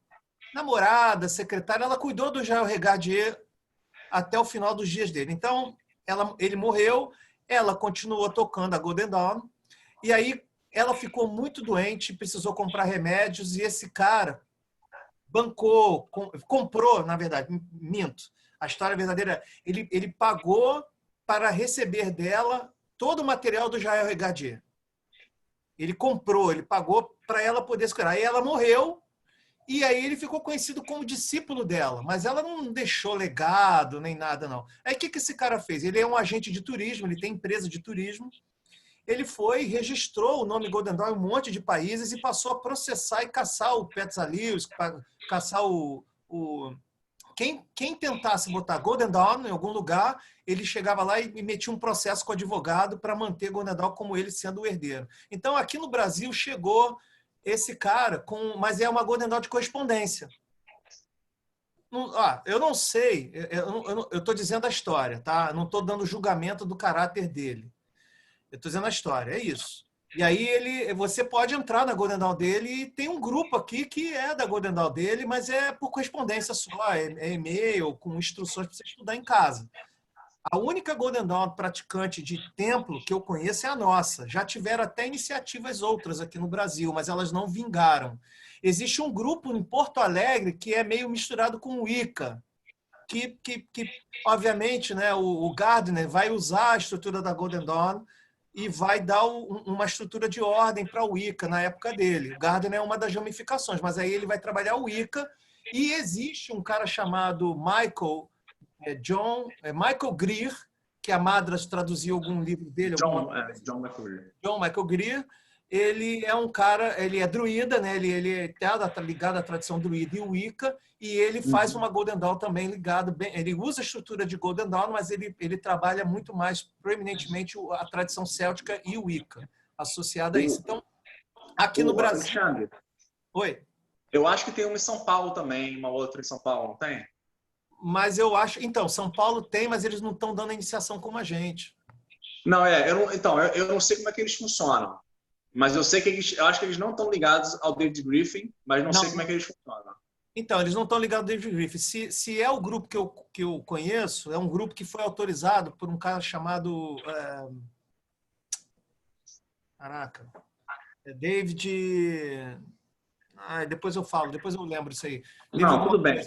namorada, secretária, ela cuidou do Jael Regadier até o final dos dias dele. Então, ele morreu, ela continuou tocando a Golden Dawn, e aí ela ficou muito doente, precisou comprar remédios, e esse cara comprou, na verdade, minto, a história verdadeira, ele pagou para receber dela todo o material do Jael Regadier. Ele comprou, ele pagou para ela poder se curar. Aí ela morreu, e aí ele ficou conhecido como discípulo dela, mas ela não deixou legado nem nada, não. Aí o que esse cara fez? Ele é um agente de turismo, ele tem empresa de turismo. Ele foi, registrou o nome Golden Dawn em um monte de países e passou a processar e caçar o Petzalius, caçar Quem tentasse botar Golden Dawn em algum lugar, ele chegava lá e metia um processo com o advogado para manter Golden Dawn como ele sendo o herdeiro. Então, aqui no Brasil, chegou esse cara, mas é uma Golden Dawn de correspondência. Eu não sei, eu estou dizendo a história, tá? Não estou dando julgamento do caráter dele. Eu estou dizendo a história, é isso. E aí você pode entrar na Golden Dawn dele e tem um grupo aqui que é da Golden Dawn dele, mas é por correspondência só, é e-mail, com instruções para você estudar em casa. A única Golden Dawn praticante de templo que eu conheço é a nossa. Já tiveram até iniciativas outras aqui no Brasil, mas elas não vingaram. Existe um grupo em Porto Alegre que é meio misturado com o Wicca, que obviamente, né, o Gardner vai usar a estrutura da Golden Dawn e vai dar uma estrutura de ordem para o Wicca na época dele. O Gardner é uma das ramificações, mas aí ele vai trabalhar o Wicca. E existe um cara chamado Michael Greer, que a Madras traduziu algum livro dele. John McGreer. John Michael Greer. Ele é um cara, ele é druida, né? Ele está ligado à tradição druida e Wicca, e ele faz uma Golden Dawn também ligado, ele usa a estrutura de Golden Dawn, mas ele trabalha muito mais proeminentemente a tradição céltica e o Wicca, associada a isso. Então, aqui no Brasil... Alexandre, oi? Eu acho que tem uma em São Paulo também, uma outra em São Paulo, não tem? Mas eu acho... Então, São Paulo tem, mas eles não estão dando a iniciação como a gente. Não, eu não sei como é que eles funcionam. Mas eu sei que eu acho que eles não estão ligados ao David Griffin, mas não sei como é que eles funcionam. Então, eles não estão ligados ao David Griffin. Se é o grupo que eu conheço, é um grupo que foi autorizado por um cara chamado... Caraca. David... depois eu falo, depois eu lembro isso aí. Não, tudo bem.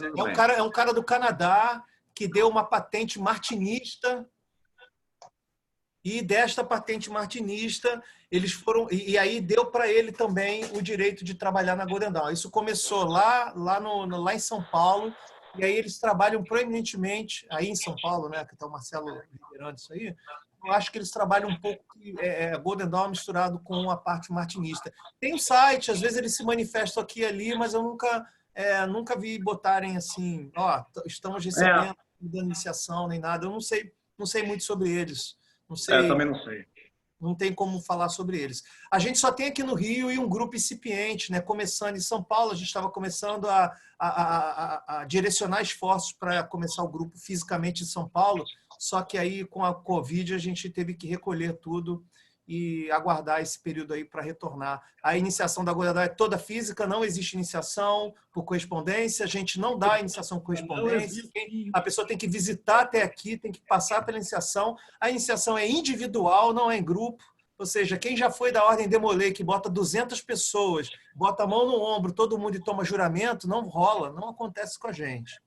É um cara do Canadá que deu uma patente martinista. E desta patente martinista, eles foram... E aí deu para ele também o direito de trabalhar na Golden Dawn. Isso começou lá em São Paulo, e aí eles trabalham proeminentemente, aí em São Paulo, né, que está o Marcelo liderando isso aí, eu acho que eles trabalham um pouco Golden Dawn misturado com a parte martinista. Tem um site, às vezes eles se manifestam aqui e ali, mas eu nunca vi botarem assim, estamos recebendo da iniciação, nem nada. Eu não sei muito sobre eles. Não sei. Eu também não sei. não tem como falar sobre eles. A gente só tem aqui no Rio e um grupo incipiente, né? Começando em São Paulo, a gente estava começando a direcionar esforços para começar o grupo fisicamente em São Paulo, só que aí com a Covid a gente teve que recolher tudo e aguardar esse período aí para retornar. A iniciação da Godadá é toda física, não existe iniciação por correspondência, a gente não dá iniciação por correspondência, a pessoa tem que visitar até aqui, tem que passar pela iniciação, a iniciação é individual, não é em grupo, ou seja, quem já foi da Ordem Demolei, que bota 200 pessoas, bota a mão no ombro, todo mundo e toma juramento, não rola, não acontece com a gente.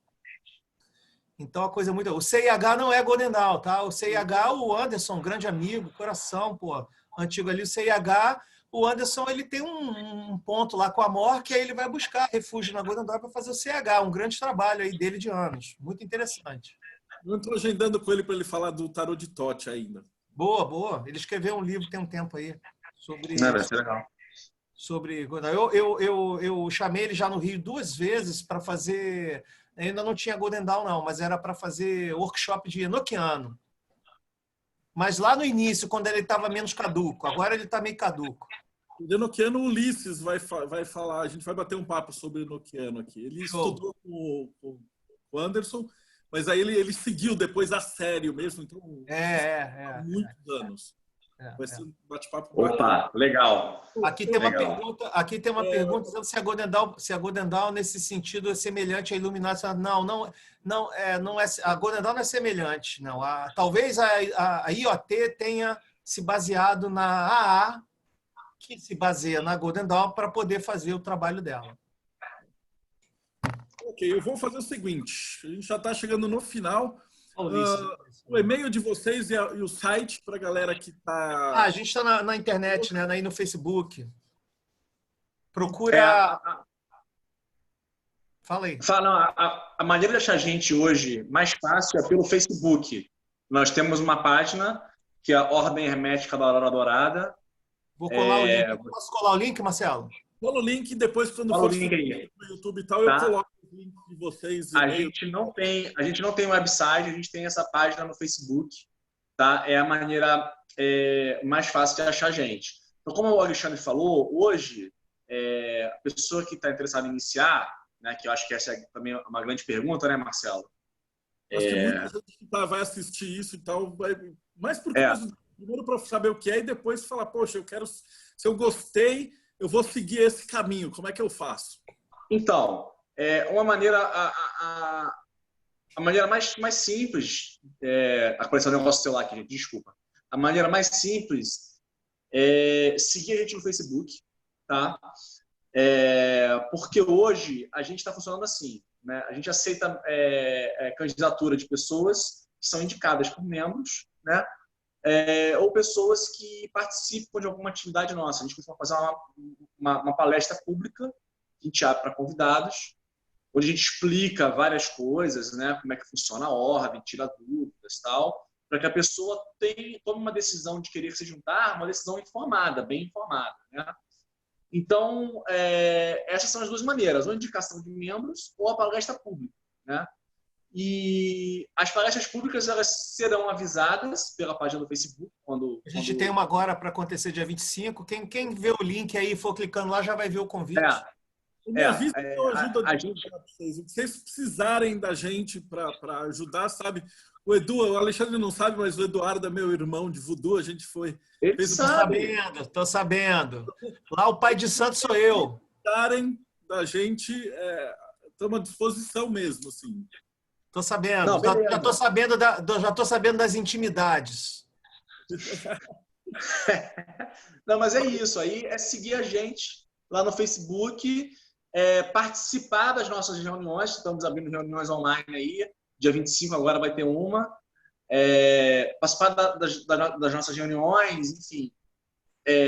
Então, a coisa é muito... O CIH não é Godendal, tá? O CIH, o Anderson, grande amigo, coração, pô, antigo ali, o CIH, o Anderson, ele tem um ponto lá com a Mor, que aí ele vai buscar refúgio na Godendal para fazer o CIH, um grande trabalho aí dele de anos, muito interessante. Eu estou agendando com ele para ele falar do tarô de Tote ainda. Boa, boa. Ele escreveu um livro tem um tempo aí sobre... Vai ser legal. Sobre eu chamei ele já no Rio 2 vezes para fazer... Ainda não tinha Golden Dawn, não, mas era para fazer workshop de enoquiano. Mas lá no início, quando ele estava menos caduco. Agora ele está meio caduco. O enoquiano, o Ulisses vai falar. A gente vai bater um papo sobre enoquiano aqui. Ele estudou com o Anderson, mas aí ele seguiu depois a sério mesmo. Então, há muitos anos. Vai ser um bate-papo. Opa, legal. Aqui tem uma pergunta dizendo se a Golden Dawn nesse sentido é semelhante à Illuminati. Não é. A Golden Dawn não é semelhante, não. Talvez a IoT tenha se baseado na AA, que se baseia na Golden Dawn para poder fazer o trabalho dela. Ok, eu vou fazer o seguinte. A gente já está chegando no final. O e-mail de vocês e o site para a galera que está... a gente está na internet, né? Aí no Facebook. Procura... Fala aí. A maneira de achar a gente hoje mais fácil é pelo Facebook. Nós temos uma página que é a Ordem Hermética da Aurora Dourada. Vou colar o link. Posso colar o link, Marcelo? Cola o link e depois, quando for no YouTube e tal, eu coloco o link de vocês. A gente não tem website, a gente tem essa página no Facebook. Tá? É a maneira mais fácil de achar a gente. Então, como o Alexandre falou, hoje, a pessoa que está interessada em iniciar, né, que eu acho que essa é também uma grande pergunta, né, Marcelo? Acho que muita gente que vai assistir isso e tal, mais por causa primeiro para saber o que é e depois falar, poxa, eu quero, se eu gostei, eu vou seguir esse caminho, como é que eu faço? Então, uma maneira, a maneira mais simples, apareceu um negócio celular aqui, gente, desculpa. A maneira mais simples é seguir a gente no Facebook, tá? Porque hoje a gente está funcionando assim, né? A gente aceita candidatura de pessoas que são indicadas por membros, né? Ou pessoas que participam de alguma atividade nossa. A gente costuma fazer uma palestra pública, que a gente abre para convidados, onde a gente explica várias coisas, né? Como é que funciona a ordem, tira dúvidas e tal, para que a pessoa tome uma decisão de querer se juntar, uma decisão informada, bem informada, né? Então, essas são as duas maneiras, ou indicação de membros ou a palestra pública, né? E as palestras públicas elas serão avisadas pela página do Facebook. A gente tem uma agora para acontecer dia 25. Quem vê o link aí e for clicando lá já vai ver o convite. Me avisa que eu ajudo a gente. Se vocês precisarem da gente para ajudar, sabe? O Edu, o Alexandre não sabe, mas o Eduardo é meu irmão de voodoo. A gente foi... Tô sabendo. Lá o pai de santo sou eu. Se precisarem da gente, estamos à disposição mesmo, assim. Tô sabendo. Não, já tô sabendo das intimidades. Não, mas é isso. Aí é seguir a gente lá no Facebook, participar das nossas reuniões. Estamos abrindo reuniões online aí. Dia 25 agora vai ter uma. Participar das nossas reuniões, enfim.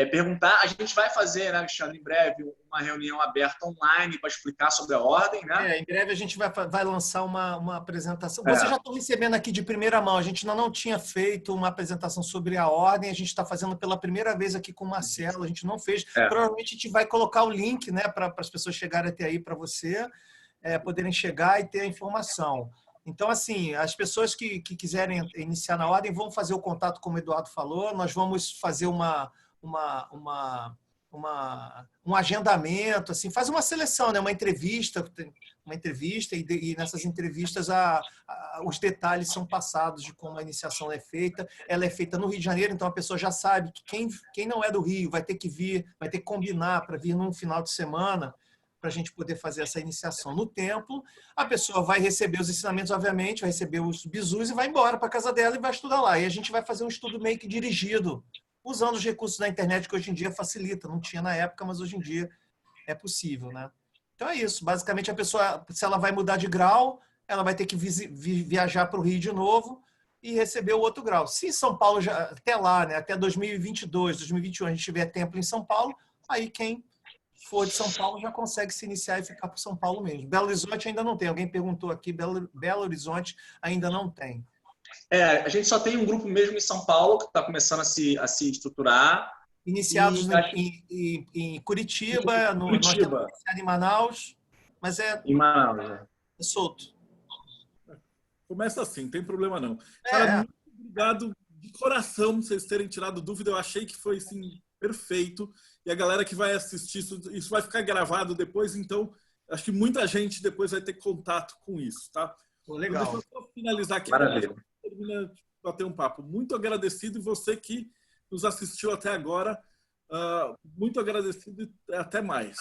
Perguntar. A gente vai fazer, né, Alexandre, em breve, uma reunião aberta online para explicar sobre a ordem, né? Em breve a gente vai lançar uma apresentação. Vocês já estão recebendo aqui de primeira mão. A gente ainda não tinha feito uma apresentação sobre a ordem. A gente está fazendo pela primeira vez aqui com o Marcelo. A gente não fez. Provavelmente a gente vai colocar o link, né, para as pessoas chegarem até aí para você, poderem chegar e ter a informação. Então, assim, as pessoas que quiserem iniciar na ordem vão fazer o contato, como o Eduardo falou. Nós vamos fazer um agendamento, assim, faz uma seleção, né? Uma entrevista e nessas entrevistas os detalhes são passados de como a iniciação é feita. Ela é feita no Rio de Janeiro, então a pessoa já sabe que quem não é do Rio vai ter que vir, vai ter que combinar para vir num final de semana para a gente poder fazer essa iniciação no templo. A pessoa vai receber os ensinamentos, obviamente, vai receber os bizus e vai embora para casa dela e vai estudar lá. E a gente vai fazer um estudo meio que dirigido, usando os recursos da internet que hoje em dia facilita. Não tinha na época, mas hoje em dia é possível, né? Então é isso. Basicamente, a pessoa, se ela vai mudar de grau, ela vai ter que viajar para o Rio de novo e receber o outro grau. Se São Paulo, até lá, né, até 2022, 2021, a gente tiver templo em São Paulo, aí quem for de São Paulo já consegue se iniciar e ficar por São Paulo mesmo. Belo Horizonte ainda não tem. Alguém perguntou aqui, Belo Horizonte ainda não tem. A gente só tem um grupo mesmo em São Paulo que está começando a se estruturar. Iniciados em Curitiba, nós temos iniciado em Manaus, mas em Manaus, é solto. Começa assim, não tem problema não. Cara, muito obrigado de coração por vocês terem tirado dúvida. Eu achei que foi assim, perfeito. E a galera que vai assistir, isso vai ficar gravado depois, então acho que muita gente depois vai ter contato com isso, tá? Legal. Então, deixa eu só finalizar aqui. Maravilha. Termina de bater um papo. Muito agradecido, e você que nos assistiu até agora, muito agradecido e até mais.